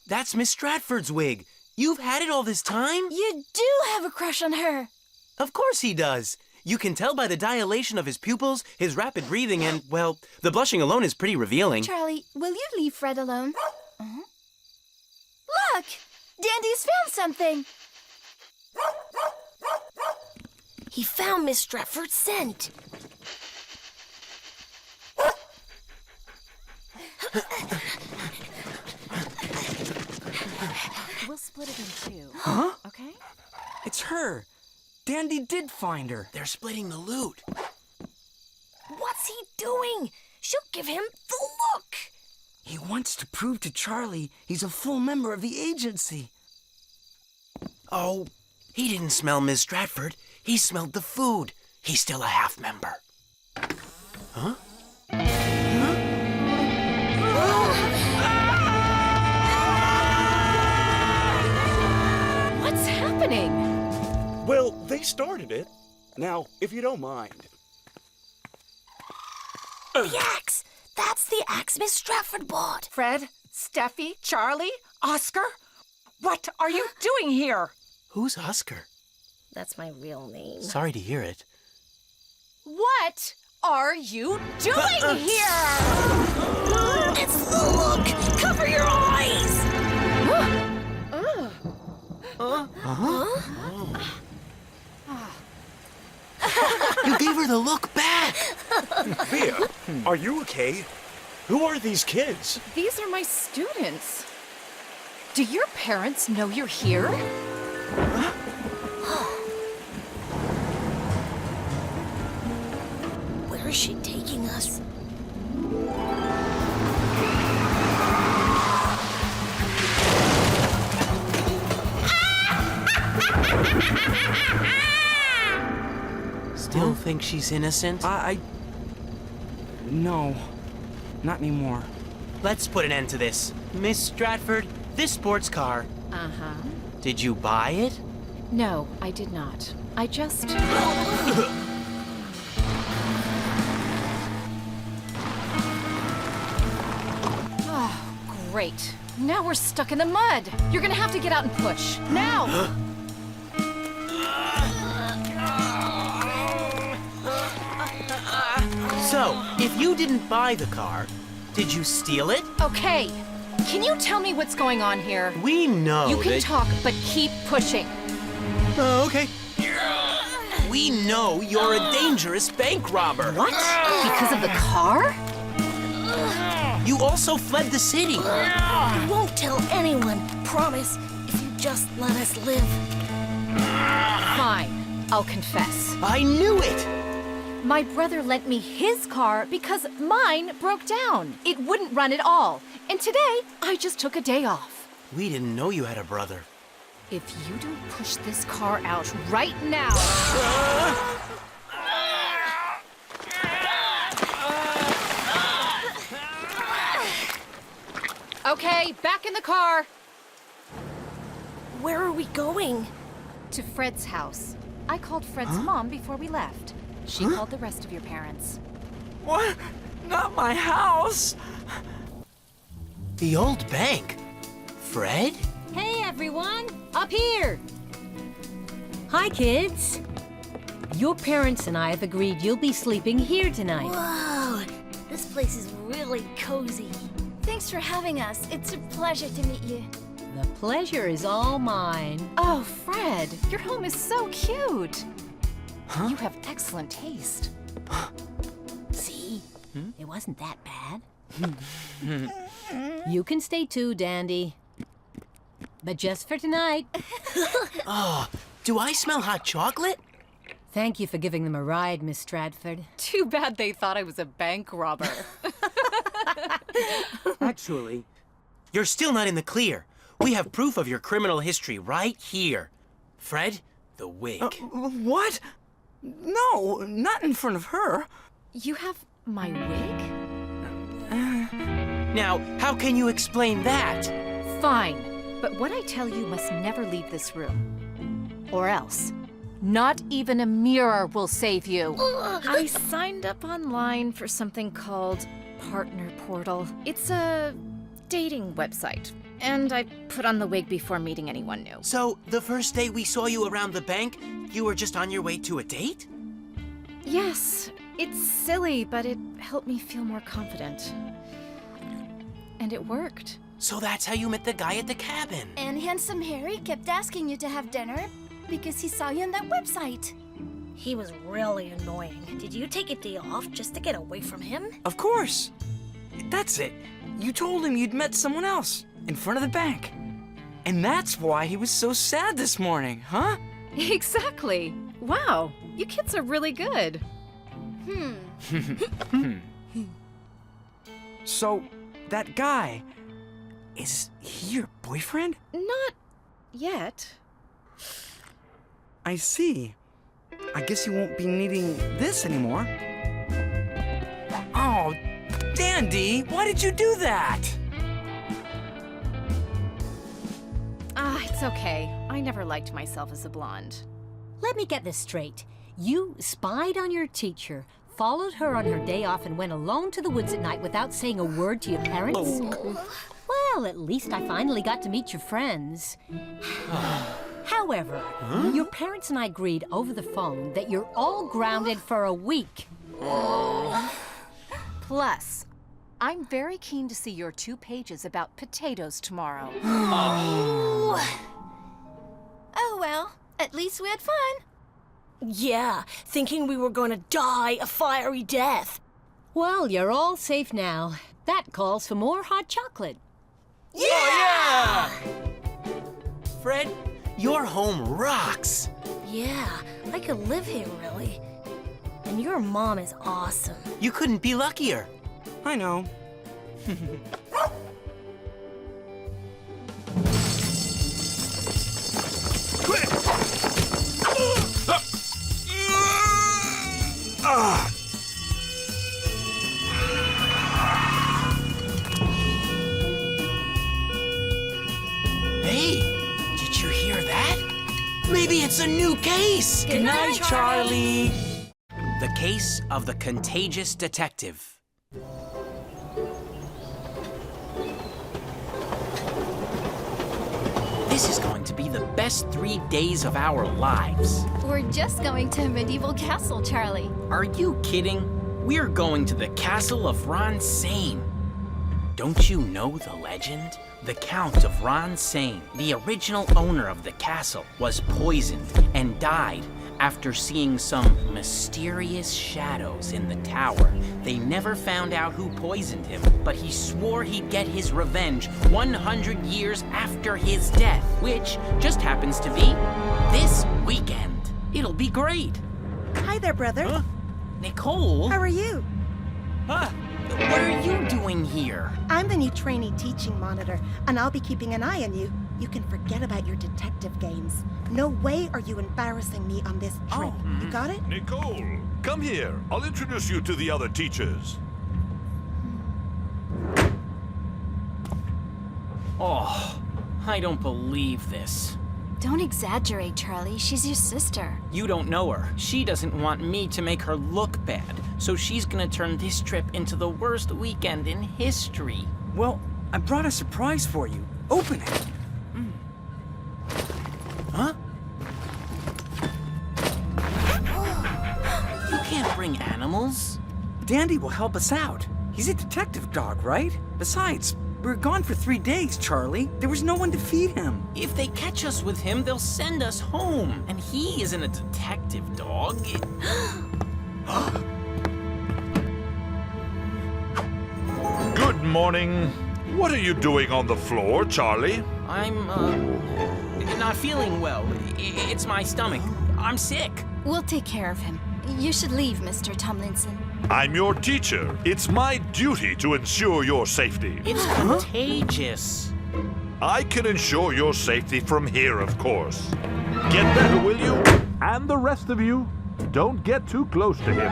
That's Miss Stratford's wig. You've had it all this time? You do have a crush on her. Of course he does. You can tell by the dilation of his pupils, his rapid breathing, and, well, the blushing alone is pretty revealing. Charlie, will you leave Fred alone? Look! Dandy's found something. He found Miss Stratford's scent. We'll split it in two. Huh? Okay? It's her. Dandy did find her. They're splitting the loot. What's he doing? She'll give him the look. He wants to prove to Charlie he's a full member of the agency. Oh, he didn't smell Miss Stratford. He smelled the food. He's still a half member. Huh? What's happening? Well, they started it. Now, if you don't mind. The axe! That's the axe Miss Stratford bought. Fred, Steffi, Charlie, Oscar, what are you doing here? Who's Oscar? That's my real name. Sorry to hear it. What are you doing here? It's the look! Cover your eyes! You gave her the look back! Via, are you okay? Who are these kids? These are my students. Do your parents know you're here? Where is she taking us? Still think she's innocent? No, not anymore. Let's put an end to this. Miss Stratford, this sports car. Uh-huh. Did you buy it? No, I did not. I just... Oh, great. Now we're stuck in the mud. You're gonna have to get out and push. Now! So, if you didn't buy the car, did you steal it? Okay. Can you tell me what's going on here? We know You can that... talk, but keep pushing. Okay. We know you're a dangerous bank robber. What? Because of the car? You also fled the city. We won't tell anyone, promise, if you just let us live. Fine, I'll confess. I knew it! My brother lent me his car because mine broke down. It wouldn't run at all. And today, I just took a day off. We didn't know you had a brother. If you don't push this car out right now... Okay, back in the car. Where are we going? To Fred's house. I called Fred's mom before we left. She called the rest of your parents. What? Not my house! The old bank. Fred? Hey, everyone! Up here! Hi, kids. Your parents and I have agreed you'll be sleeping here tonight. Whoa, this place is really cozy. Thanks for having us. It's a pleasure to meet you. The pleasure is all mine. Oh, Fred, your home is so cute. Huh? You have excellent taste. See? It wasn't that bad. You can stay too, Dandy. But just for tonight. Oh, do I smell hot chocolate? Thank you for giving them a ride, Miss Stratford. Too bad they thought I was a bank robber. Actually, you're still not in the clear. We have proof of your criminal history right here. Fred, the wig. What? No, not in front of her. You have my wig? Now, how can you explain that? Fine, but what I tell you must never leave this room. Or else, not even a mirror will save you. I signed up online for something called Partner Portal. It's a dating website, and I put on the wig before meeting anyone new. So, the first day we saw you around the bank, you were just on your way to a date? Yes, it's silly, but it helped me feel more confident. And it worked. So that's how you met the guy at the cabin. And Handsome Harry kept asking you to have dinner because he saw you on that website. He was really annoying. Did you take a day off just to get away from him? Of course. That's it. You told him you'd met someone else in front of the bank. And that's why he was so sad this morning, huh? Exactly. Wow, you kids are really good. So, that guy, is he your boyfriend? Not yet. I see. I guess you won't be needing this anymore. Oh, Dandy, why did you do that? It's okay. I never liked myself as a blonde. Let me get this straight. You spied on your teacher, followed her on her day off, and went alone to the woods at night without saying a word to your parents? Well, at least I finally got to meet your friends. However, your parents and I agreed over the phone that you're all grounded for a week. Plus, I'm very keen to see your 2 pages about potatoes tomorrow. Oh well, at least we had fun. Yeah, thinking we were gonna die a fiery death. Well, you're all safe now. That calls for more hot chocolate. Yeah! Fred, your home rocks. Yeah, I could live here, really. And your mom is awesome. You couldn't be luckier. I know. Quick! Hey, did you hear that? Maybe it's a new case. Good night, Charlie. The case of the contagious detective. This is going to be the best 3 days of our lives. We're just going to a medieval castle, Charlie. Are you kidding? We're going to the castle of Ron-Sane. Don't you know the legend? The Count of Ron-Sane, the original owner of the castle, was poisoned and died after seeing some mysterious shadows in the tower. They never found out who poisoned him, but he swore he'd get his revenge 100 years after his death, which just happens to be this weekend. It'll be great. Hi there, brother. Huh? Nicole? How are you? Huh? What are you doing here? I'm the new trainee teaching monitor, and I'll be keeping an eye on you. You can forget about your detective games. No way are you embarrassing me on this trip. You got it? Nicole, come here. I'll introduce you to the other teachers. Oh, I don't believe this. Don't exaggerate, Charlie. She's your sister. You don't know her. She doesn't want me to make her look bad, so she's gonna turn this trip into the worst weekend in history. Well, I brought a surprise for you. Open it. Huh? bring animals? Dandy will help us out. He's a detective dog, right? Besides, we were gone for 3 days, Charlie. There was no one to feed him. If they catch us with him, they'll send us home. And he isn't a detective dog. Good morning. What are you doing on the floor, Charlie? I'm, not feeling well. It's my stomach. I'm sick. We'll take care of him. You should leave, Mr. Tomlinson. I'm your teacher. It's my duty to ensure your safety. It's contagious. I can ensure your safety from here, of course. Get better, will you? And the rest of you, don't get too close to him.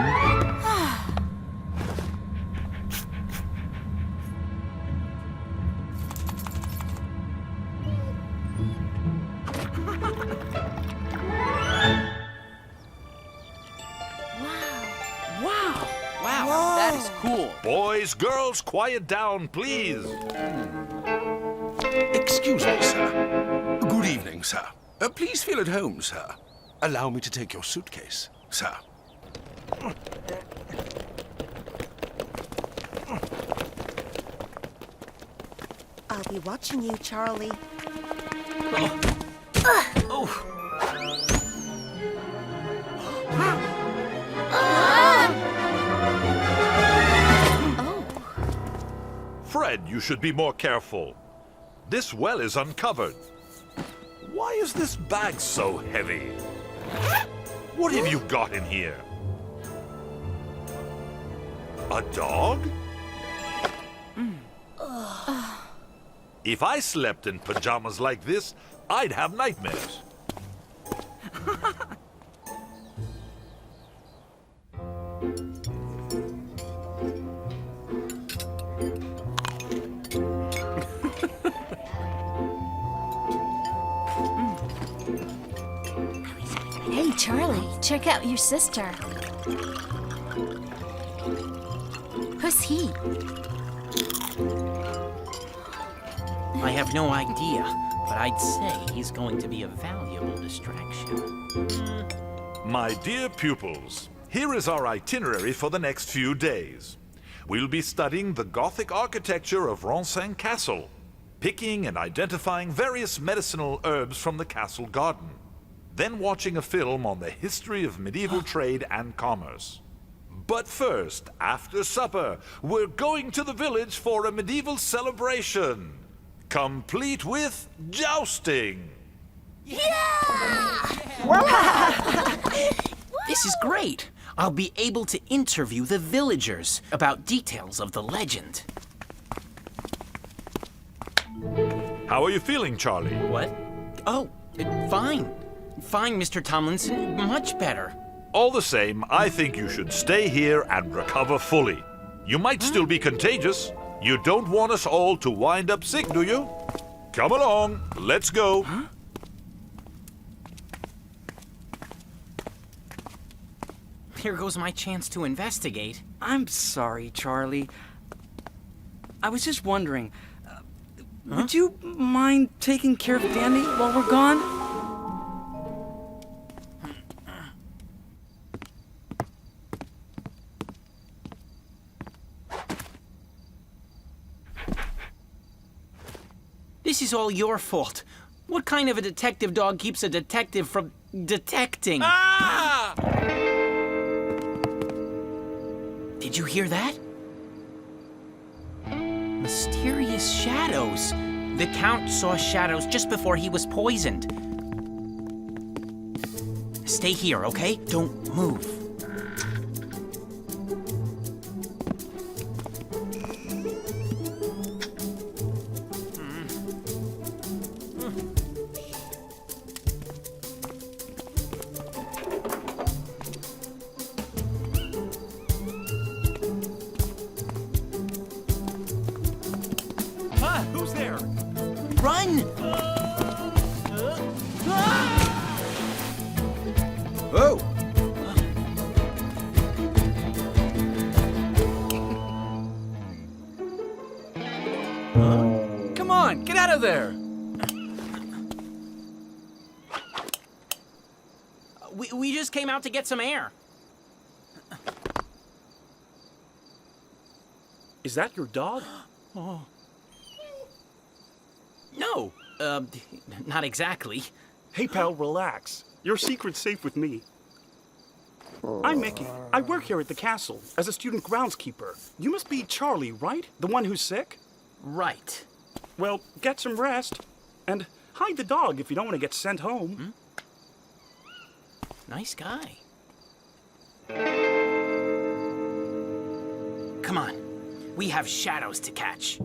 Wow, that is cool. Boys, girls, quiet down, please. Excuse me, sir. Good evening, sir. Please feel at home, sir. Allow me to take your suitcase, sir. I'll be watching you, Charlie. Fred, you should be more careful. This well is uncovered. Why is this bag so heavy? What have you got in here? A dog? If I slept in pajamas like this, I'd have nightmares. Hey, Charlie, check out your sister. Who's he? I have no idea, but I'd say he's going to be a valuable distraction. My dear pupils, here is our itinerary for the next few days. We'll be studying the Gothic architecture of Ronsin Castle, picking and identifying various medicinal herbs from the castle garden, then watching a film on the history of medieval trade and commerce. But first, after supper, we're going to the village for a medieval celebration, complete with jousting. This is great. I'll be able to interview the villagers about details of the legend. How are you feeling, Charlie? What? Oh, fine. Fine, Mr. Tomlinson. Much better. All the same, I think you should stay here and recover fully. You might still be contagious. You don't want us all to wind up sick, do you? Come along, let's go. Here goes my chance to investigate. I'm sorry, Charlie. I was just wondering, would you mind taking care of Dandy while we're gone? This is all your fault. What kind of a detective dog keeps a detective from detecting? Ah! Did you hear that? Mysterious shadows. The Count saw shadows just before he was poisoned. Stay here, okay? Don't move. Who's there? Run! Oh! Come on, get out of there! We just came out to get some air. Is that your dog? Oh. No, not exactly. Hey, pal, relax. Your secret's safe with me. I'm Mickey. I work here at the castle as a student groundskeeper. You must be Charlie, right? The one who's sick? Right. Well, get some rest. And hide the dog if you don't want to get sent home. Nice guy. Come on. We have shadows to catch.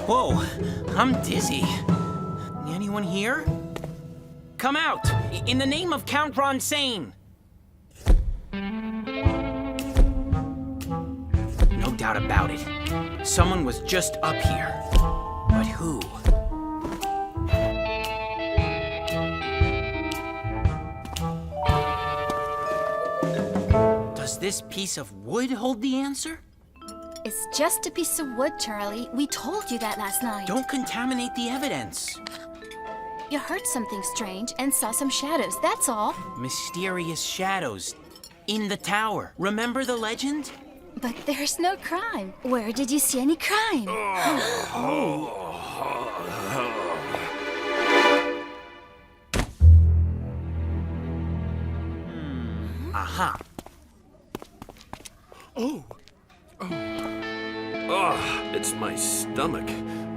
Whoa, I'm dizzy. Anyone here? Come out, in the name of Count Ronsane. No doubt about it. Someone was just up here. But who? Does this piece of wood hold the answer? It's just a piece of wood, Charlie. We told you that last night. Don't contaminate the evidence. You heard something strange and saw some shadows, that's all. Mysterious shadows in the tower. Remember the legend? But there's no crime. Where did you see any crime? Aha. Oh, it's my stomach.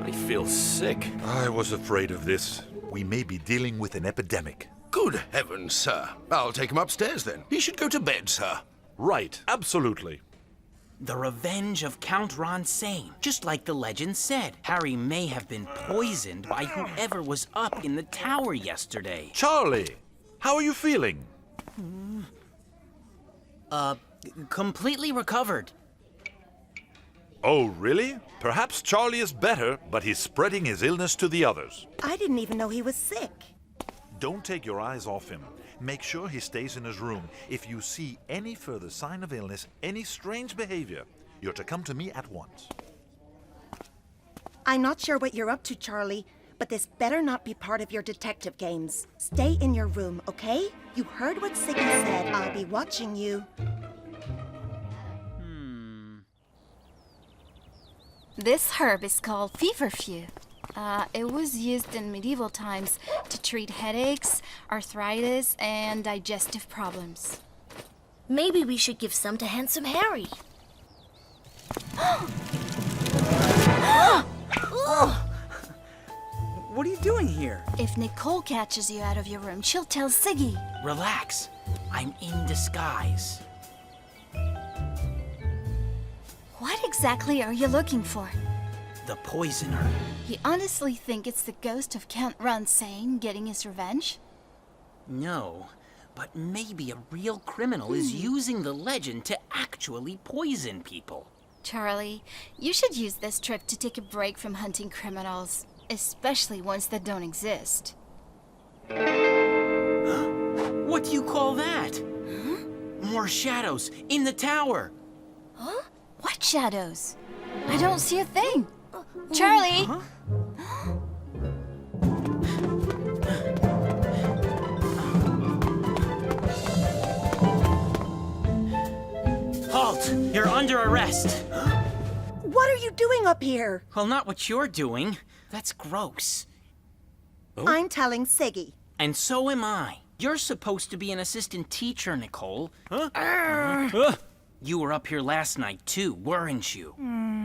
I feel sick. I was afraid of this. We may be dealing with an epidemic. Good heavens, sir. I'll take him upstairs then. He should go to bed, sir. Right, absolutely. The revenge of Count Ronsane. Just like the legend said, Harry may have been poisoned by whoever was up in the tower yesterday. Charlie, how are you feeling? Completely recovered. Oh, really? Perhaps Charlie is better, but he's spreading his illness to the others. I didn't even know he was sick. Don't take your eyes off him. Make sure he stays in his room. If you see any further sign of illness, any strange behavior, you're to come to me at once. I'm not sure what you're up to, Charlie, but this better not be part of your detective games. Stay in your room, okay? You heard what Siggy said. I'll be watching you. This herb is called feverfew. It was used in medieval times to treat headaches, arthritis, and digestive problems. Maybe we should give some to Handsome Harry. What are you doing here? If Nicole catches you out of your room, she'll tell Siggy. Relax. I'm in disguise. What exactly are you looking for? The poisoner. You honestly think it's the ghost of Count Ronsane getting his revenge? No, but maybe a real criminal is using the legend to actually poison people. Charlie, you should use this trip to take a break from hunting criminals, especially ones that don't exist. What do you call that? More shadows in the tower. Huh? What shadows? I don't see a thing. Charlie! Halt! You're under arrest. What are you doing up here? Well, not what you're doing. That's gross. I'm telling Siggy. And so am I. You're supposed to be an assistant teacher, Nicole. You were up here last night, too, weren't you?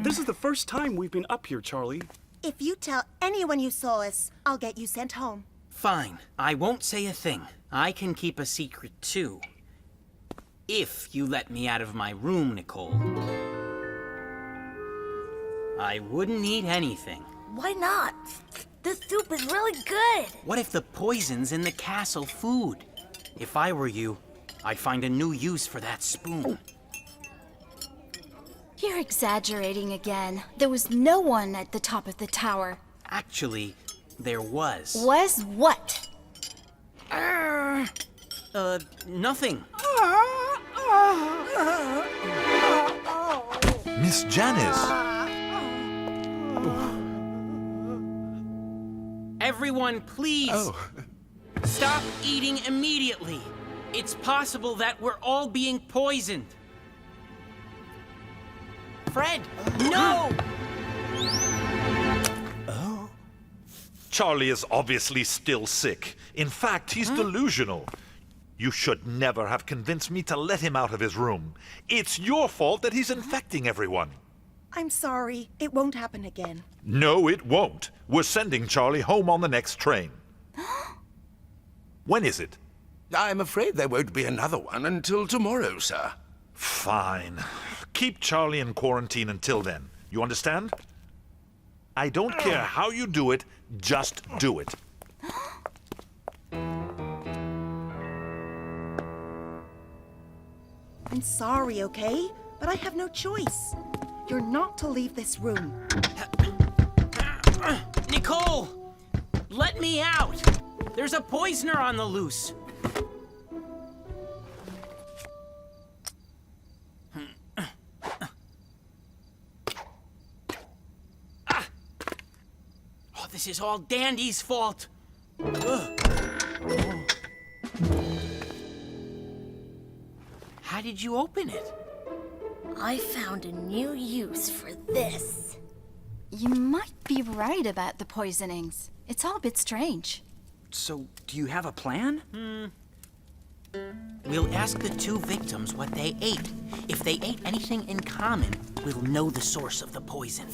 This is the first time we've been up here, Charlie. If you tell anyone you saw us, I'll get you sent home. Fine. I won't say a thing. I can keep a secret, too. If you let me out of my room, Nicole. I wouldn't eat anything. Why not? This soup is really good. What if the poison's in the castle food? If I were you, I'd find a new use for that spoon. You're exaggerating again. There was no one at the top of the tower. Actually, there was. Was what? Nothing. Miss Janice! Everyone, please. Stop eating immediately. It's possible that we're all being poisoned. Fred, no! Charlie is obviously still sick. In fact, he's delusional. You should never have convinced me to let him out of his room. It's your fault that he's infecting everyone. I'm sorry. It won't happen again. No, it won't. We're sending Charlie home on the next train. When is it? I'm afraid there won't be another one until tomorrow, sir. Fine. Keep Charlie in quarantine until then. You understand? I don't care how you do it, just do it. I'm sorry, okay? But I have no choice. You're not to leave this room. Nicole! Let me out! There's a poisoner on the loose. Oh, this is all Dandy's fault. How did you open it? I found a new use for this. You might be right about the poisonings. It's all a bit strange. So, do you have a plan? We'll ask the two victims what they ate. If they ate anything in common, we'll know the source of the poison.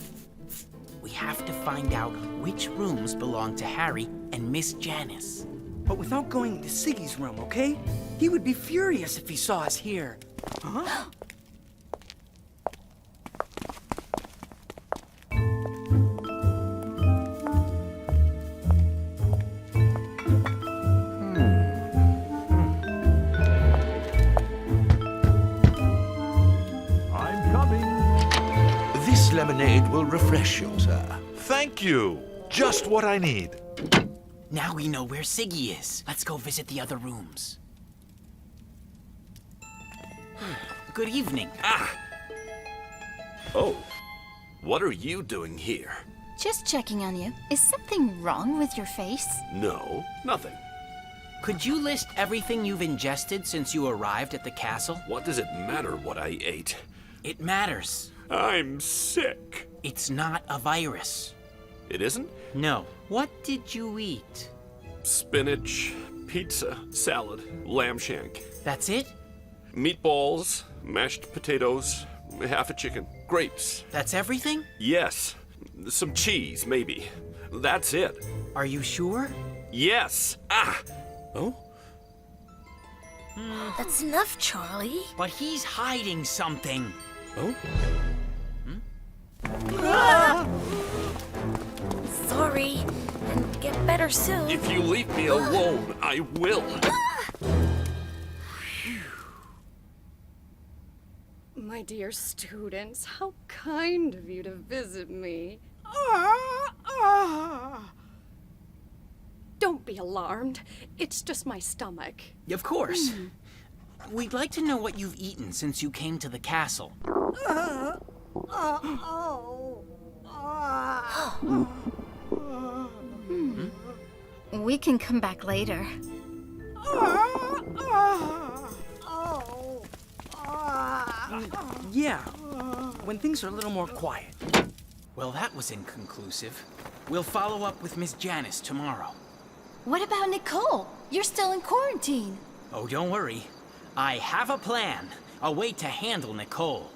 We have to find out which rooms belong to Harry and Miss Janice. But without going to Siggy's room, okay? He would be furious if he saw us here. Huh? I'm coming. This lemonade will refresh you, sir. Thank you. Just what I need. Now we know where Siggy is. Let's go visit the other rooms. Good evening. Oh, what are you doing here? Just checking on you. Is something wrong with your face? No, nothing. Could you list everything you've ingested since you arrived at the castle? What does it matter what I ate? It matters. I'm sick. It's not a virus. It isn't? No. What did you eat? Spinach, pizza, salad, lamb shank. That's it? Meatballs, mashed potatoes, half a chicken, grapes. That's everything? Yes. Some cheese, maybe. That's it. Are you sure? Yes. Oh? That's enough, Charlie. But he's hiding something. Oh? Sorry, and get better soon. If you leave me alone, I will. My dear students, how kind of you to visit me. Don't be alarmed. It's just my stomach. Of course. We'd like to know what you've eaten since you came to the castle. We can come back later. Yeah, when things are a little more quiet. Well, that was inconclusive. We'll follow up with Miss Janice tomorrow. What about Nicole? You're still in quarantine. Oh, don't worry. I have a plan. A way to handle Nicole.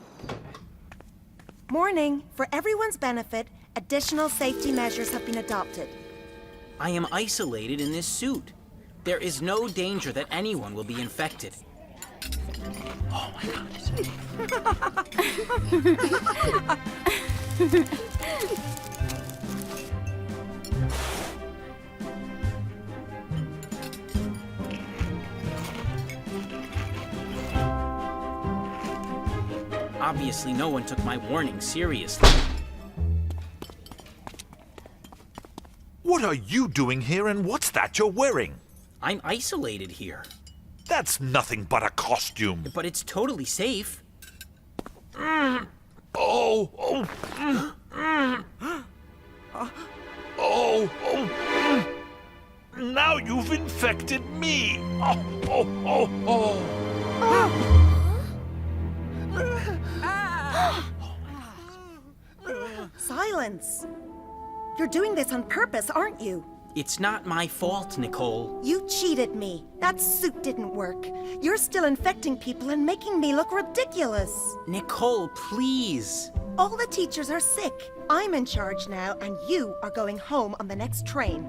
Morning. For everyone's benefit, additional safety measures have been adopted. I am isolated in this suit. There is no danger that anyone will be infected. Oh my God. Obviously, no one took my warning seriously. What are you doing here and what's that you're wearing? I'm isolated here. That's nothing but a costume. But it's totally safe. Now you've infected me. Oh. Silence! You're doing this on purpose, aren't you? It's not my fault, Nicole. You cheated me. That suit didn't work. You're still infecting people and making me look ridiculous. Nicole, please. All the teachers are sick. I'm in charge now, and you are going home on the next train.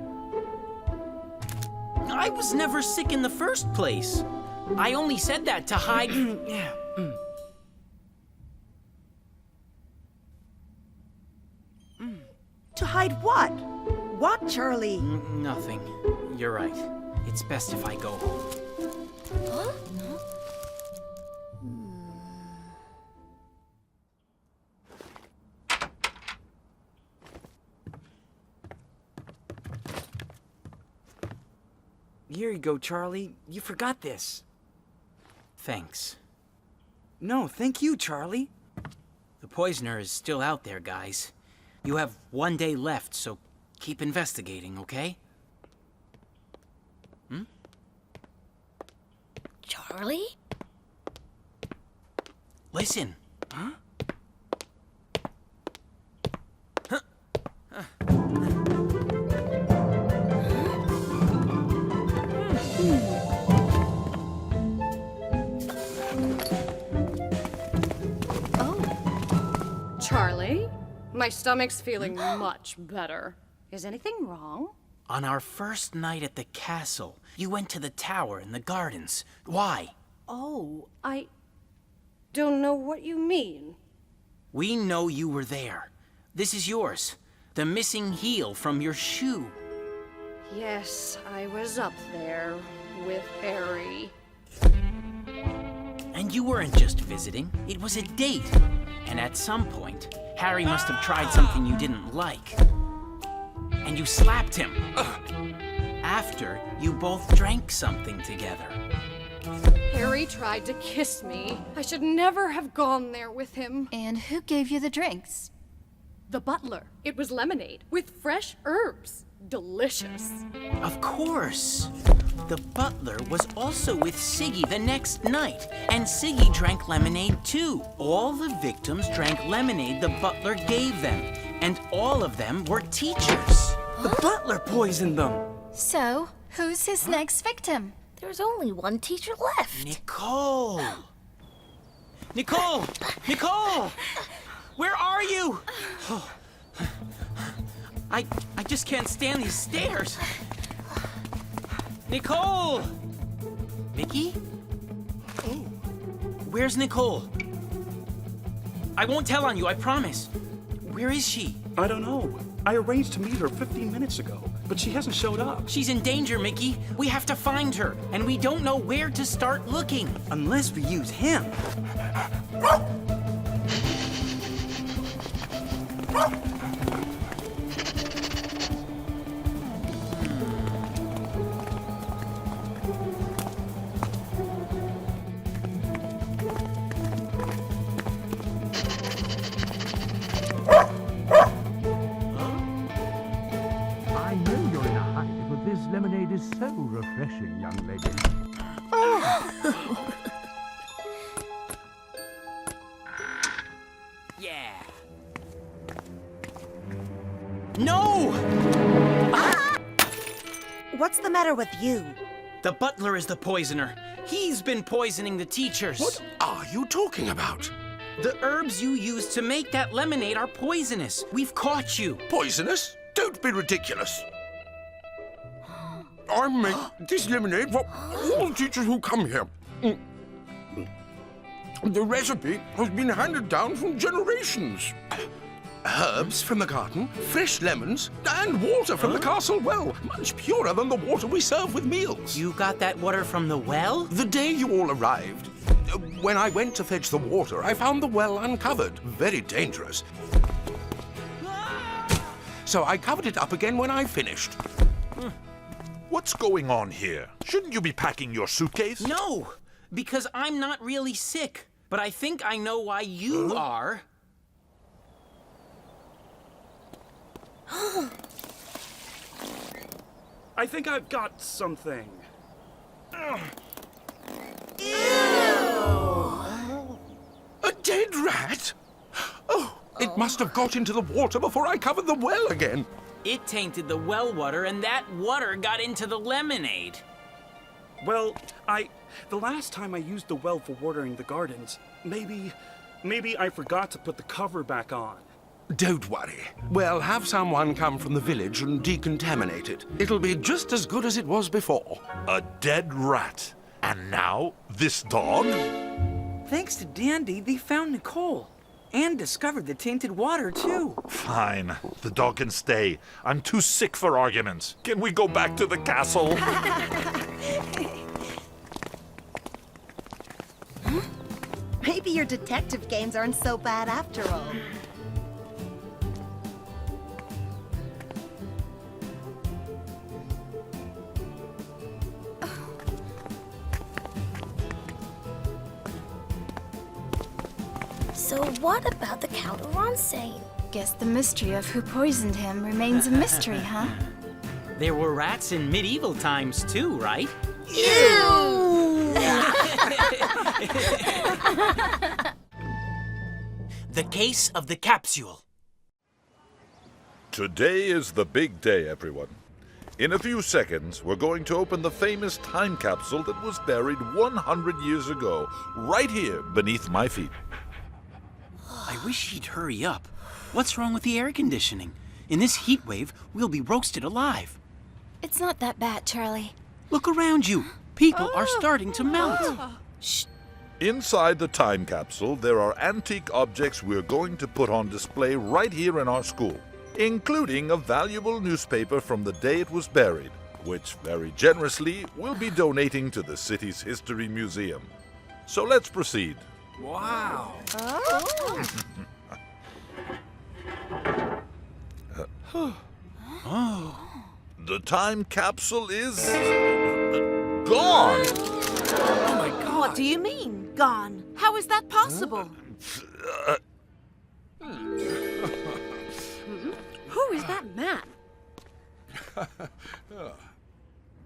I was never sick in the first place. I only said that to hide... To hide what? What, Charlie? Nothing. You're right. It's best if I go home. Huh? Here you go, Charlie. You forgot this. Thanks. No, thank you, Charlie. The poisoner is still out there, guys. You have 1 day left, so keep investigating, okay? Charlie? Listen. Huh? Charlie, my stomach's feeling much better. Is anything wrong? On our first night at the castle, you went to the tower and the gardens. Why? Oh, I don't know what you mean. We know you were there. This is yours. The missing heel from your shoe. Yes, I was up there with Harry. And you weren't just visiting, it was a date. And at some point, Harry must have tried something you didn't like. And you slapped him. After, you both drank something together. Harry tried to kiss me. I should never have gone there with him. And who gave you the drinks? The butler. It was lemonade with fresh herbs. Delicious. Of course. The butler was also with Siggy the next night, and Siggy drank lemonade too. All the victims drank lemonade the butler gave them, and all of them were teachers. The butler poisoned them. So, who's his next victim? There's only one teacher left. Nicole! Nicole! Nicole! Where are you? I just can't stand these stairs. Nicole! Mickey? Where's Nicole? I won't tell on you, I promise. Where is she? I don't know. I arranged to meet her 15 minutes ago, but she hasn't showed up. She's in danger, Mickey. We have to find her, and we don't know where to start looking. Unless we use him. Lemonade is so refreshing, young lady. Yeah. No! What's the matter with you? The butler is the poisoner. He's been poisoning the teachers. What are you talking about? The herbs you used to make that lemonade are poisonous. We've caught you. Poisonous? Don't be ridiculous. I make this lemonade for all the teachers who come here. The recipe has been handed down from generations. Herbs from the garden, fresh lemons, and water from the castle well. Much purer than the water we serve with meals. You got that water from the well? The day you all arrived. When I went to fetch the water, I found the well uncovered. Very dangerous. So I covered it up again when I finished. What's going on here? Shouldn't you be packing your suitcase? No, because I'm not really sick. But I think I know why you are. I think I've got something. A dead rat? Oh, it must have got into the water before I covered the well again. It tainted the well water, and that water got into the lemonade. Well, the last time I used the well for watering the gardens, maybe I forgot to put the cover back on. Don't worry. We'll have someone come from the village and decontaminate it. It'll be just as good as it was before. A dead rat. And now, this dog? Thanks to Dandy, they found Nicole. And discovered the tainted water, too. Fine. The dog can stay. I'm too sick for arguments. Can we go back to the castle? Maybe your detective games aren't so bad after all. So what about the Count of Ronsain? Guess the mystery of who poisoned him remains a mystery, huh? There were rats in medieval times too, right? The case of the capsule. Today is the big day, everyone. In a few seconds, we're going to open the famous time capsule that was buried 100 years ago, right here beneath my feet. I wish he'd hurry up. What's wrong with the air conditioning? In this heat wave, we'll be roasted alive. It's not that bad, Charlie. Look around you. People are starting to melt. Shh. Inside the time capsule, there are antique objects we're going to put on display right here in our school, including a valuable newspaper from the day it was buried, which very generously we'll be donating to the city's history museum. So let's proceed. Wow. The time capsule is gone. Oh my God. What do you mean, gone? How is that possible? Who is that man?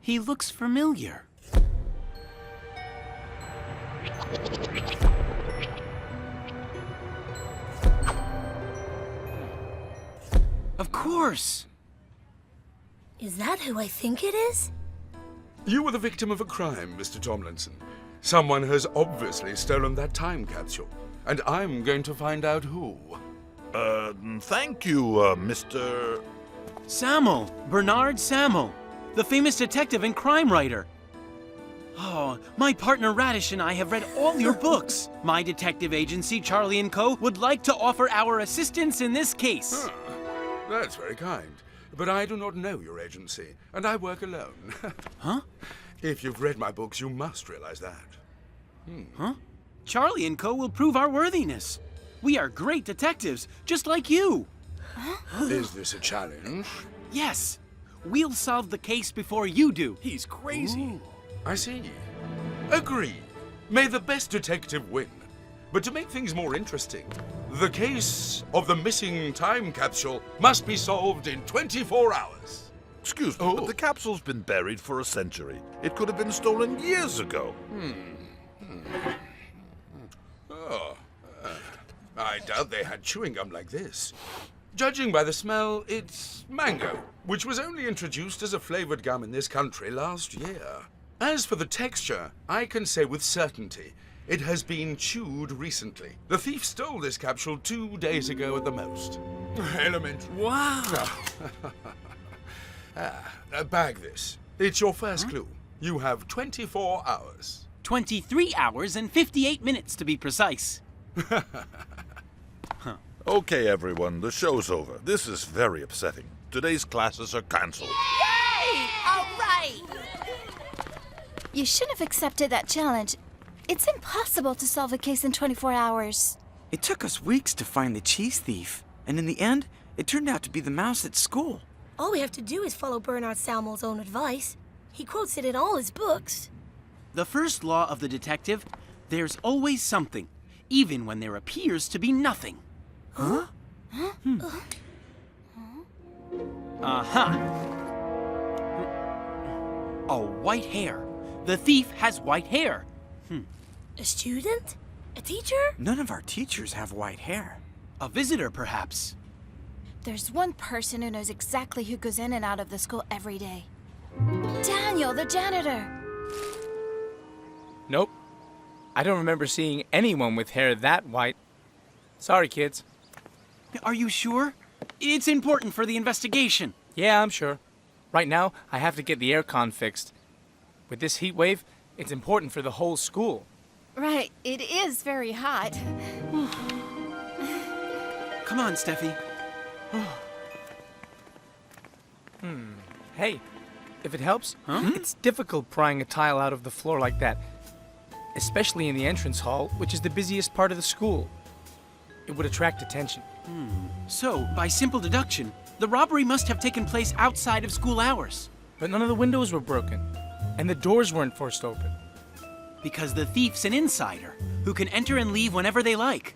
He looks familiar. Of course. Is that who I think it is? You were the victim of a crime, Mr. Tomlinson. Someone has obviously stolen that time capsule, and I'm going to find out who. Thank you, Mr. Samuel, Bernard Samuel, the famous detective and crime writer. Oh, my partner Radish and I have read all your books. My detective agency, Charly Co, would like to offer our assistance in this case. That's very kind. But I do not know your agency, and I work alone. Huh? If you've read my books, you must realize that. Huh? Charly Co will prove our worthiness. We are great detectives, just like you. Is this a challenge? Yes. We'll solve the case before you do. He's crazy. Ooh, I see. Agreed. May the best detective win. But to make things more interesting, the case of the missing time capsule must be solved in 24 hours. Excuse me, but the capsule's been buried for a century. It could have been stolen years ago. I doubt they had chewing gum like this. Judging by the smell, it's mango, which was only introduced as a flavored gum in this country last year. As for the texture, I can say with certainty it has been chewed recently. The thief stole this capsule 2 days ago at the most. Elementary. Wow. Bag this. It's your first clue. You have 24 hours. 23 hours and 58 minutes to be precise. Okay, everyone, the show's over. This is very upsetting. Today's classes are cancelled. Yay! All right! You should have accepted that challenge. It's impossible to solve a case in 24 hours. It took us weeks to find the cheese thief, and in the end, it turned out to be the mouse at school. All we have to do is follow Bernard Samuel's own advice. He quotes it in all his books. The first law of the detective, there's always something, even when there appears to be nothing. Huh? Aha! A white hair. The thief has white hair. A student? A teacher? None of our teachers have white hair. A visitor, perhaps. There's one person who knows exactly who goes in and out of the school every day. Daniel, the janitor. Nope. I don't remember seeing anyone with hair that white. Sorry, kids. Are you sure? It's important for the investigation. Yeah, I'm sure. Right now, I have to get the aircon fixed. With this heat wave, it's important for the whole school. Right, it is very hot. Come on, Steffi. Hey, if it helps, it's difficult prying a tile out of the floor like that. Especially in the entrance hall, which is the busiest part of the school. It would attract attention. So, by simple deduction, the robbery must have taken place outside of school hours. But none of the windows were broken, and the doors weren't forced open. Because the thief's an insider, who can enter and leave whenever they like.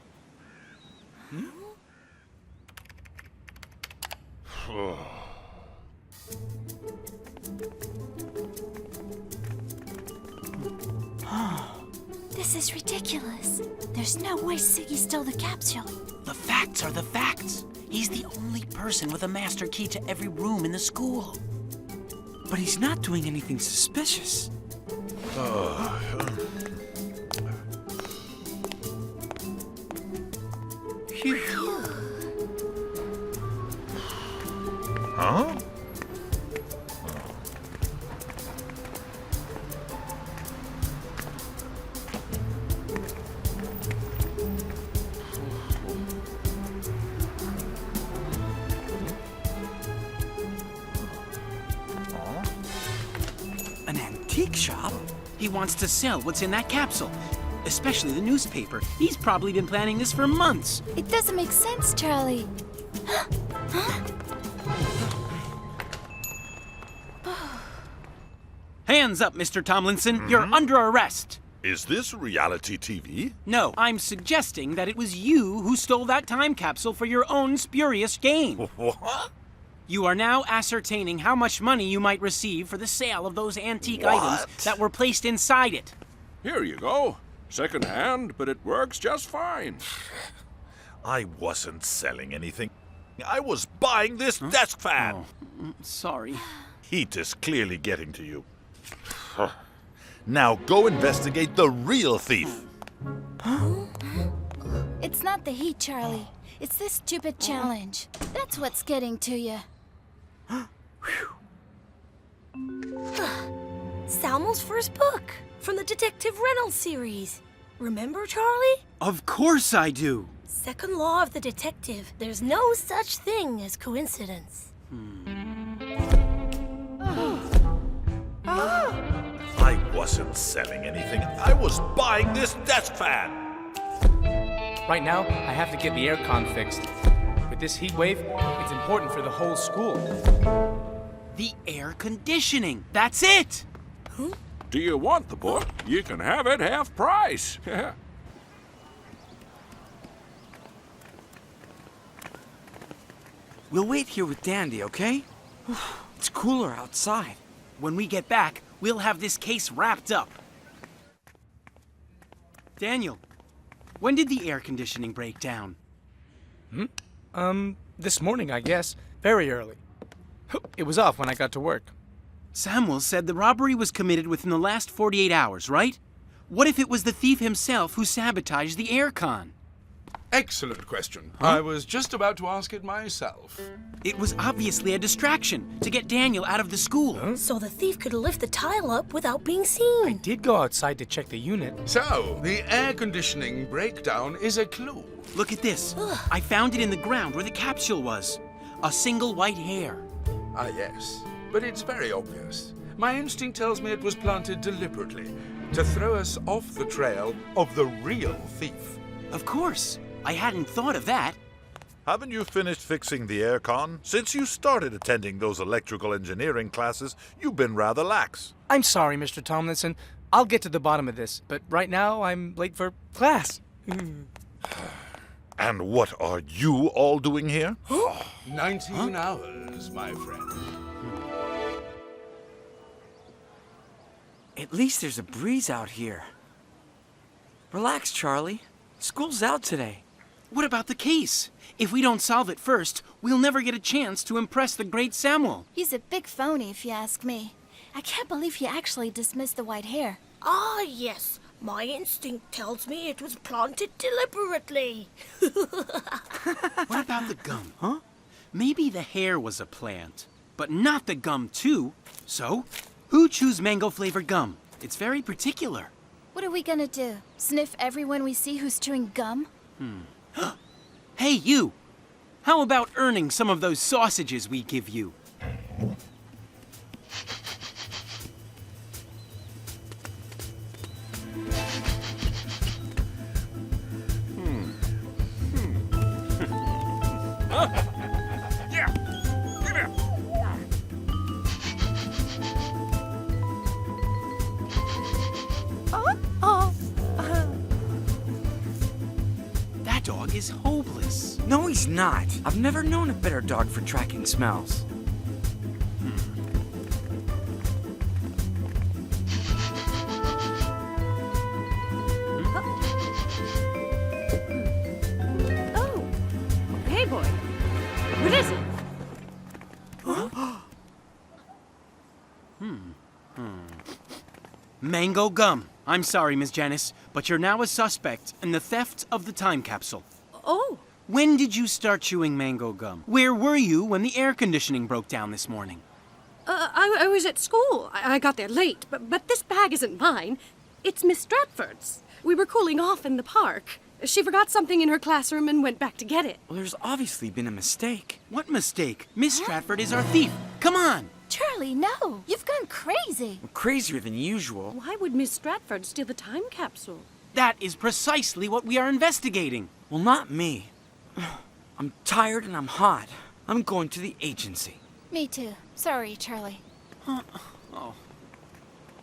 This is ridiculous. There's no way Siggy stole the capsule. The facts are the facts. He's the only person with a master key to every room in the school. But he's not doing anything suspicious. Huh? An antique shop? He wants to sell what's in that capsule, especially the newspaper. He's probably been planning this for months. It doesn't make sense, Charlie. Hands up, Mr. Tomlinson. You're under arrest. Is this reality TV? No, I'm suggesting that it was you who stole that time capsule for your own spurious gain. What? You are now ascertaining how much money you might receive for the sale of those antique items that were placed inside it. Here you go. Second hand, but it works just fine. I wasn't selling anything. I was buying this desk fan. Sorry. Heat is clearly getting to you. Now go investigate the real thief. It's not the heat, Charlie. It's this stupid challenge. That's what's getting to you. Salmo's first book from the Detective Reynolds series. Remember, Charlie? Of course I do. Second law of the detective. There's no such thing as coincidence. I wasn't selling anything. I was buying this desk fan. Right now, I have to get the aircon fixed. With this heat wave, it's important for the whole school. The air conditioning. That's it. Do you want the book? You can have it half price. We'll wait here with Dandy, okay? It's cooler outside. When we get back, we'll have this case wrapped up. Daniel, when did the air conditioning break down? This morning, I guess. Very early. It was off when I got to work. Samuel said the robbery was committed within the last 48 hours, right? What if it was the thief himself who sabotaged the aircon? Excellent question. I was just about to ask it myself. It was obviously a distraction to get Daniel out of the school. So the thief could lift the tile up without being seen. I did go outside to check the unit. So, the air conditioning breakdown is a clue. Look at this. I found it in the ground where the capsule was. A single white hair. Ah, yes. But it's very obvious. My instinct tells me it was planted deliberately to throw us off the trail of the real thief. Of course. I hadn't thought of that. Haven't you finished fixing the aircon? Since you started attending those electrical engineering classes, you've been rather lax. I'm sorry, Mr. Tomlinson. I'll get to the bottom of this, but right now I'm late for class. And what are you all doing here? 19 hours, my friend. At least there's a breeze out here. Relax, Charlie. School's out today. What about the case? If we don't solve it first, we'll never get a chance to impress the great Samuel. He's a big phony, if you ask me. I can't believe he actually dismissed the white hair. Ah, yes. My instinct tells me it was planted deliberately. What about the gum? Huh? Maybe the hair was a plant, but not the gum too. So, who chews mango-flavored gum? It's very particular. What are we gonna do? Sniff everyone we see who's chewing gum? Hey, you! How about earning some of those sausages we give you? Yeah! Give here! That dog is hopeless. No, he's not. I've never known a better dog for tracking smells. Oh, hey, boy. What is it? Mango gum. I'm sorry, Miss Janice, but you're now a suspect in the theft of the time capsule. Oh. When did you start chewing mango gum? Where were you when the air conditioning broke down this morning? I was at school. I got there late, but this bag isn't mine. It's Miss Stratford's. We were cooling off in the park. She forgot something in her classroom and went back to get it. Well, there's obviously been a mistake. What mistake? Miss Stratford is our thief. Come on. Charlie, no! You've gone crazy! Crazier than usual. Why would Miss Stratford steal the time capsule? That is precisely what we are investigating. Well, not me. I'm tired and I'm hot. I'm going to the agency. Me too. Sorry, Charlie. Oh.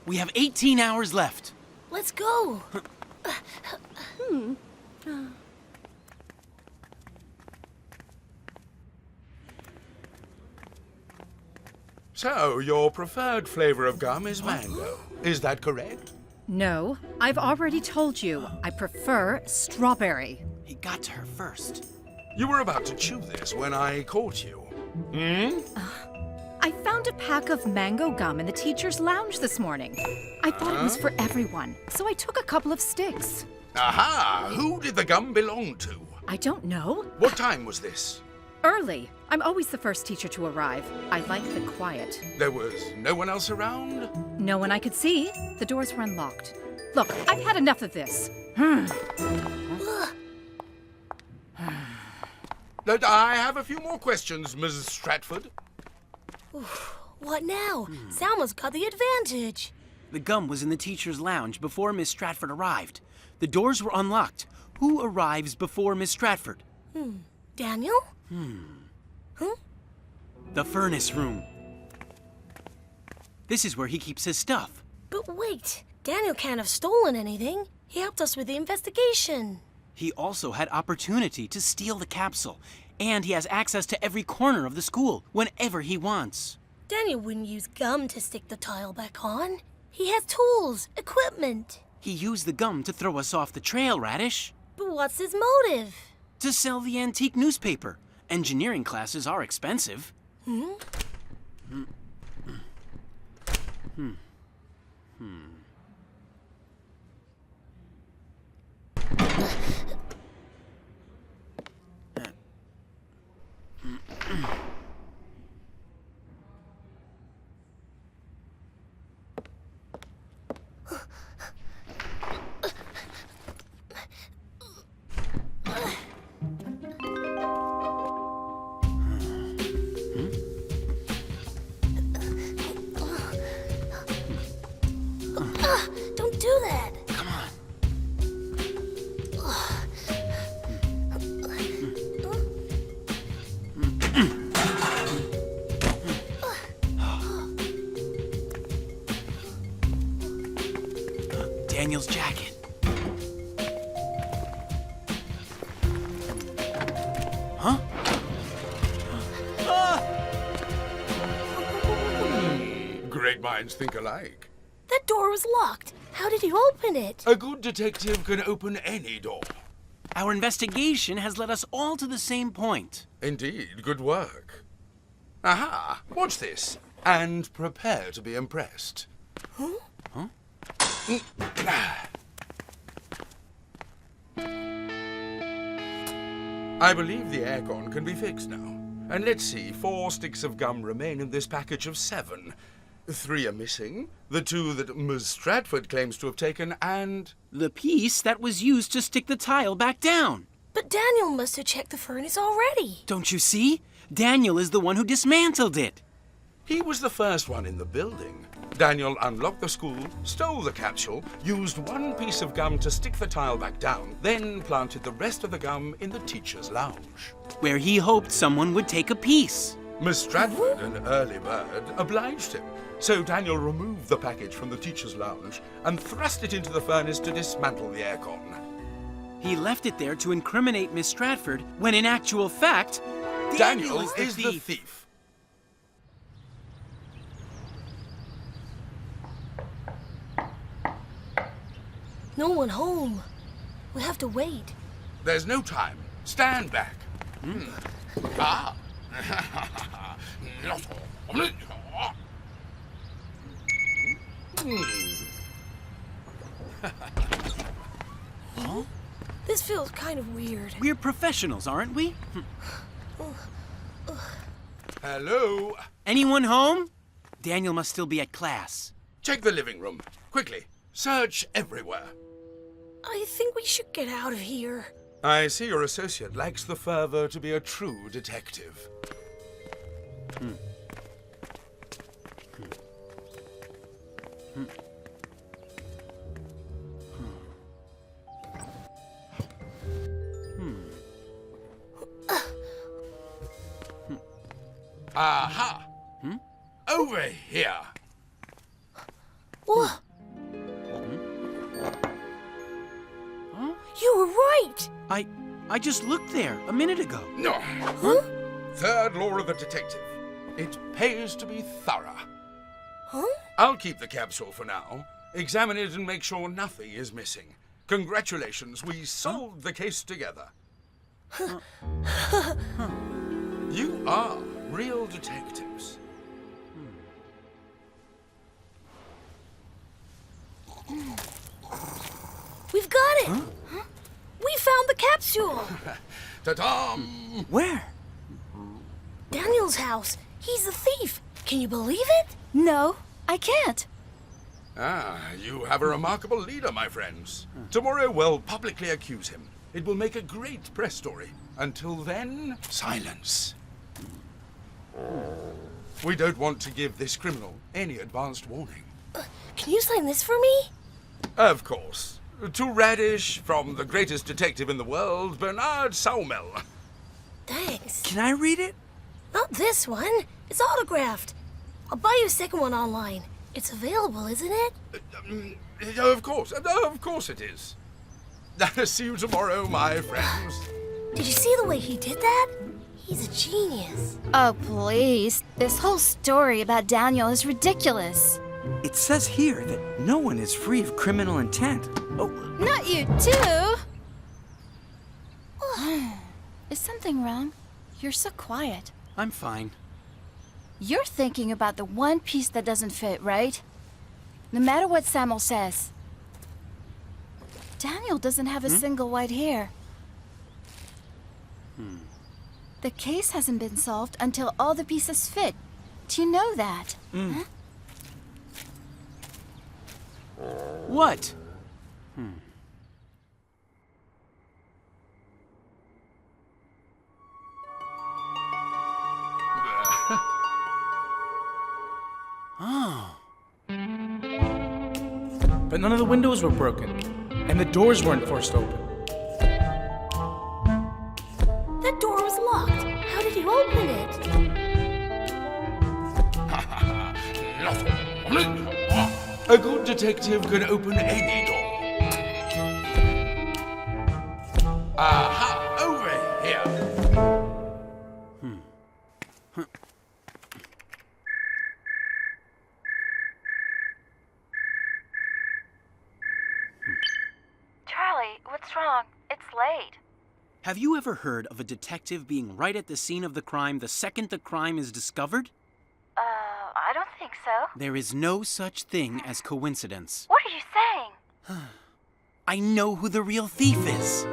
We have 18 hours left. Let's go. So, your preferred flavor of gum is mango. Is that correct? No, I've already told you. I prefer strawberry. He got to her first. You were about to chew this when I caught you. I found a pack of mango gum in the teacher's lounge this morning. I thought it was for everyone, so I took a couple of sticks. Aha! Who did the gum belong to? I don't know. What time was this? Early. I'm always the first teacher to arrive. I like the quiet. There was no one else around? No one I could see. The doors were unlocked. Look, I've had enough of this. I have a few more questions, Mrs. Stratford. What now? Salma's got the advantage. The gum was in the teacher's lounge before Miss Stratford arrived. The doors were unlocked. Who arrives before Miss Stratford? Daniel? The furnace room. This is where he keeps his stuff. But wait, Daniel can't have stolen anything. He helped us with the investigation. He also had opportunity to steal the capsule, and he has access to every corner of the school whenever he wants. Daniel wouldn't use gum to stick the tile back on. He has tools, equipment. He used the gum to throw us off the trail, Radish. But what's his motive? To sell the antique newspaper. Engineering classes are expensive. Don't do that. Come on. Daniel's jacket. Huh? Great minds think alike. That That door was locked. How did you open it? A good detective can open any door. Our investigation has led us all to the same point. Indeed, good work. Aha! Watch this, and prepare to be impressed. Huh? Huh? I believe the aircon can be fixed now. And let's see, 4 sticks of gum remain in this package of 7. 3 are missing, the 2 that Ms. Stratford claims to have taken, and... the piece that was used to stick the tile back down. But Daniel must have checked the furnace already. Don't you see? Daniel is the one who dismantled it. He was the first one in the building. Daniel unlocked the school, stole the capsule, used 1 piece of gum to stick the tile back down, then planted the rest of the gum in the teacher's lounge. Where he hoped someone would take a piece. Miss Stratford, an early bird, obliged him. So Daniel removed the package from the teacher's lounge and thrust it into the furnace to dismantle the aircon. He left it there to incriminate Miss Stratford, when in actual fact, Daniel is the thief. No one home. We have to wait. There's no time. Stand back. Ah. Huh? This feels kind of weird. We're professionals, aren't we? Hello? Anyone home? Daniel must still be at class. Check the living room. Quickly. Search everywhere. I think we should get out of here. I see your associate lacks the fervor to be a true detective. Aha! Over here! What? You were right! I just looked there a minute ago. No. Huh? Third law of the detective. It pays to be thorough. Huh? I'll keep the capsule for now. Examine it and make sure nothing is missing. Congratulations, we solved the case together. You are real detectives. We've got it! We found the capsule! Ta-dam! Where? Daniel's house. He's the thief. Can you believe it? No, I can't. Ah, you have a remarkable leader, my friends. Tomorrow we'll publicly accuse him. It will make a great press story. Until then, silence. We don't want to give this criminal any advanced warning. Can you sign this for me? Of course. To Radish, from the greatest detective in the world, Bernard Saumel. Thanks. Can I read it? Not this one. It's autographed. I'll buy you a second one online. It's available, isn't it? Of course it is. See you tomorrow, my friends. Did you see the way he did that? He's a genius. Oh, please. This whole story about Daniel is ridiculous. It says here that no one is free of criminal intent. Oh, Not you, too! Is something wrong? You're so quiet. I'm fine. You're thinking about the one piece that doesn't fit, right? No matter what Samuel says. Daniel doesn't have a single white hair. The case hasn't been solved until all the pieces fit. Do you know that? Huh? What? Oh. But none of the windows were broken, and the doors weren't forced open. That door was locked. How did you open it? A good detective can open any door. Aha! Over here! What's wrong? It's late. Have you ever heard of a detective being right at the scene of the crime the second the crime is discovered? I don't think so. There is no such thing as coincidence. What are you saying? I know who the real thief is.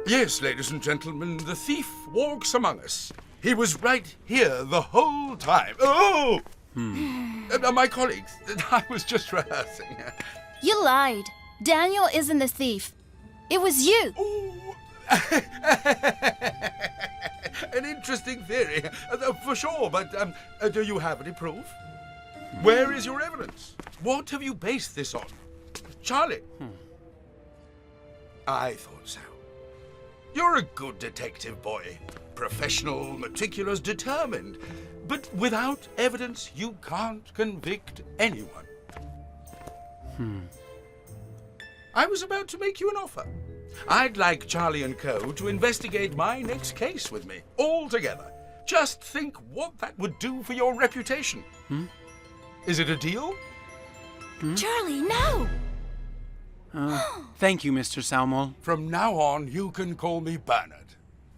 Yes, ladies and gentlemen, the thief walks among us. He was right here the whole time. Oh! My colleagues, I was just rehearsing. You lied. Daniel isn't the thief. It was you. An interesting theory, for sure, but do you have any proof? Where is your evidence? What have you based this on? Charlie? I thought so. You're a good detective, boy. Professional, meticulous, determined. But without evidence, you can't convict anyone. I was about to make you an offer. I'd like Charly Co. to investigate my next case with me, all together. Just think what that would do for your reputation. Is it a deal? Charlie, no! Thank you, Mr. Salmol. From now on, you can call me Bernard.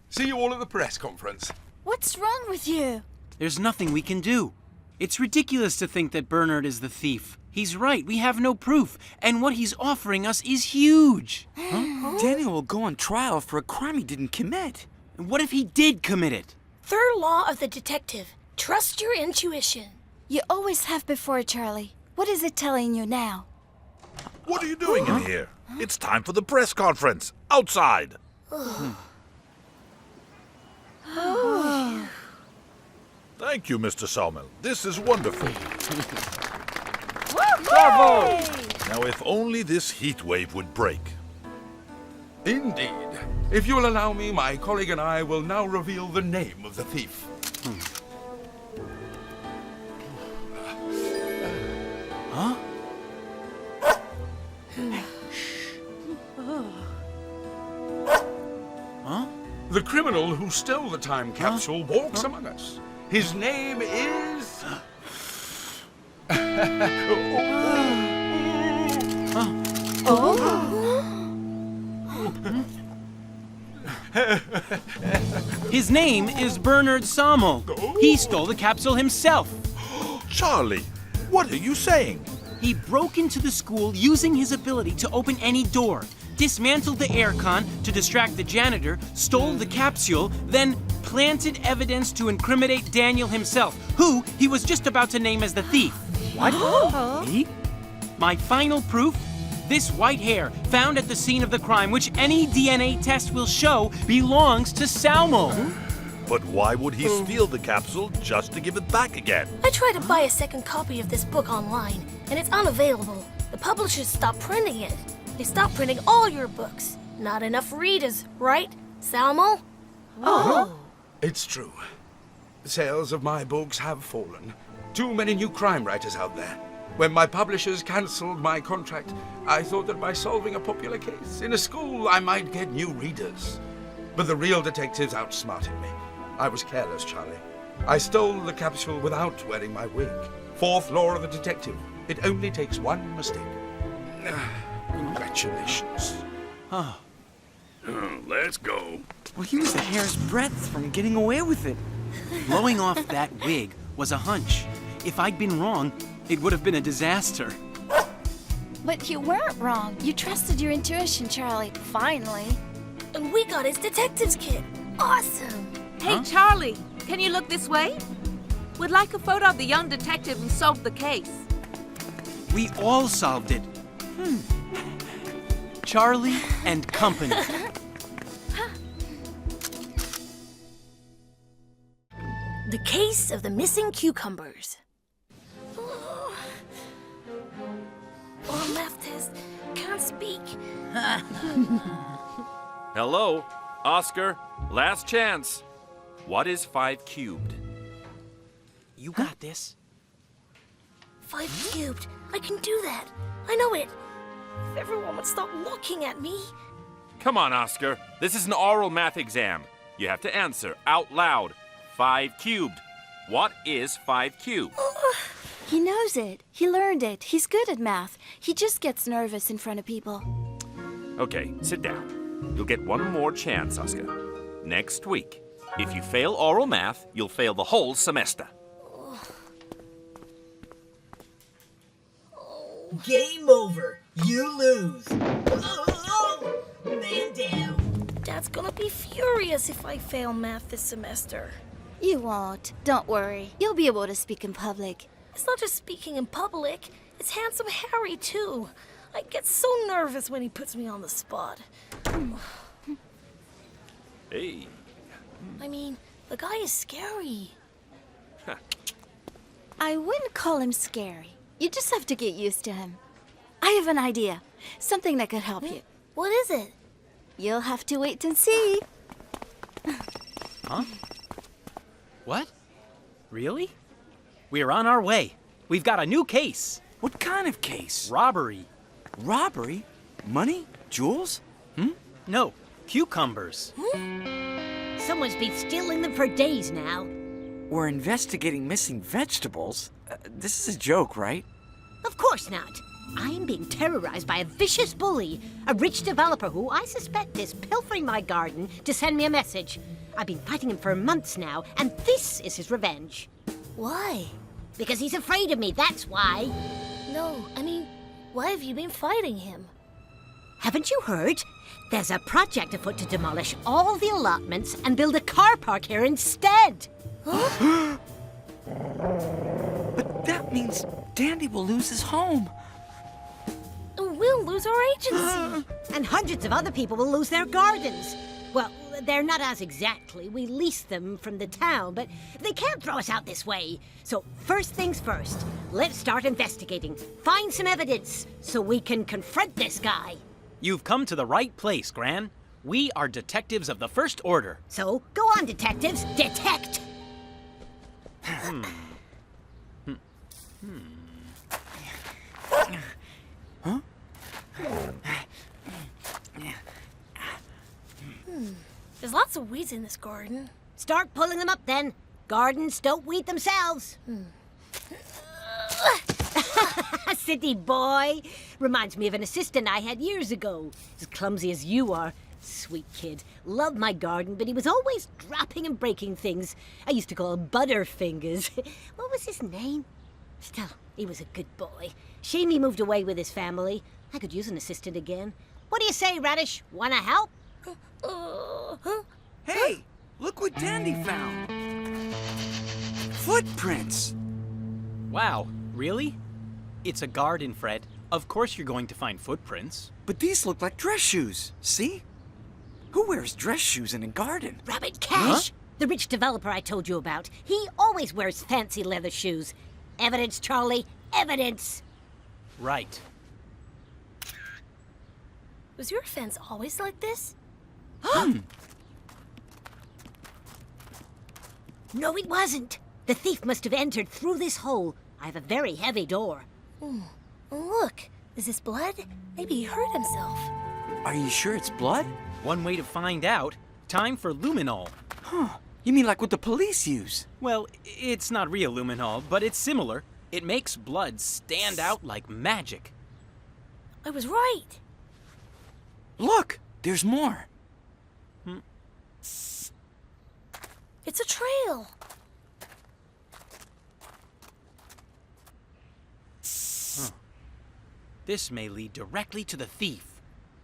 See you all at the press conference. What's wrong with you? There's nothing we can do. It's ridiculous to think that Bernard is the thief. He's right, we have no proof, and what he's offering us is huge. Daniel will go on trial for a crime he didn't commit. And what if he did commit it? Third law of the detective. Trust your intuition. You always have before, Charlie. What is it telling you now? What are you doing in here? It's time for the press conference. Outside. Thank you, Mr. Salmel. This is wonderful. Bravo! Now, if only this heat wave would break. Indeed. If you'll allow me, my colleague and I will now reveal the name of the thief. Huh? Huh? The criminal who stole the time capsule walks among us. His name is... His name is Bernard Salmel. He stole the capsule himself. Charlie, what are you saying? He broke into the school using his ability to open any door, dismantled the aircon to distract the janitor, stole the capsule, then planted evidence to incriminate Daniel himself, who he was just about to name as the thief. What? Me? My final proof? This white hair found at the scene of the crime, which any DNA test will show belongs to Salmo. But why would he steal the capsule just to give it back again? I tried to buy a second copy of this book online, and it's unavailable. The publishers stopped printing it. They stopped printing all your books. Not enough readers, right, Salmo? It's true. Sales of my books have fallen. Too many new crime writers out there. When my publishers cancelled my contract, I thought that by solving a popular case in a school, I might get new readers. But the real detectives outsmarted me. I was careless, Charlie. I stole the capsule without wearing my wig. Fourth law of the detective. It only takes one mistake. Congratulations. Let's go. Well, he was a hair's breadth from getting away with it. Blowing off that wig was a hunch. If I'd been wrong, it would have been a disaster. But you weren't wrong. You trusted your intuition, Charlie. Finally. And we got his detective's kit. Awesome. Hey, Charlie, can you look this way? We'd like a photo of the young detective who solved the case. We all solved it. Charlie and company. The case of the missing cucumbers. Or leftist, can't speak. Hello, Oscar. Last chance. What is 5 cubed? You got this. 5 cubed. I can do that. I know it. If everyone would stop looking at me. Come on, Oscar. This is an oral math exam. You have to answer out loud. 5 cubed. What is 5 cubed? He knows it. He learned it. He's good at math. He just gets nervous in front of people. Okay, sit down. You'll get one more chance, Oscar. Next week. If you fail oral math, you'll fail the whole semester. Game over. You lose. Oh, man down. Dad's gonna be furious if I fail math this semester. You won't. Don't worry. You'll be able to speak in public. It's not just speaking in public, it's handsome Harry, too. I get so nervous when he puts me on the spot. Hey. I mean, the guy is scary. I wouldn't call him scary. You just have to get used to him. I have an idea. Something that could help you. What is it? You'll have to wait and see. Huh? What? Really? We're on our way. We've got a new case. What kind of case? Robbery. Robbery? Money? Jewels? No, cucumbers. Someone's been stealing them for days now. We're investigating missing vegetables? This is a joke, right? Of course not. I am being terrorized by a vicious bully, a rich developer who I suspect is pilfering my garden to send me a message. I've been fighting him for months now, and this is his revenge. Why? Because he's afraid of me, that's why. No, I mean, why have you been fighting him? Haven't you heard? There's a project afoot to demolish all the allotments and build a car park here instead. But that means Dandy will lose his home. We'll lose our agency. And hundreds of other people will lose their gardens. Well, they're not ours exactly. We lease them from the town, but they can't throw us out this way. So first things first, let's start investigating. Find some evidence so we can confront this guy. You've come to the right place, Gran. We are detectives of the First Order. So go on, detectives. Detect! Huh? There's lots of weeds in this garden. Start pulling them up then. Gardens don't weed themselves. City boy. Reminds me of an assistant I had years ago. As clumsy as you are. Sweet kid. Loved my garden, but he was always dropping and breaking things. I used to call him Butterfingers. What was his name? Still, he was a good boy. Shame he moved away with his family. I could use an assistant again. What do you say, Radish? Wanna help? Hey, look what Dandy found. Footprints. Wow, really? It's a garden, Fred. Of course you're going to find footprints. But these look like dress shoes. See? Who wears dress shoes in a garden? Rabbit Cash! Huh? The rich developer I told you about. He always wears fancy leather shoes. Evidence, Charlie. Evidence! Right. Was your fence always like this? No, it wasn't. The thief must have entered through this hole. I have a very heavy door. Look, is this blood? Maybe he hurt himself. Are you sure it's blood? One way to find out. Time for luminol. Huh. You mean like what the police use? Well, it's not real luminol, but it's similar. It makes blood stand out like magic. I was right. Look, there's more. It's a trail. Huh. This may lead directly to the thief.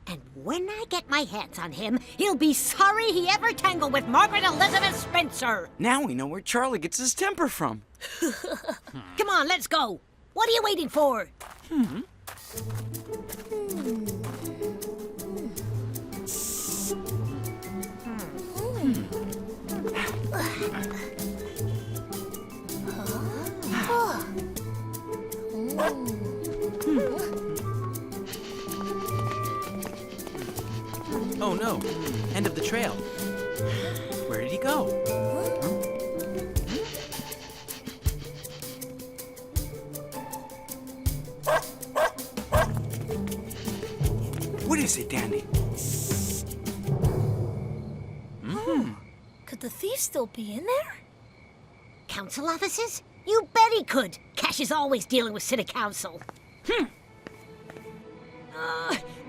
And when I get my hands on him, he'll be sorry he ever tangled with Margaret Elizabeth Spencer. Now we know where Charlie gets his temper from. Come on, let's go. What are you waiting for? Oh no, end of the trail. Where did he go? What is it, Dandy? Could the thief still be in there? Council offices? You bet he could. Cash is always dealing with city council.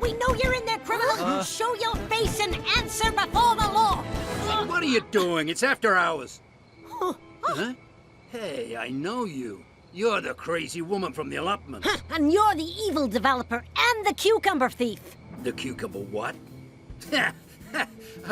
We know you're in there, criminal. Show your face and answer before the law. What are you doing? It's after hours. Huh? Hey, I know you. You're the crazy woman from the allotment. And you're the evil developer and the cucumber thief. The cucumber what? I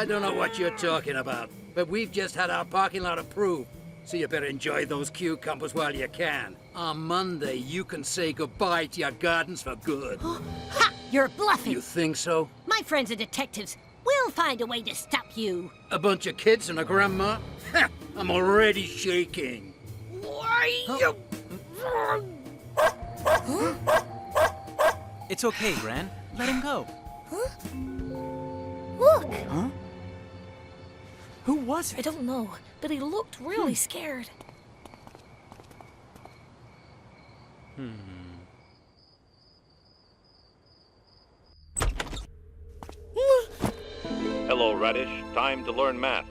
don't know what you're talking about, but we've just had our parking lot approved. So you better enjoy those cucumbers while you can. On Monday, you can say goodbye to your gardens for good. Ha! You're bluffing. You think so? My friends are detectives. We'll find a way to stop you. A bunch of kids and a grandma? Ha! I'm already shaking. Why you... It's okay, Gran. Let him go. Look! Huh? Who was it? I don't know, but he looked really scared. Hello, Radish. Time to learn math.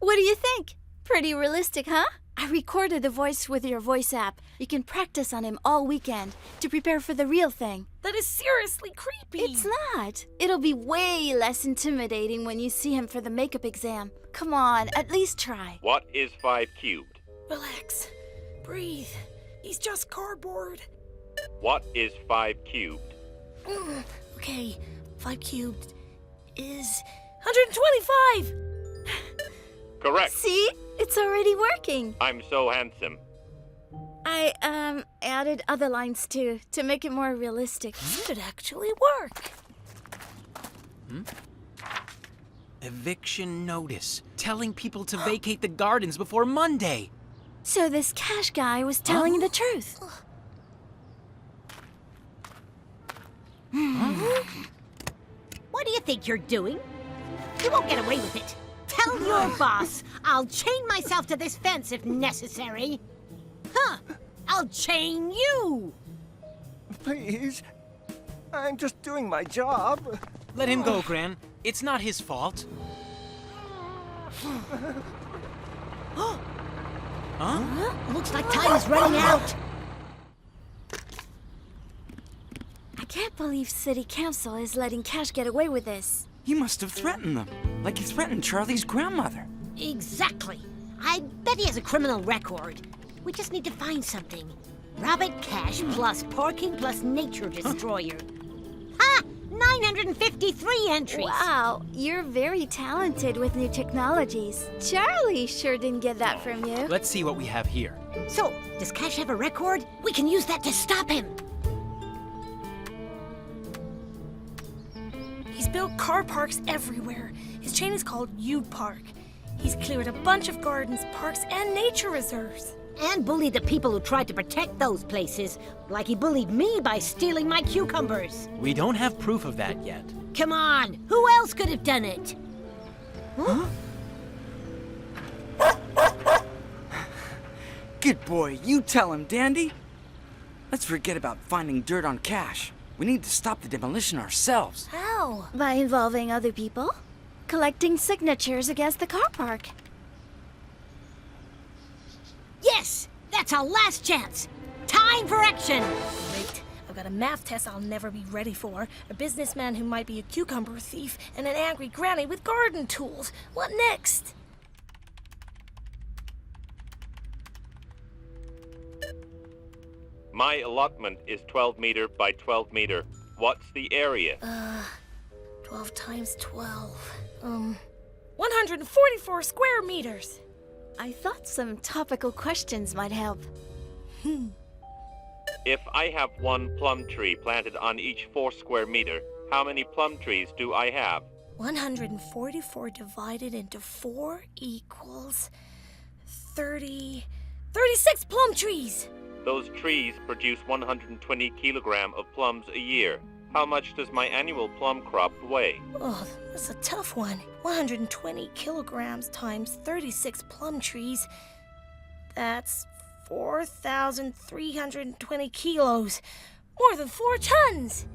What do you think? Pretty realistic, huh? I recorded the voice with your voice app. You can practice on him all weekend to prepare for the real thing. That is seriously creepy. It's not. It'll be way less intimidating when you see him for the makeup exam. Come on, at least try. What is 5 cubed? Relax. Breathe. He's just cardboard. What is 5 cubed? Okay, 5 cubed is 125. Correct. See? It's already working. I'm so handsome. I, added other lines too, to make it more realistic. This could actually work. Eviction notice. Telling people to vacate the gardens before Monday. So this Cash guy was telling the truth. What do you think you're doing? You won't get away with it. Tell your boss I'll chain myself to this fence if necessary. Huh? I'll chain you. Please. I'm just doing my job. Let him go, Gran. It's not his fault. Huh? Looks like time is running out. I can't believe City Council is letting Cash get away with this. He must have threatened them, like he threatened Charlie's grandmother. Exactly. I bet he has a criminal record. We just need to find something. Robert Cash plus parking plus nature destroyer. Ha! 953 entries. Wow, you're very talented with new technologies. Charlie sure didn't get that from you. Let's see what we have here. So, does Cash have a record? We can use that to stop him. He's built car parks everywhere. His chain is called U Park. He's cleared a bunch of gardens, parks, and nature reserves. And bullied the people who tried to protect those places, like he bullied me by stealing my cucumbers. We don't have proof of that yet. Come on, who else could have done it? Huh? Good boy, you tell him, Dandy. Let's forget about finding dirt on Cash. We need to stop the demolition ourselves. How? By involving other people. Collecting signatures against the car park. Yes! That's our last chance! Time for action! Wait, I've got a math test I'll never be ready for, a businessman who might be a cucumber thief, and an angry granny with garden tools. What next? My allotment is 12 meter by 12 meter. What's the area? 12 times 12. 144 square meters. I thought some topical questions might help. If I have 1 plum tree planted on each 4 square meter, how many plum trees do I have? 144 divided into 4 equals 36 plum trees. Those trees produce 120 kilogram of plums a year. How much does my annual plum crop weigh? Oh, that's a tough one. 120 kilograms times 36 plum trees. That's 4,320 kilos. More than 4 tons.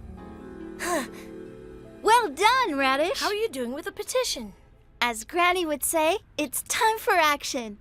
Well done, Radish. How are you doing with the petition? As Granny would say, it's time for action.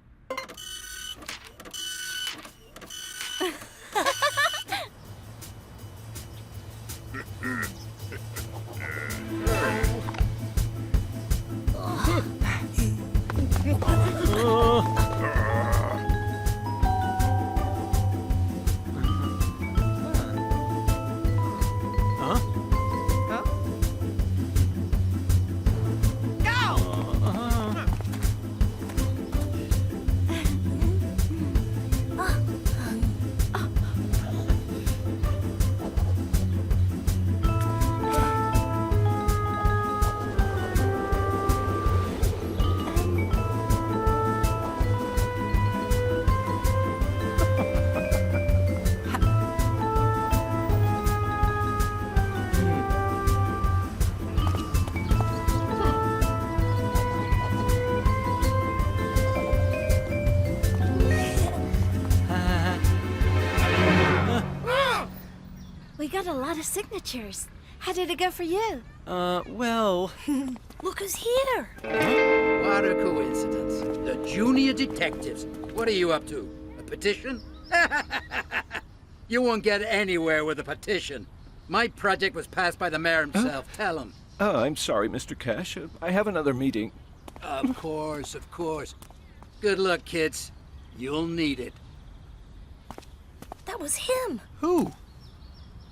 lot of signatures. How did it go for you? Well... Look who's here! What a coincidence. The junior detectives. What are you up to? A petition? You won't get anywhere with a petition. My project was passed by the mayor himself. Tell him. I'm sorry, Mr. Cash. I have another meeting. Of course, of course. Good luck, kids. You'll need it. That was him! Who?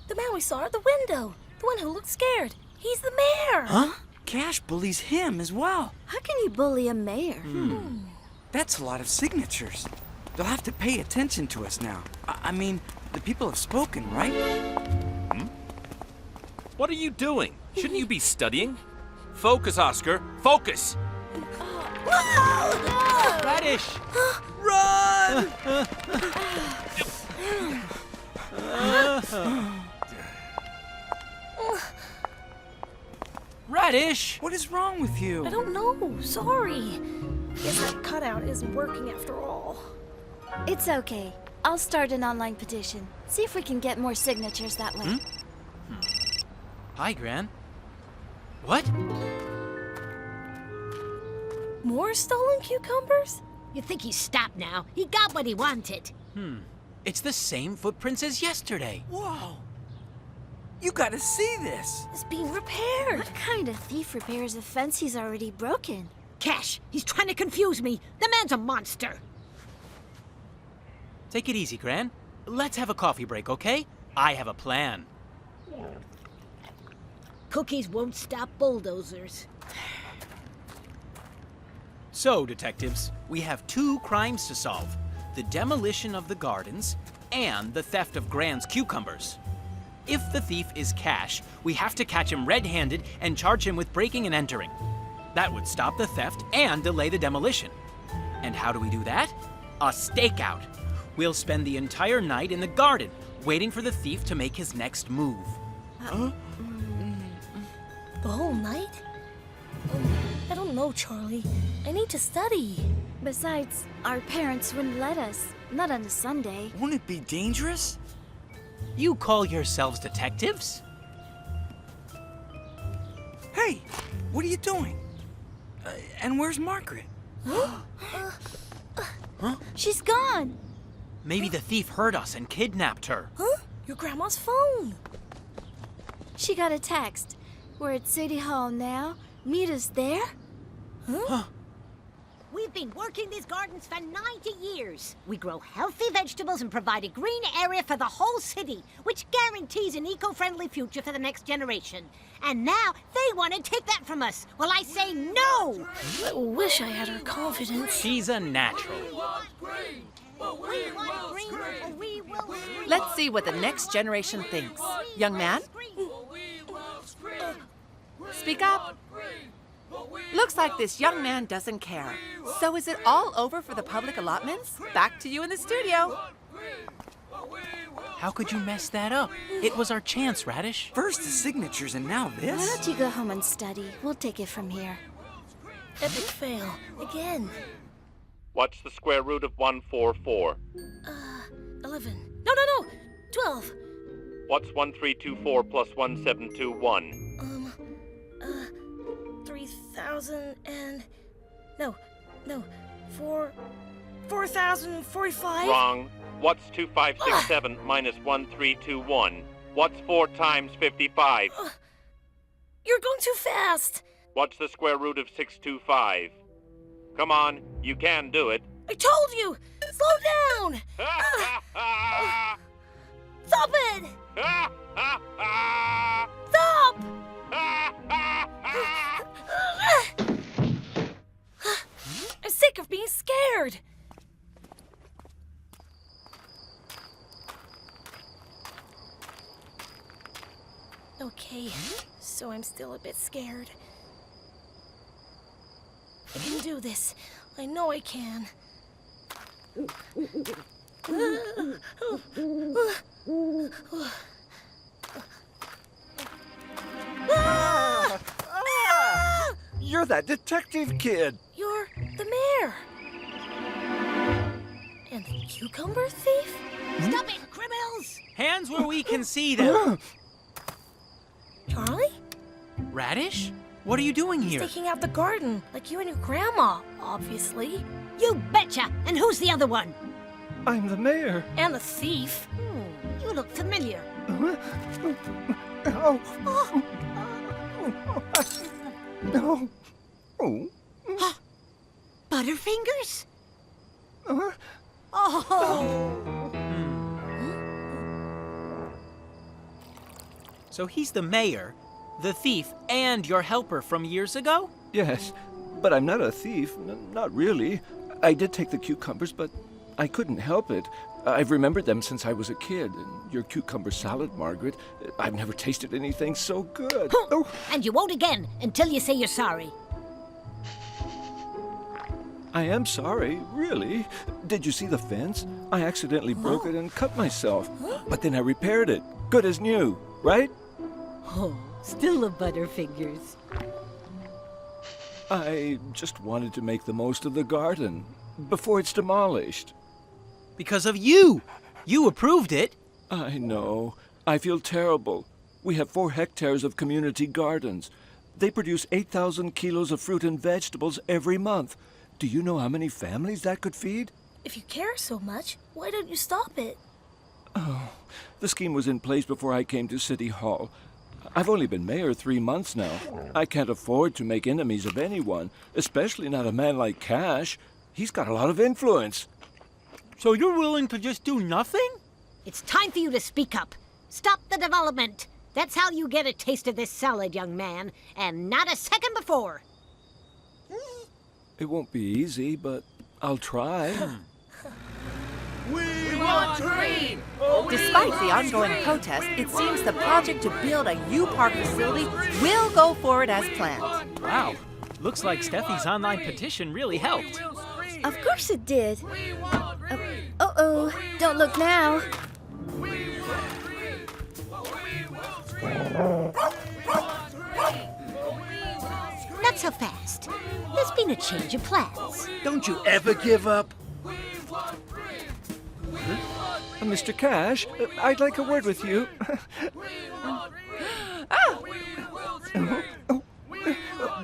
The man we saw at the window. The one who looked scared. He's the mayor! Huh? Cash bullies him as well. How can you bully a mayor? That's a lot of signatures. They'll have to pay attention to us now. I mean, the people have spoken, right? What are you doing? Shouldn't you be studying? Focus, Oscar. Focus! Radish! Run! Radish! What is wrong with you? I don't know. Sorry. Guess that cutout isn't working after all. It's okay. I'll start an online petition. See if we can get more signatures that way. Hi, Gran. What? More stolen cucumbers? You think he's stopped now? He got what he wanted. It's the same footprints as yesterday. Whoa! You gotta see this! It's being repaired. What kind of thief repairs a fence he's already broken? Cash, he's trying to confuse me. The man's a monster. Take it easy, Gran. Let's have a coffee break, okay? I have a plan. Cookies won't stop bulldozers. So, detectives, we have 2 crimes to solve. The demolition of the gardens and the theft of Gran's cucumbers. If the thief is Cash, we have to catch him red-handed and charge him with breaking and entering. That would stop the theft and delay the demolition. And how do we do that? A stakeout. We'll spend the entire night in the garden, waiting for the thief to make his next move. The whole night? I don't know, Charlie. I need to study. Besides, our parents wouldn't let us. Not on a Sunday. Won't it be dangerous? You call yourselves detectives? Hey, what are you doing? And where's Margaret? She's gone. Maybe the thief heard us and kidnapped her. Huh? Your grandma's phone. She got a text. We're at City Hall now. Meet us there? Huh? We've been working these gardens for 90 years. We grow healthy vegetables and provide a green area for the whole city, which guarantees an eco-friendly future for the next generation. And now they want to take that from us. Well, I say no! I wish I had her confidence. She's a natural. Let's see what the next generation thinks. Young man? Speak up. Looks like this young man doesn't care. So is it all over for the public allotments? Back to you in the studio. How could you mess that up? It was our chance, Radish. First the signatures and now this? Why don't you go home and study? We'll take it from here. Epic fail. Again. What's the square root of 144? 11. No. 12. What's 1324 plus 1721? 3,000 and... No. 4,045? Wrong. What's 2567 minus 1321? What's 4 times 55? You're going too fast. What's the square root of 625? Come on, you can do it. I told you! Slow down! Stop it! Stop! I'm sick of being scared. Okay, so I'm still a bit scared. I can do this. I know I can. You're that detective kid. You're the mayor. And the cucumber thief? Stop it, criminals! Hands where we can see them. Radish? What are you doing here? Staking out the garden, like you and your grandma, obviously. You betcha! And who's the other one? I'm the mayor. And the thief. You look familiar. Oh. No. Oh. Butterfingers? Oh! So he's the mayor, the thief, and your helper from years ago? Yes, but I'm not a thief. Not really. I did take the cucumbers, but I couldn't help it. I've remembered them since I was a kid. And your cucumber salad, Margaret, I've never tasted anything so good. Oh. And you won't again until you say you're sorry. I am sorry, really. Did you see the fence? I accidentally broke it and cut myself. But then I repaired it. Good as new, right? Oh, still the Butterfingers. I just wanted to make the most of the garden before it's demolished. Because of you! You approved it! I know. I feel terrible. We have 4 hectares of community gardens. They produce 8,000 kilos of fruit and vegetables every month. Do you know how many families that could feed? If you care so much, why don't you stop it? Oh, the scheme was in place before I came to City Hall. I've only been mayor 3 months now. I can't afford to make enemies of anyone, especially not a man like Cash. He's got a lot of influence. So you're willing to just do nothing? It's time for you to speak up. Stop the development. That's how you get a taste of this salad, young man, and not a second before. It won't be easy, but I'll try. We want green! Despite the ongoing protests, it seems the project to build a U-Park facility will go forward as planned. Wow. Looks like Steffi's online petition really helped. Of course it did. Uh-oh. Don't look now. Not so fast. There's been a change of plans. Don't you ever give up? Mr. Cash, I'd like a word with you.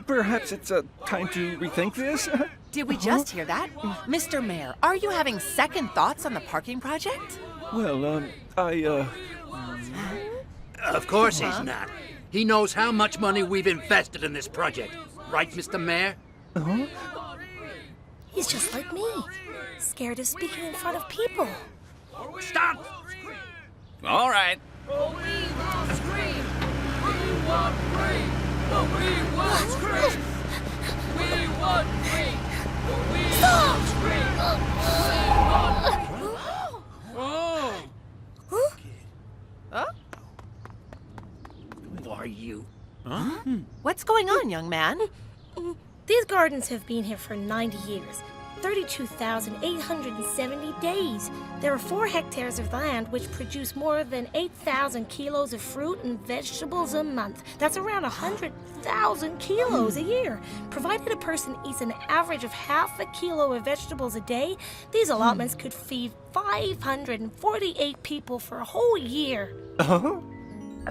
Perhaps it's time to rethink this? Did we just hear that? Mr. Mayor, are you having second thoughts on the parking project? Well, Of course he's not. He knows how much money we've invested in this project. Right, Mr. Mayor? He's just like me. Scared of speaking in front of people. Stop! All right. Who are you? What's going on, young man? These gardens have been here for 90 years. 32,870 days. There are 4 hectares of land which produce more than 8,000 kilos of fruit and vegetables a month. That's around 100,000 kilos a year. Provided a person eats an average of half a kilo of vegetables a day, these allotments could feed 548 people for a whole year. A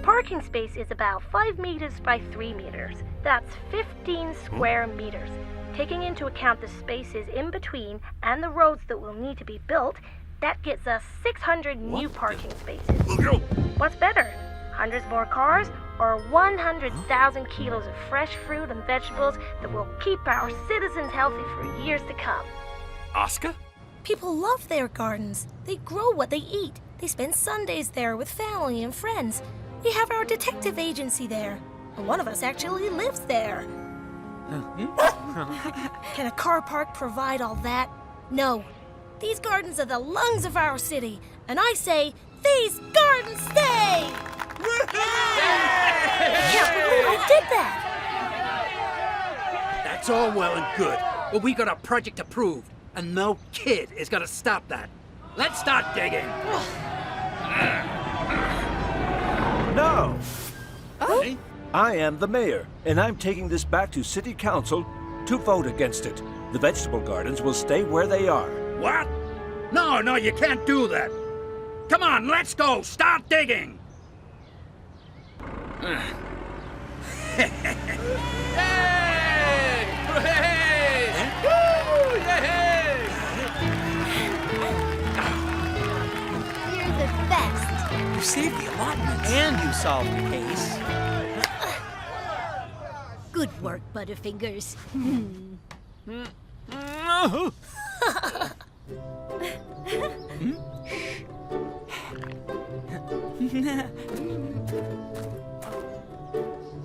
parking space is about 5 meters by 3 meters. That's 15 square meters. Taking into account the spaces in between and the roads that will need to be built, that gets us 600 new parking spaces. What's better, hundreds more cars or 100,000 kilos of fresh fruit and vegetables that will keep our citizens healthy for years to come? Oscar? People love their gardens. They grow what they eat. They spend Sundays there with family and friends. We have our detective agency there. And one of us actually lives there. Can a car park provide all that? No. These gardens are the lungs of our city, and I say, these gardens stay! Can't believe I did that! That's all well and good, but we got a project to prove, and no kid is gonna stop that. Let's start digging. No! I am the mayor, and I'm taking this back to City Council to vote against it. The vegetable gardens will stay where they are. What? No, you can't do that. Come on, let's go. Start digging. You're the best. You saved the allotments. And you solved the case. Good work, Butterfingers.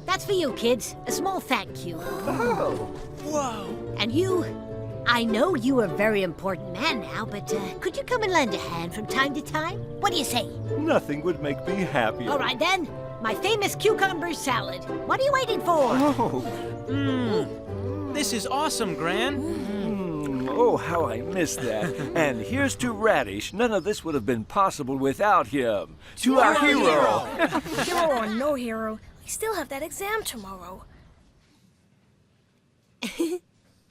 That's for you, kids. A small thank you. Oh. Whoa. And you, I know you are a very important man now, but could you come and lend a hand from time to time? What do you say? Nothing would make me happier. All right, then. My famous cucumber salad. What are you waiting for? This is awesome, Gran. Oh, how I miss that. And here's to Radish. None of this would have been possible without him. To our hero. Hero or no hero, we still have that exam tomorrow.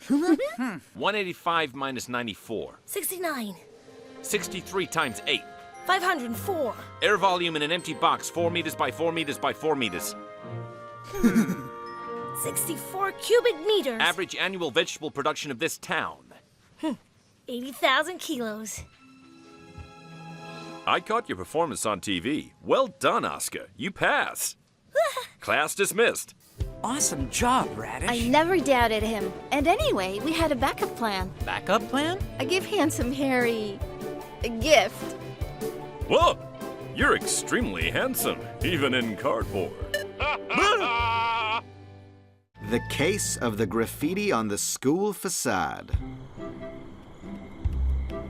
185 minus 94. 69. 63 times 8. 504. Air volume in an empty box, 4 meters by 4 meters by 4 meters. 64 cubic meters. Average annual vegetable production of this town. 80,000 kilos. I caught your performance on TV. Well done, Oscar. You pass. Class dismissed. Awesome job, Radish. I never doubted him. And anyway, we had a backup plan. Backup plan? I give Handsome Harry a gift. Whoa! You're extremely handsome, even in cardboard. The case of the graffiti on the school facade.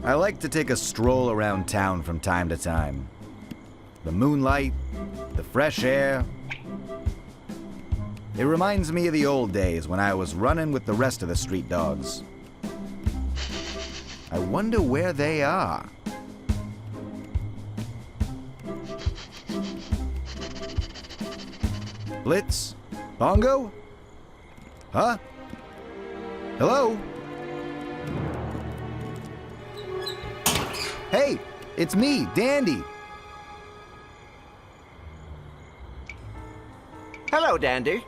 I like to take a stroll around town from time to time. The moonlight, the fresh air. It reminds me of the old days when I was running with the rest of the street dogs. I wonder where they are. Blitz? Bongo? Huh? Hello? Hey, it's me, Dandy. Hello, Dandy.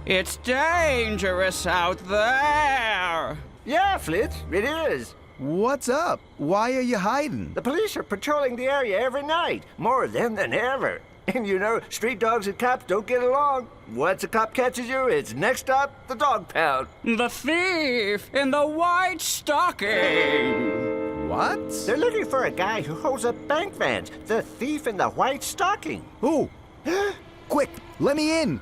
It's dangerous out there. Yeah, Flitz, it is. What's up? Why are you hiding? The police are patrolling the area every night, more of them than ever. And you know, street dogs and cops don't get along. Once a cop catches you, it's next stop, the dog pound. The thief in the white stocking. What? They're looking for a guy who holds up bank vans. The thief in the white stocking. Who? Quick, let me in.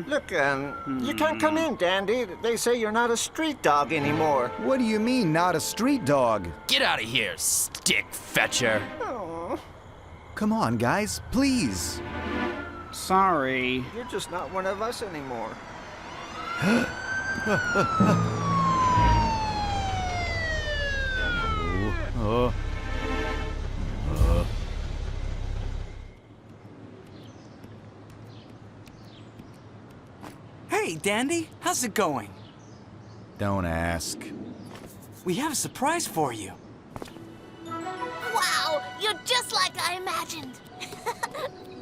Look, you can't come in, Dandy. They say you're not a street dog anymore. What do you mean, not a street dog? Get out of here, stick fetcher. Oh. Come on, guys, please. Sorry. You're just not one of us anymore. Hey, Dandy, how's it going? Don't ask. We have a surprise for you. Wow, you're just like I imagined.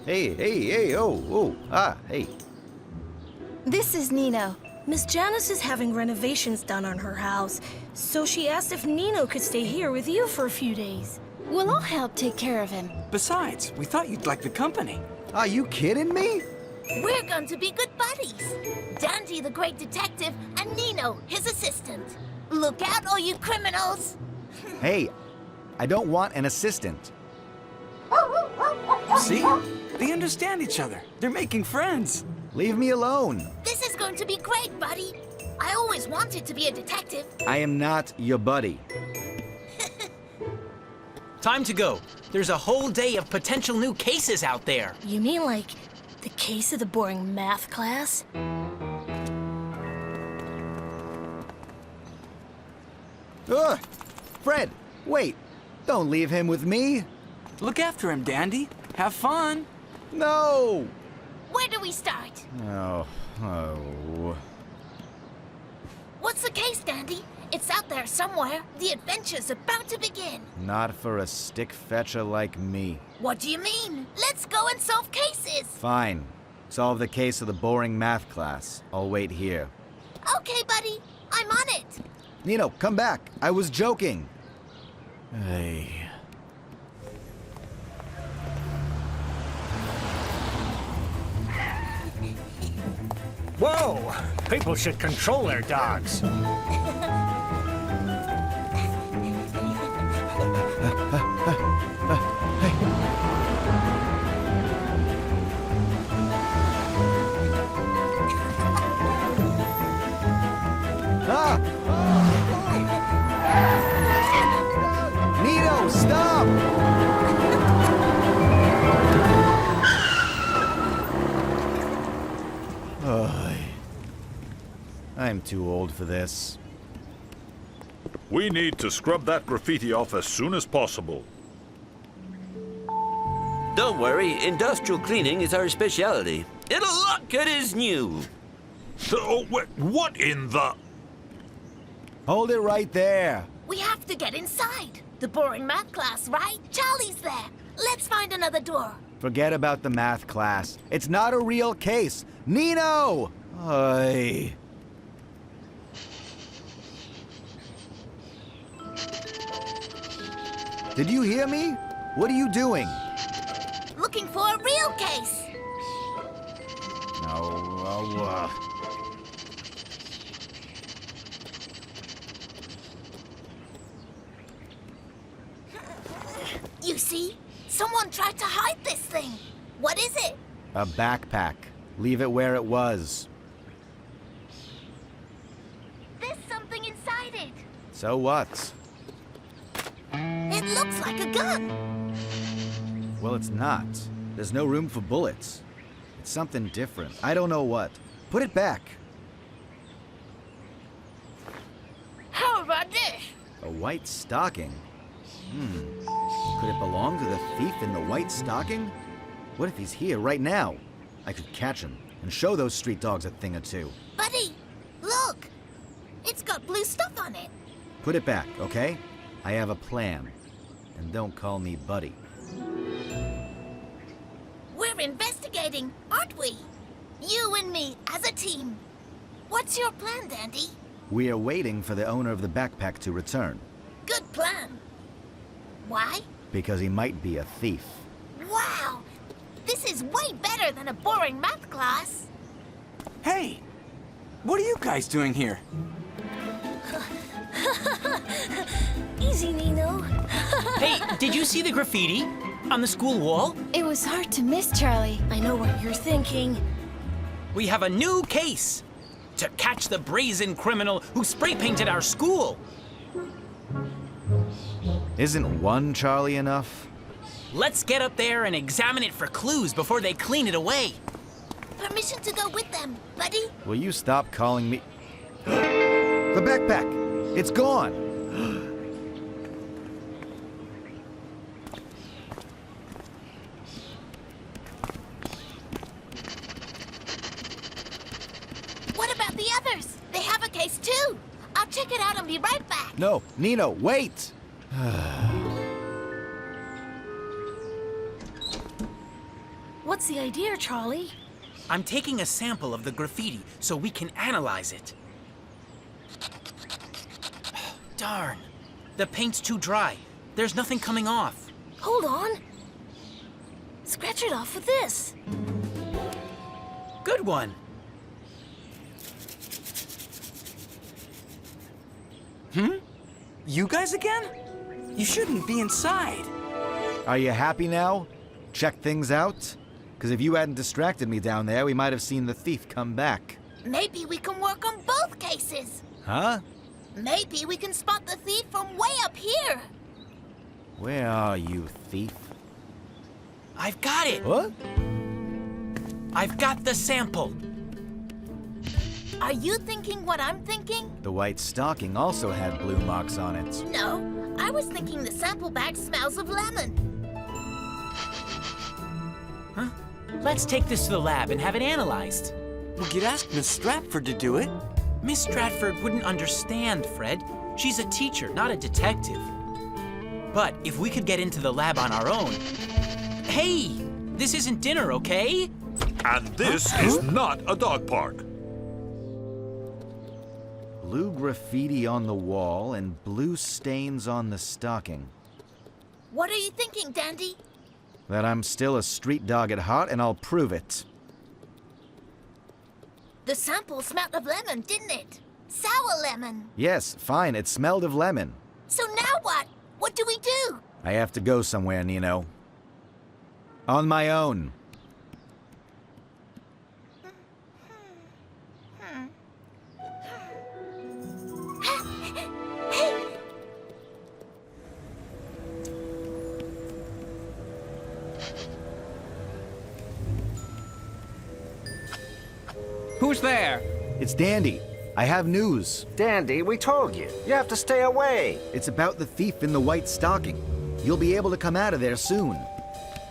Hey, hey. This is Nino. Miss Janice is having renovations done on her house, so she asked if Nino could stay here with you for a few days. Well, I'll help take care of him. Besides, we thought you'd like the company. Are you kidding me? We're going to be good buddies. Dandy, the great detective, and Nino, his assistant. Look out, all you criminals. Hey, I don't want an assistant. See? They understand each other. They're making friends. Leave me alone. This is going to be great, buddy. I always wanted to be a detective. I am not your buddy. Time to go. There's a whole day of potential new cases out there. You mean like the case of the boring math class? Ugh! Fred, wait. Don't leave him with me. Look after him, Dandy. Have fun. No! Where do we start? Oh. What's the case, Dandy? It's out there somewhere. The adventure's about to begin. Not for a stick fetcher like me. What do you mean? Let's go and solve cases. Fine. Solve the case of the boring math class. I'll wait here. Okay, buddy. I'm on it. Nino, come back. I was joking. Hey. Whoa! People should control their dogs. Nino, stop! I'm too old for this. We need to scrub that graffiti off as soon as possible. Don't worry, industrial cleaning is our specialty. It'll look good as new. Oh, what in the... Hold it right there. We have to get inside. The boring math class, right? Charlie's there. Let's find another door. Forget about the math class. It's not a real case. Nino! Ay. Did you hear me? What are you doing? Looking for a real case. No, You see? Someone tried to hide this thing. What is it? a backpack. Leave it where it was. There's something inside it. So what? It looks like a gun. Well, it's not. There's no room for bullets. It's something different. I don't know what. Put it back. How about this? A white stocking? Could it belong to the thief in the white stocking? What if he's here right now? I could catch him and show those street dogs a thing or two. Buddy, look. It's got blue stuff on it. Put it back, okay? I have a plan. And don't call me buddy. We're investigating, aren't we? You and me as a team. What's your plan, Dandy? We are waiting for the owner of the backpack to return. Good plan. Why? Because he might be a thief. Wow! This is way better than a boring math class. Hey! What are you guys doing here? Easy, Nino. Hey, did you see the graffiti on the school wall? It was hard to miss, Charlie. I know what you're thinking. We have a new case to catch the brazen criminal who spray painted our school. Isn't one Charlie enough? Let's get up there and examine it for clues before they clean it away. Permission to go with them, buddy? Will you stop calling me... The backpack! It's gone! What about the others? They have a case too. I'll check it out and be right back. No, Nino, wait! What's the idea, Charlie? I'm taking a sample of the graffiti so we can analyze it. Darn. The paint's too dry. There's nothing coming off. Hold on. Scratch it off with this. Good one. You guys again? You shouldn't be inside. Are you happy now? Check things out? Because if you hadn't distracted me down there, we might have seen the thief come back. Maybe we can work on both cases. Huh? Maybe we can spot the thief from way up here. Where are you, thief? I've got it. What? I've got the sample. Are you thinking what I'm thinking? The white stocking also had blue marks on it. No, I was thinking the sample bag smells of lemon. Huh? Let's take this to the lab and have it analyzed. We could ask Miss Stratford to do it. Miss Stratford wouldn't understand, Fred. She's a teacher, not a detective. But if we could get into the lab on our own... Hey! This isn't dinner, okay? And this is not a dog park. Blue graffiti on the wall and blue stains on the stocking. What are you thinking, Dandy? That I'm still a street dog at heart, and I'll prove it. The sample smelled of lemon, didn't it? Sour lemon. Yes, fine, it smelled of lemon. So now what? What do we do? I have to go somewhere, Nino. On my own. Who's there? It's Dandy. I have news. Dandy, we told you. You have to stay away. It's about the thief in the white stocking. You'll be able to come out of there soon.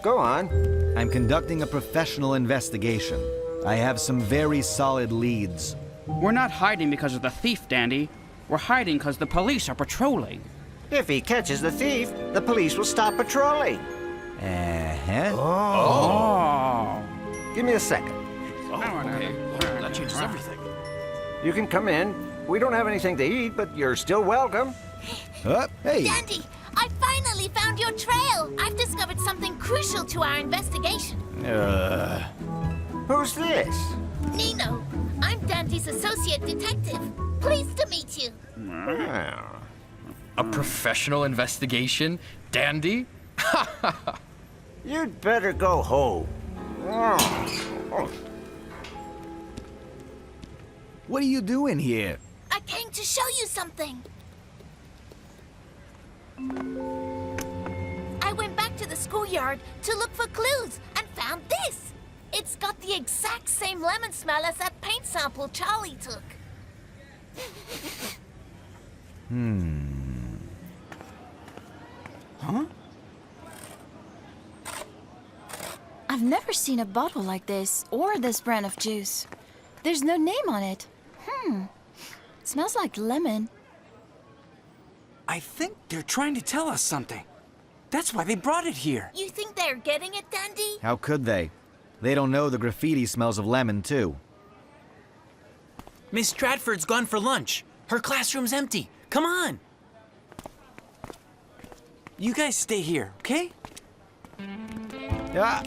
Go on. I'm conducting a professional investigation. I have some very solid leads. We're not hiding because of the thief, Dandy. We're hiding because the police are patrolling. If he catches the thief, the police will stop patrolling. Uh-huh. Oh. Give me a second. Okay. That changes everything. You can come in. We don't have anything to eat, but you're still welcome. Hey. Dandy, I finally found your trail. I've discovered something crucial to our investigation. Who's this? Nino, I'm Dandy's associate detective. Pleased to meet you. A professional investigation? Dandy? You'd better go home. What are you doing here? I came to show you something. I went back to the schoolyard to look for clues and found this. It's got the exact same lemon smell as that paint sample Charlie took. Huh? I've never seen a bottle like this, or this brand of juice. There's no name on it. Smells like lemon. I think they're trying to tell us something. That's why they brought it here. You think they're getting it, Dandy? How could they? They don't know the graffiti smells of lemon, too. Miss Stratford's gone for lunch. Her classroom's empty. Come on. You guys stay here, okay? Yeah.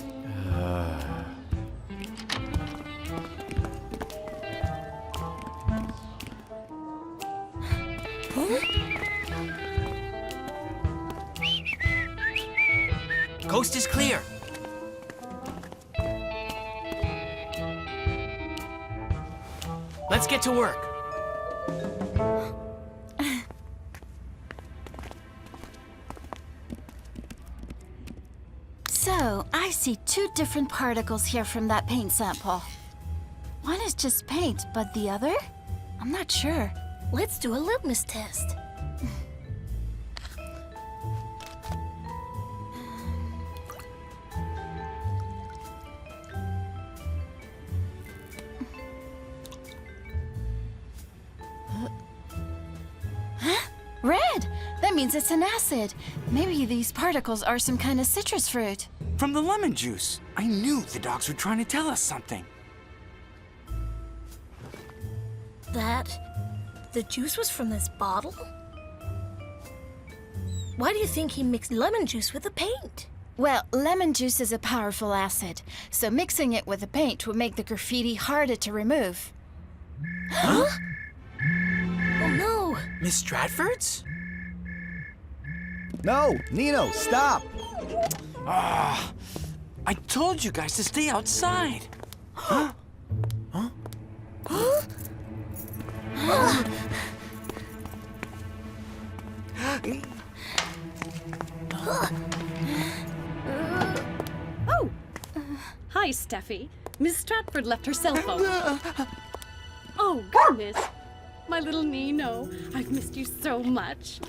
Coast is clear. Let's get to work. So, I see two different particles here from that paint sample. One is just paint, but the other? I'm not sure. Let's do a litmus test. Red! That means it's an acid. Maybe these particles are some kind of citrus fruit. From the lemon juice. I knew the dogs were trying to tell us something. The juice was from this bottle? Why do you think he mixed lemon juice with the paint? Well, lemon juice is a powerful acid, so mixing it with the paint would make the graffiti harder to remove. Huh? Oh no! Miss Stratford's? No! Nino, stop! I told you guys to stay outside. Huh? Huh? Oh! Hi, Steffi. Miss Stratford left her cell phone. Oh, goodness. My little Nino. I've missed you so much.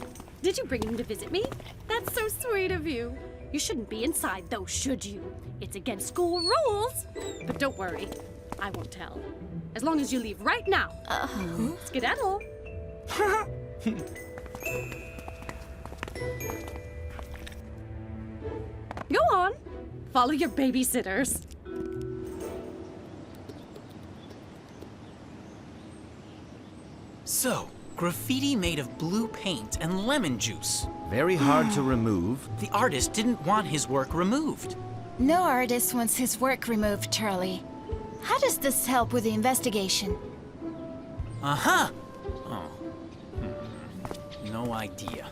Did you bring him to visit me? That's so sweet of you. You shouldn't be inside, though, should you? It's against school rules. But don't worry. I won't tell. As long as you leave right now. Skedaddle. Go on. Follow your babysitters. So, graffiti made of blue paint and lemon juice. Very hard to remove. The artist didn't want his work removed. No artist wants his work removed, Charlie. How does this help with the investigation? Uh-huh. Oh. No idea.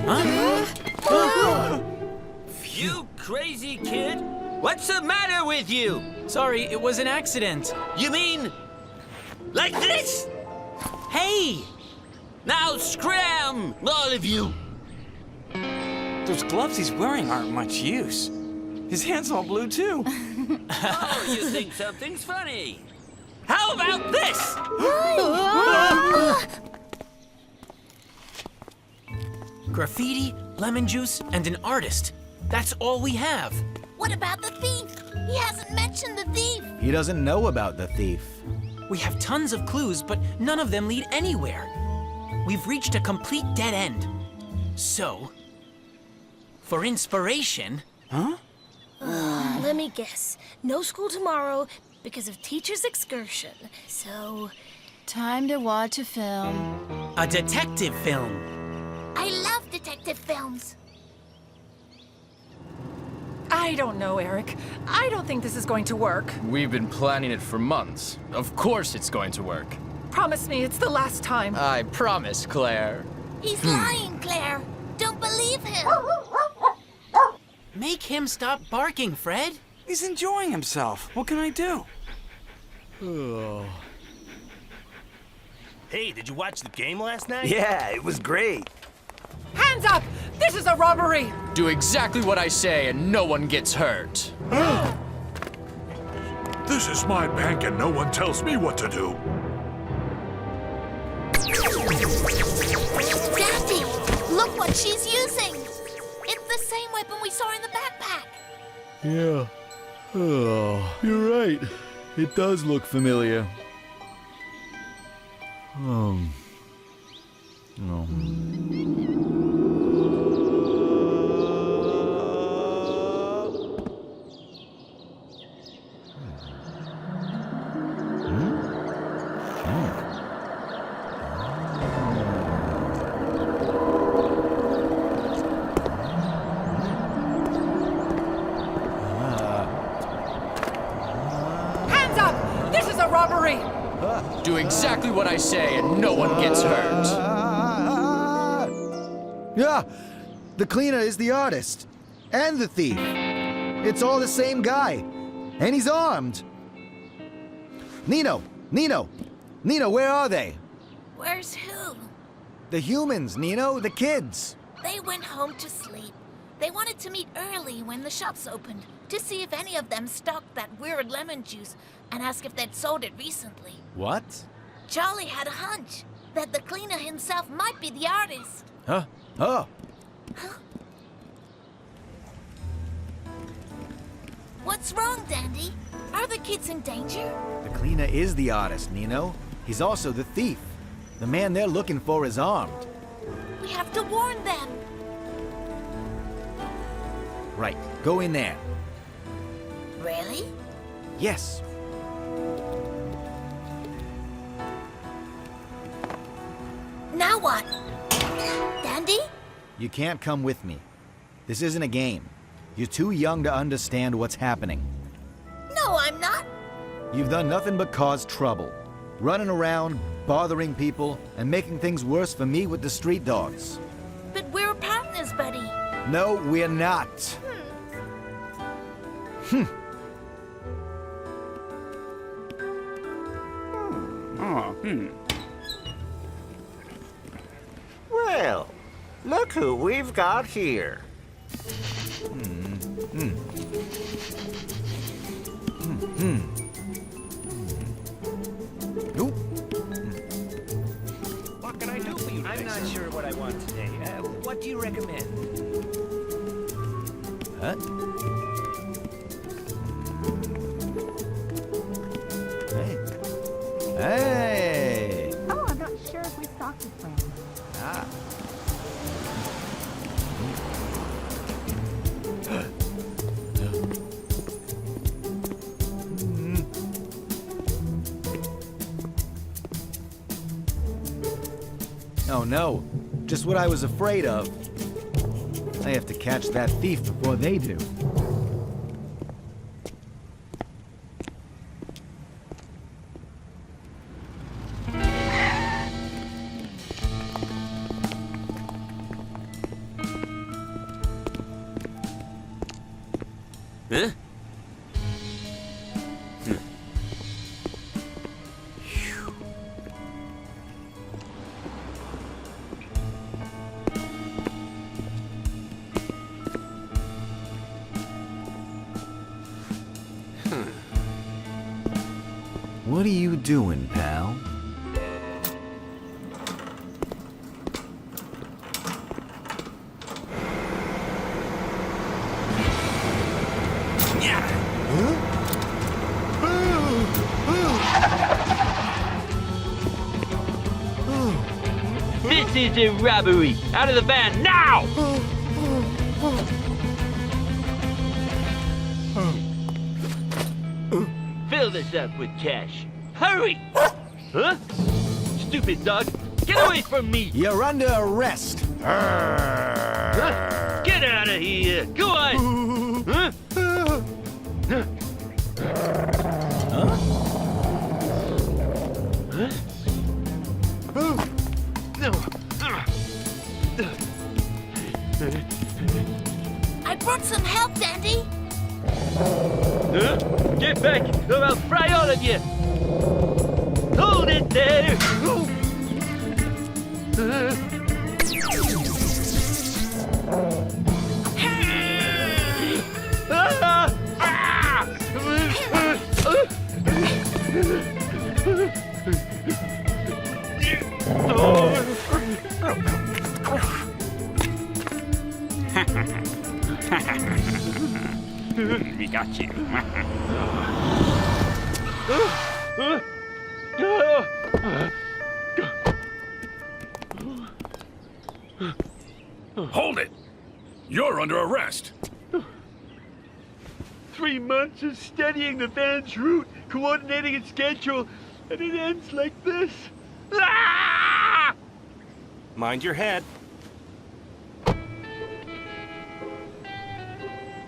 Huh? You crazy kid! What's the matter with you? Sorry, it was an accident. You mean like this? Hey! Now scram, all of you! Those gloves he's wearing aren't much use. His hand's all blue, too. Oh, you think something's funny? How about this? Graffiti, lemon juice, and an artist. That's all we have. What about the thief? He hasn't mentioned the thief. He doesn't know about the thief. We have tons of clues, but none of them lead anywhere. We've reached a complete dead end. So, for inspiration... Huh? Let me guess. No school tomorrow because of teacher's excursion. So... Time to watch a film. A detective film. I love detective films. I don't know, Eric. I don't think this is going to work. We've been planning it for months. Of course it's going to work. Promise me it's the last time. I promise, Claire. He's lying, Claire. Don't believe him. Make him stop barking, Fred. He's enjoying himself. What can I do? Hey, did you watch the game last night? Yeah, it was great. Hands up! This is a robbery! Do exactly what I say and no one gets hurt. This is my bank and no one tells me what to do. Daddy, look what she's using. It's the same weapon we saw in the backpack. Yeah. Oh, you're right. It does look familiar. Oh. Hands up! This is a robbery! Do exactly what I say and no one gets hurt. Yeah, the cleaner is the artist. And the thief. It's all the same guy. And he's armed. Nino, where are they? Where's who? The humans, Nino, the kids. They went home to sleep. They wanted to meet early when the shops opened to see if any of them stocked that weird lemon juice and ask if they'd sold it recently. What? Charlie had a hunch that the cleaner himself might be the artist. Huh? Oh. What's wrong, Dandy? Are the kids in danger? The cleaner is the artist, Nino. He's also the thief. The man they're looking for is armed. We have to warn them. Right, go in there. Really? Yes. Now what? Dandy? You can't come with me. This isn't a game. You're too young to understand what's happening. No, I'm not. You've done nothing but cause trouble. Running around, bothering people, and making things worse for me with the street dogs. But we're partners, buddy. No, we're not. Well, look who we've got here. Nope. What can I do for you? I'm not sure what I want today. What do you recommend? Huh? Hey. Hey! Oh, I'm not sure if we stocked this brand. Ah. Oh no, just what I was afraid of. I have to catch that thief before they do. Huh? What are you doing, pal? This is a robbery! Out of the van, now! Fill this up with cash. Hurry! Huh? Stupid dog! Get away from me! You're under arrest! Huh? Get out of here! Go on! Huh? Huh? I brought some help, Dandy. Huh? Get back, or I'll fry all of you! Hold it there! We got you. Hold it! You're under arrest. 3 months of studying the van's route, coordinating its schedule, and it ends like this. Ah! Mind your head.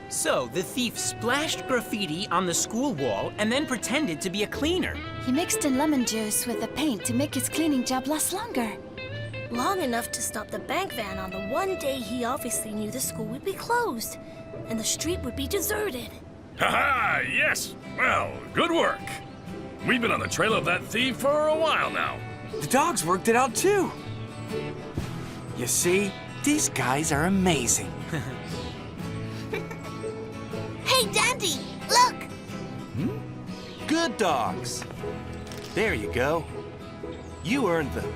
So, the thief splashed graffiti on the school wall and then pretended to be a cleaner. He mixed in lemon juice with the paint to make his cleaning job last longer. Long enough to stop the bank van on the one day he obviously knew the school would be closed and the street would be deserted. Ha-ha! Yes! Well, good work. We've been on the trail of that thief for a while now. The dogs worked it out too. You see, these guys are amazing. Hey, Dandy, look! Good dogs. There you go. You earned them.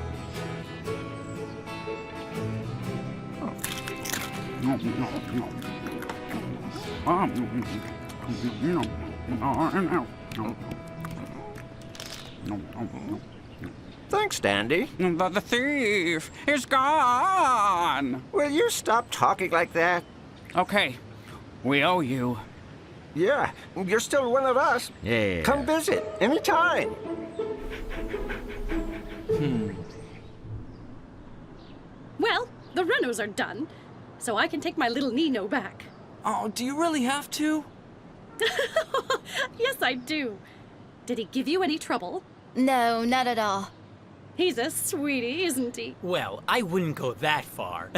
Thanks, Dandy. The thief is gone. Will you stop talking like that? Okay, we owe you. Yeah, you're still one of us. Yeah. Come visit anytime. Well, the runners are done, so I can take my little Nino back. Oh, do you really have to? Yes, I do. Did he give you any trouble? No, not at all. He's a sweetie, isn't he? Well, I wouldn't go that far.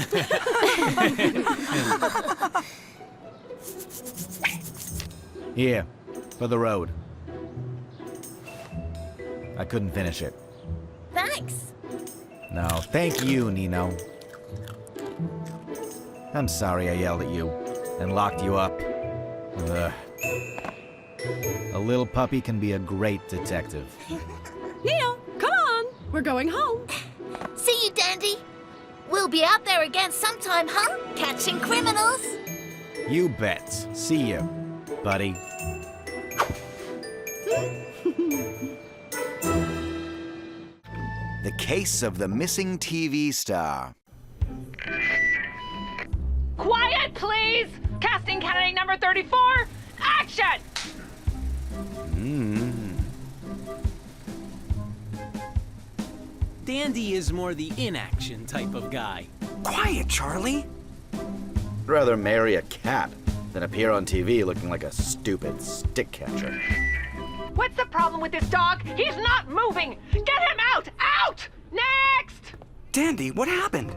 Here, for the road. I couldn't finish it. Thanks. No, thank you, Nino. I'm sorry I yelled at you and locked you up. Ugh. A little puppy can be a great detective. Nino, come on. We're going home. See you, Dandy. We'll be out there again sometime, huh? Catching criminals. You bet. See you, buddy. The case of the missing TV star. Quiet, please! Casting candidate number 34, action! Dandy is more the inaction type of guy. Quiet, Charlie. I'd rather marry a cat than appear on TV looking like a stupid stick catcher. What's the problem with this dog? He's not moving! Get him out! Out! Next! Dandy, what happened?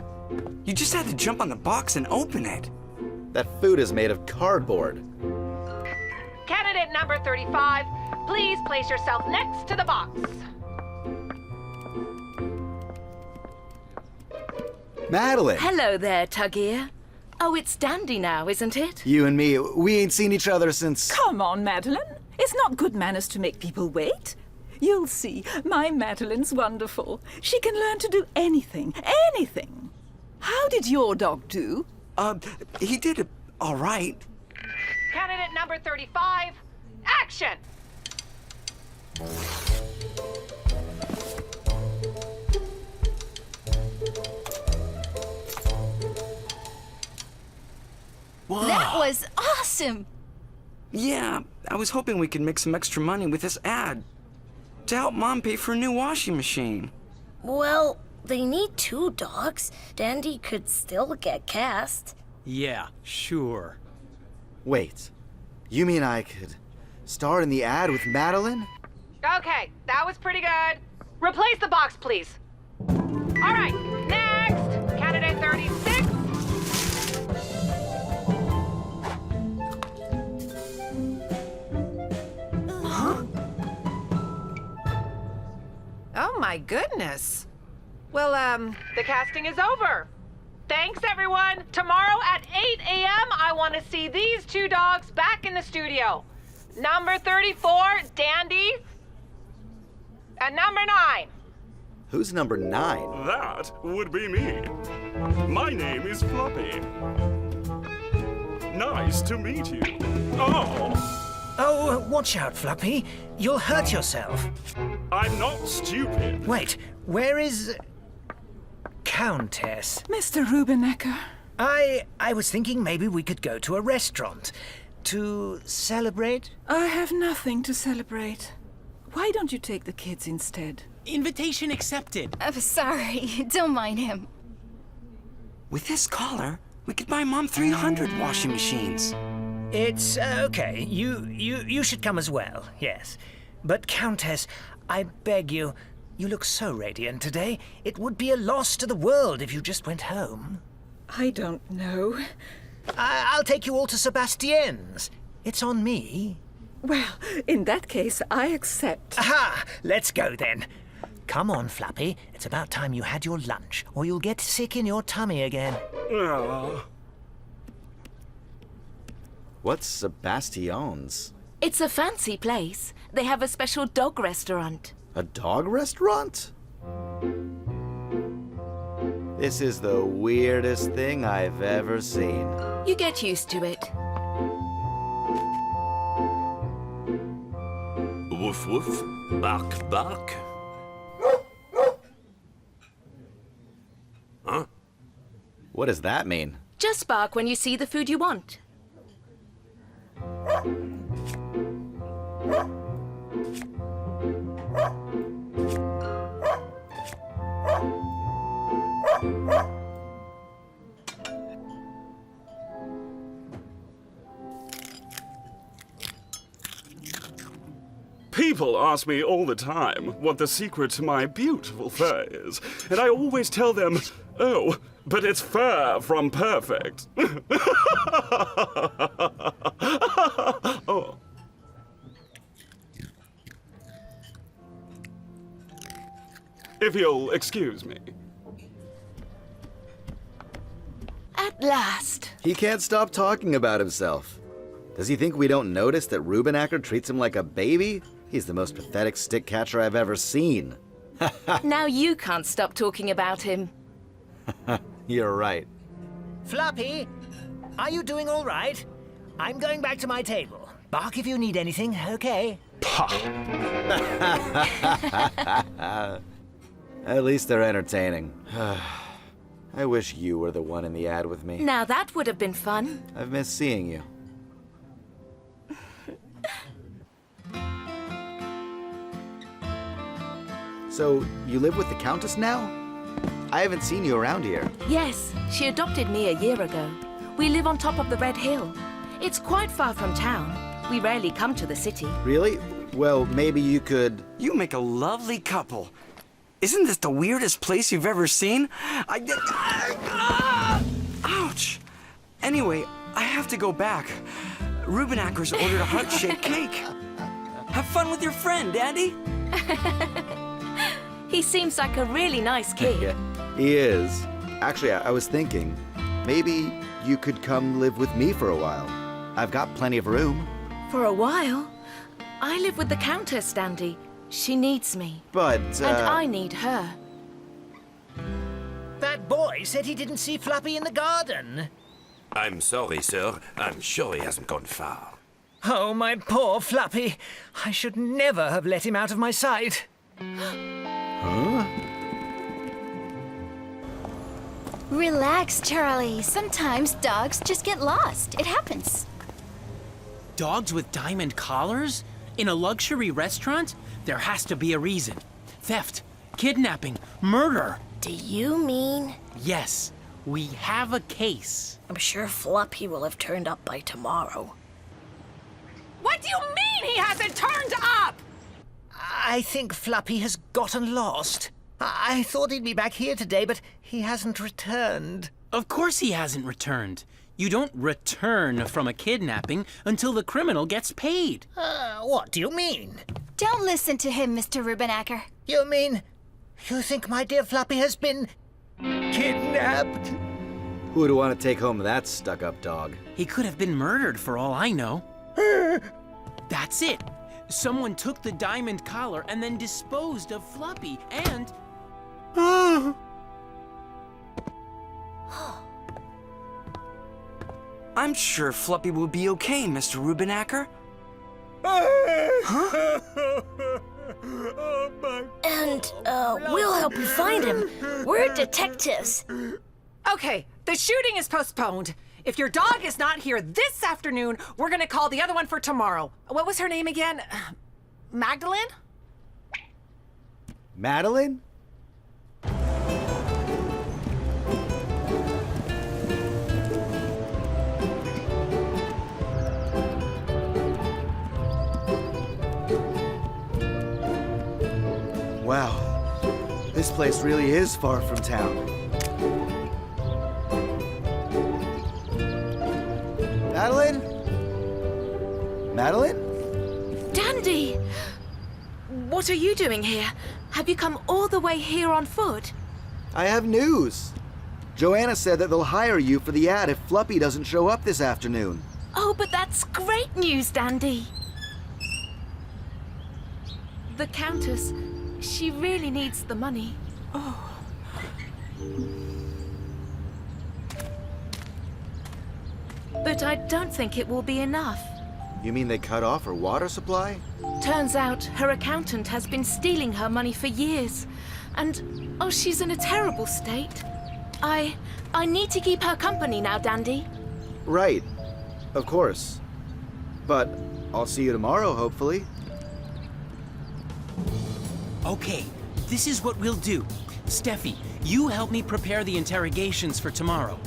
You just had to jump on the box and open it. That food is made of cardboard. Candidate number 35, please place yourself next to the box. Madeline! Hello there, Tuggear. Oh, it's Dandy now, isn't it? You and me, we ain't seen each other since... Come on, Madeline. It's not good manners to make people wait. You'll see, my Madeline's wonderful. She can learn to do anything, anything. How did your dog do? He did all right. Candidate number 35, action! Whoa. That was awesome! Yeah, I was hoping we could make some extra money with this ad to help Mom pay for a new washing machine. Well, they need 2 dogs. Dandy could still get cast. Yeah, sure. Wait, you mean I could star in the ad with Madeline? Okay, that was pretty good. Replace the box, please. All right, next, candidate 36. Oh my goodness. Well, The casting is over. Thanks, everyone. Tomorrow at 8 a.m., I want to see these 2 dogs back in the studio. Number 34, Dandy. And number 9. Who's number 9? That would be me. My name is Floppy. Nice to meet you. Oh! Oh, watch out, Floppy. You'll hurt yourself. I'm not stupid. Wait, where is... Countess? Mr. Rubenecker. I was thinking maybe we could go to a restaurant to celebrate. I have nothing to celebrate. Why don't you take the kids instead? Invitation accepted. Sorry, don't mind him. With this collar, we could buy Mom 300 washing machines. It's okay. You should come as well, yes. But Countess, I beg you, you look so radiant today. It would be a loss to the world if you just went home. I don't know. I'll take you all to Sebastien's. It's on me. Well, in that case, I accept. Aha! Let's go then. Come on, Flappy. It's about time you had your lunch, or you'll get sick in your tummy again. What's Sebastian's? It's a fancy place. They have a special dog restaurant. A dog restaurant? This is the weirdest thing I've ever seen. You get used to it. Woof woof, bark bark. Huh? What does that mean? Just bark when you see the food you want. People ask me all the time what the secret to my beautiful fur is, and I always tell them, oh, but it's far from perfect. Oh. If you'll excuse me. At last. He can't stop talking about himself. Does he think we don't notice that Rubenacker treats him like a baby? He's the most pathetic stick catcher I've ever seen. Now you can't stop talking about him. You're right. Floppy, are you doing all right? I'm going back to my table. Bark if you need anything, okay? At least they're entertaining. I wish you were the one in the ad with me. Now that would have been fun. I've missed seeing you. So, you live with the Countess now? I haven't seen you around here. Yes, she adopted me a year ago. We live on top of the Red Hill. It's quite far from town. We rarely come to the city. Really? Well, maybe you could... You make a lovely couple. Isn't this the weirdest place you've ever seen? Ouch! Anyway, I have to go back. Rubenacker's ordered a heart-shaped cake. Have fun with your friend, Daddy. He seems like a really nice kid. He is. Actually, I was thinking, maybe you could come live with me for a while. I've got plenty of room. For a while? I live with the Countess, Dandy. She needs me. But, And I need her. That boy said he didn't see Floppy in the garden. I'm sorry, sir. I'm sure he hasn't gone far. Oh, my poor Floppy. I should never have let him out of my sight. Huh? Relax, Charlie. Sometimes dogs just get lost. It happens. Dogs with diamond collars? In a luxury restaurant? There has to be a reason. Theft, kidnapping, murder. Do you mean? Yes, we have a case. I'm sure Floppy will have turned up by tomorrow. What do you mean he hasn't turned up? I think Floppy has gotten lost. I thought he'd be back here today, but he hasn't returned. Of course he hasn't returned. You don't return from a kidnapping until the criminal gets paid. What do you mean? Don't listen to him, Mr. Rubenacker. You mean you think my dear Floppy has been kidnapped? Who would want to take home that stuck-up dog? He could have been murdered for all I know. That's it. Someone took the diamond collar and then disposed of Floppy and... I'm sure Floppy will be okay, Mr. Rubenacker. Huh? And, we'll help you find him. We're detectives. Okay, the shooting is postponed. If your dog is not here this afternoon, we're gonna call the other one for tomorrow. What was her name again? Magdalene? Madeline? Wow, this place really is far from town. Madeline? Madeline? Dandy! What are you doing here? Have you come all the way here on foot? I have news. Joanna said that they'll hire you for the ad if Floppy doesn't show up this afternoon. Oh, but that's great news, Dandy. The Countess, she really needs the money. Oh. But I don't think it will be enough. You mean they cut off her water supply? Turns out her accountant has been stealing her money for years. And, oh, she's in a terrible state. I need to keep her company now, Dandy. Right. Of course. But I'll see you tomorrow, hopefully. Okay, this is what we'll do. Steffi, you help me prepare the interrogations for tomorrow.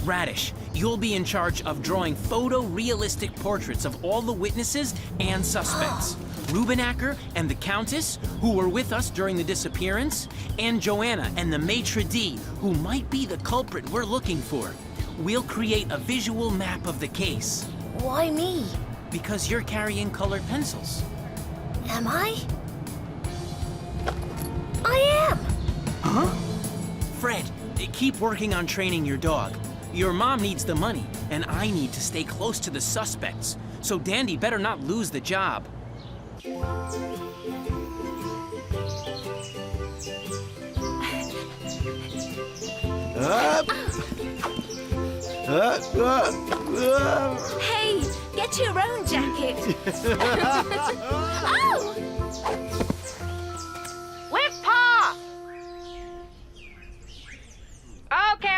Radish, you'll be in charge of drawing photorealistic portraits of all the witnesses and suspects. Rubenacker and the Countess, who were with us during the disappearance, and Joanna and the maitre d', who might be the culprit we're looking for. We'll create a visual map of the case. Why me? Because you're carrying colored pencils. Am I? I am! Huh? Fred, keep working on training your dog. Your mom needs the money, and I need to stay close to the suspects. So Dandy better not lose the job. Hey, get your own jacket. Oh! Lift paw!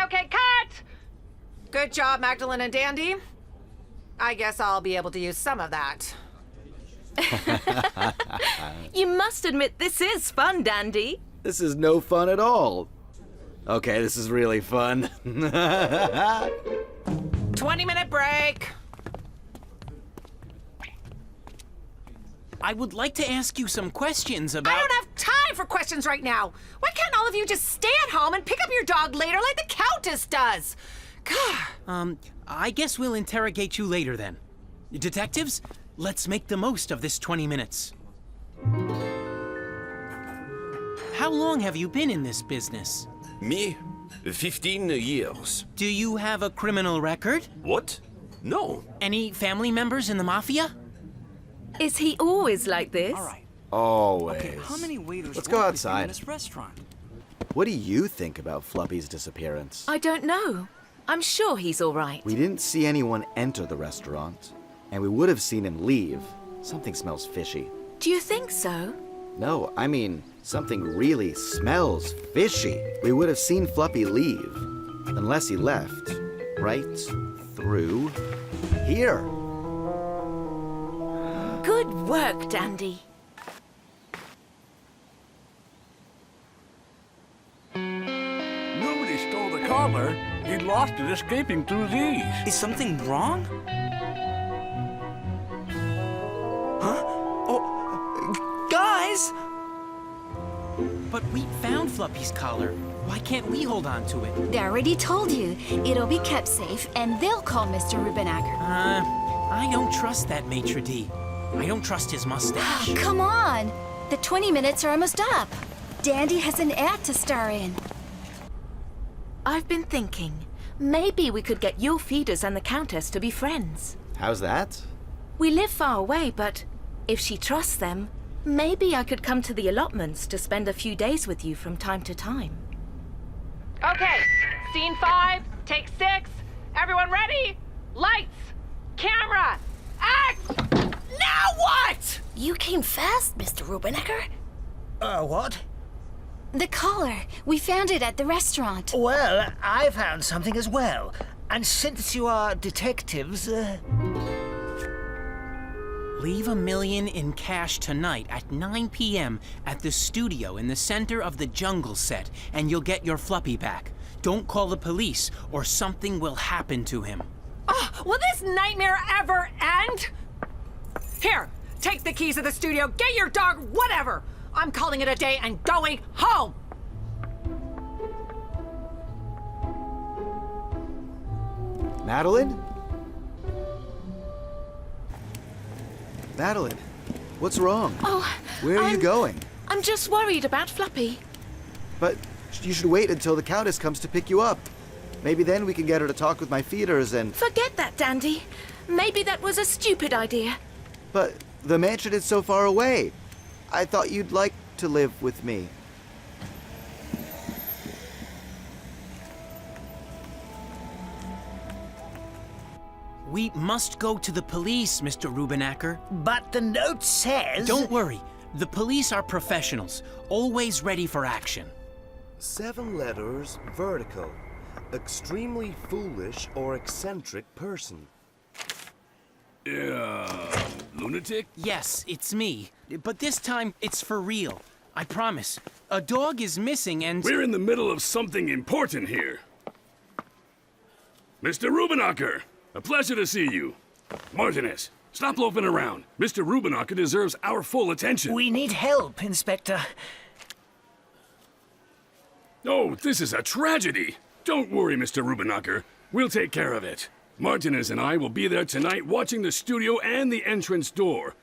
Okay, cut! Good job, Magdalene and Dandy. I guess I'll be able to use some of that. You must admit this is fun, Dandy. This is no fun at all. Okay, this is really fun. 20-minute break. I would like to ask you some questions about... I don't have time for questions right now. Why can't all of you just stay at home and pick up your dog later like the Countess does? God. I guess we'll interrogate you later then. Detectives, let's make the most of this 20 minutes. How long have you been in this business? Me? 15 years. Do you have a criminal record? What? No. Any family members in the mafia? Is he always like this? All right. Always. Okay, how many waiters Let's work go with you in outside. this restaurant? What do you think about Fluppy's disappearance? I don't know. I'm sure he's all right. We didn't see anyone enter the restaurant, and we would have seen him leave. Something smells fishy. Do you think so? No, I mean, something really smells fishy. We would have seen Fluppy leave, unless he left right through here. Good work, Dandy. Nobody stole the collar. He lost it escaping through these. Is something wrong? Huh? Oh, guys! But we found Fluppy's collar. Why can't we hold on to it? They already told you. It'll be kept safe, and they'll call Mr. Rubenacker. I don't trust that maitre d'. I don't trust his mustache. Oh, come on! The 20 minutes are almost up. Dandy has an ad to star in. I've been thinking, maybe we could get your feeders and the Countess to be friends. How's that? We live far away, but if she trusts them, maybe I could come to the allotments to spend a few days with you from time to time. Okay, scene 5, take 6. Everyone ready? Lights, camera, act! Now what? You came fast, Mr. Rubenacker. What? The collar. We found it at the restaurant. Well, I found something as well. And since you are detectives, Leave $1 million in cash tonight at 9 p.m. at the studio in the center of the jungle set, and you'll get your Fluppy back. Don't call the police, or something will happen to him. Oh, will this nightmare ever end? Here, take the keys of the studio, get your dog, whatever. I'm calling it a day and going home. Madeline? Madeline, what's wrong? Oh, Where are you going? I'm just worried about Fluppy. But you should wait until the Countess comes to pick you up. Maybe then we can get her to talk with my feeders and... Forget that, Dandy. Maybe that was a stupid idea. But the mansion is so far away. I thought you'd like to live with me. We must go to the police, Mr. Rubenacker. but the note says... Don't worry. The police are professionals, always ready for action. 7 letters, vertical. Extremely foolish or eccentric person. Lunatic? Yes, it's me. But this time, it's for real. I promise. A dog is missing and... We're in the middle of something important here. Mr. Rubenacker, a pleasure to see you. Martinez, stop loafing around. Mr. Rubenacker deserves our full attention. We need help, Inspector. Oh, this is a tragedy. Don't worry, Mr. Rubenacker. We'll take care of it. Martinez and I will be there tonight watching the studio and the entrance door.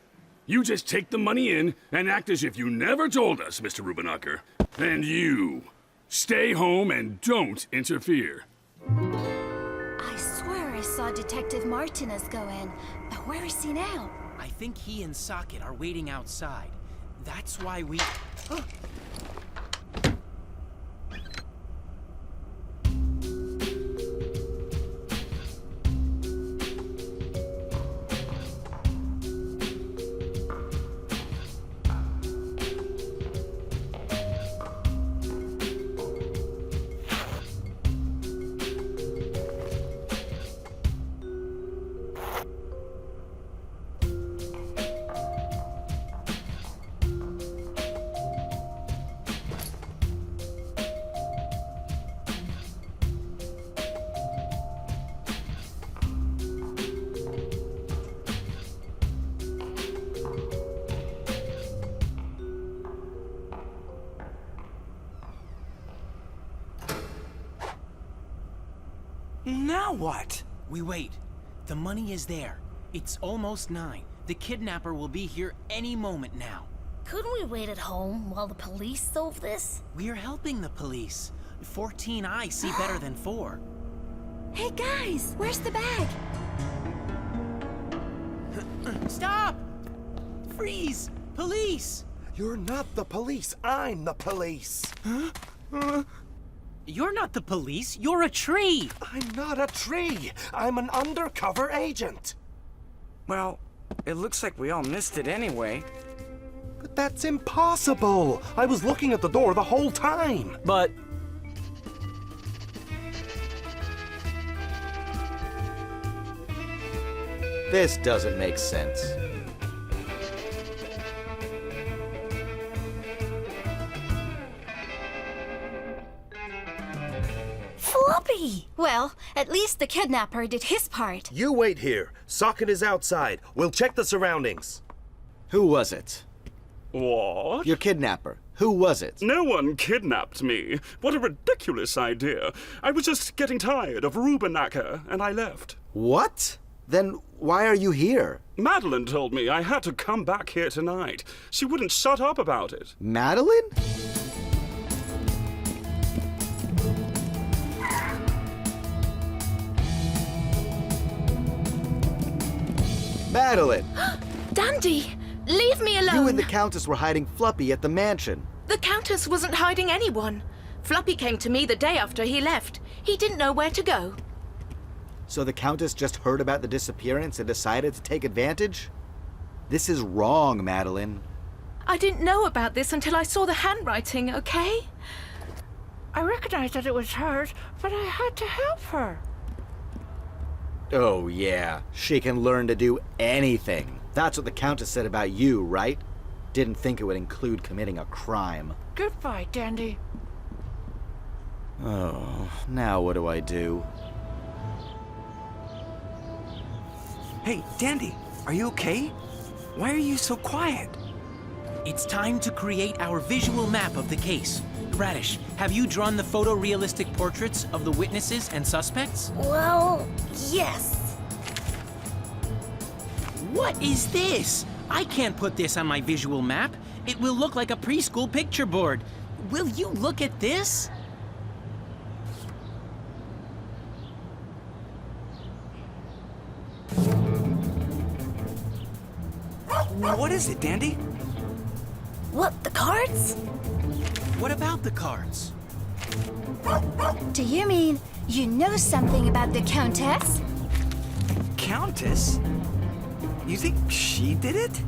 You just take the money in and act as if you never told us, Mr. Rubenacker. And you, stay home and don't interfere. I swear I saw Detective Martinez go in. Where is he now? I think he and Socket are waiting outside. That's why we... Now what? We wait. The money is there. It's almost 9. The kidnapper will be here any moment now. Couldn't we wait at home while the police solve this? We're helping the police. 14 eyes see better than 4. Hey guys, where's the bag? Stop! Freeze! Police! You're not the police. I'm the police. You're not the police. You're a tree. I'm not a tree. I'm an undercover agent. Well, it looks like we all missed it anyway. But that's impossible. I was looking at the door the whole time. But This doesn't make sense. Floppy! Well, at least the kidnapper did his part. You wait here. Socket is outside. We'll check the surroundings. Who was it? What? Your kidnapper. Who was it? No one kidnapped me. What a ridiculous idea. I was just getting tired of Rubenacker, and I left. What? Then why are you here? Madeline told me I had to come back here tonight. She wouldn't shut up about it. Madeline? Madeline! Dandy, leave me alone. You and the Countess were hiding Fluppy at the mansion. The Countess wasn't hiding anyone. Floppy came to me the day after he left. He didn't know where to go. So the Countess just heard about the disappearance and decided to take advantage? This is wrong, Madeline. I didn't know about this until I saw the handwriting, okay? I recognized that it was hers, but I had to help her. Oh, yeah. She can learn to do anything. That's what the Countess said about you, right? Didn't think it would include committing a crime. Goodbye, Dandy. Oh, now what do I do? Hey, Dandy, are you okay? Why are you so quiet? It's time to create our visual map of the case. Radish, have you drawn the photorealistic portraits of the witnesses and suspects? Well, yes. What is this? I can't put this on my visual map. It will look like a preschool picture board. Will you look at this? What is it, Dandy? What, the cards? What about the cards? Do you mean you know something about the Countess? Countess? You think she did it?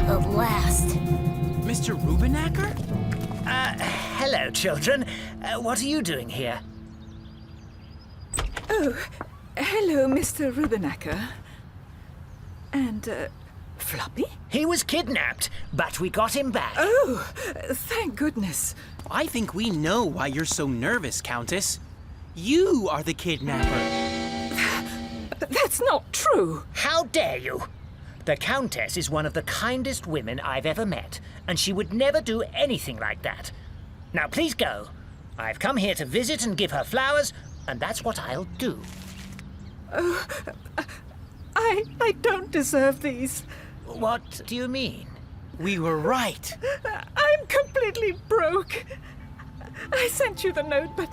At last. Mr. Rubenacker? Hello, children. What are you doing here? Oh, hello, Mr. Rubenacker. And, Floppy? He was kidnapped, but we got him back. Oh, thank goodness. I think we know why you're so nervous, Countess. You are the kidnapper. That's not true. How dare you? The Countess is one of the kindest women I've ever met, and she would never do anything like that. Now, please go. I've come here to visit and give her flowers, and that's what I'll do. Oh, I don't deserve these. What do you mean? We were right. I'm completely broke. I sent you the note, but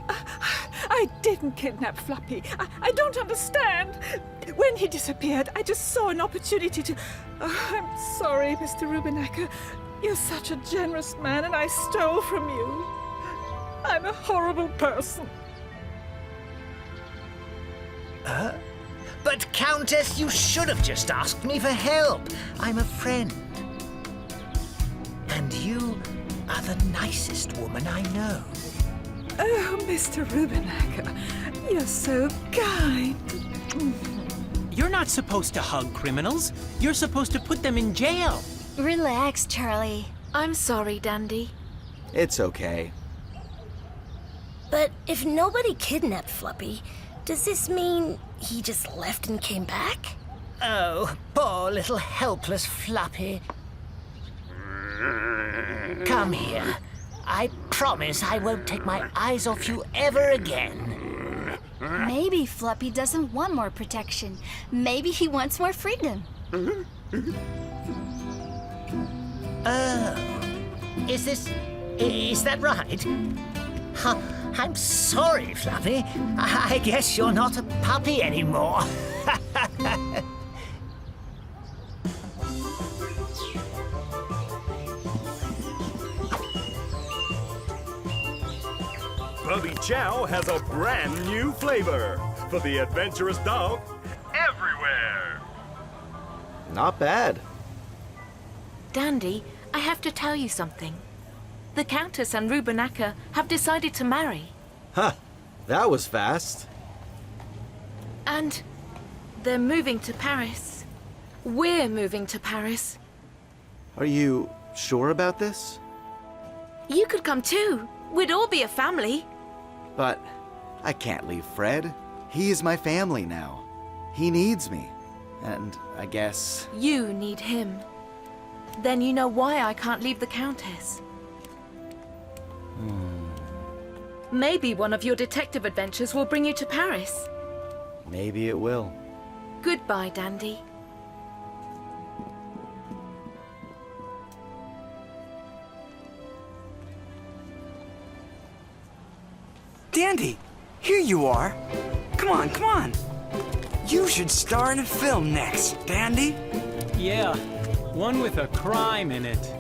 I didn't kidnap Floppy. I don't understand. When he disappeared, I just saw an opportunity to... Oh, I'm sorry, Mr. Rubenacker. You're such a generous man, and I stole from you. I'm a horrible person. But, Countess, you should have just asked me for help. I'm a friend. And you are the nicest woman I know. Oh, Mr. Rubenacker, you're so kind. You're not supposed to hug criminals. You're supposed to put them in jail. Relax, Charlie. I'm sorry, Dandy. It's okay. But if nobody kidnapped Floppy, does this mean he just left and came back? Oh, poor little helpless Floppy. Come here. I promise I won't take my eyes off you ever again. Maybe Fluffy doesn't want more protection. Maybe he wants more freedom. Is that right? I'm sorry, Fluffy. I guess you're not a puppy anymore. Bubby Chow has a brand new flavor for the adventurous dog everywhere. Not bad. Dandy, I have to tell you something. The Countess and Rubinacker have decided to marry. Huh, that was fast. And they're moving to Paris. We're moving to Paris. Are you sure about this? You could come too. We'd all be a family. But I can't leave Fred. He is my family now. He needs me. And I guess... You need him. Then you know why I can't leave the Countess. Maybe one of your detective adventures will bring you to Paris. Maybe it will. Goodbye, Dandy. Dandy, here you are. Come on, come on. You should star in a film next, Dandy. Yeah, one with a crime in it.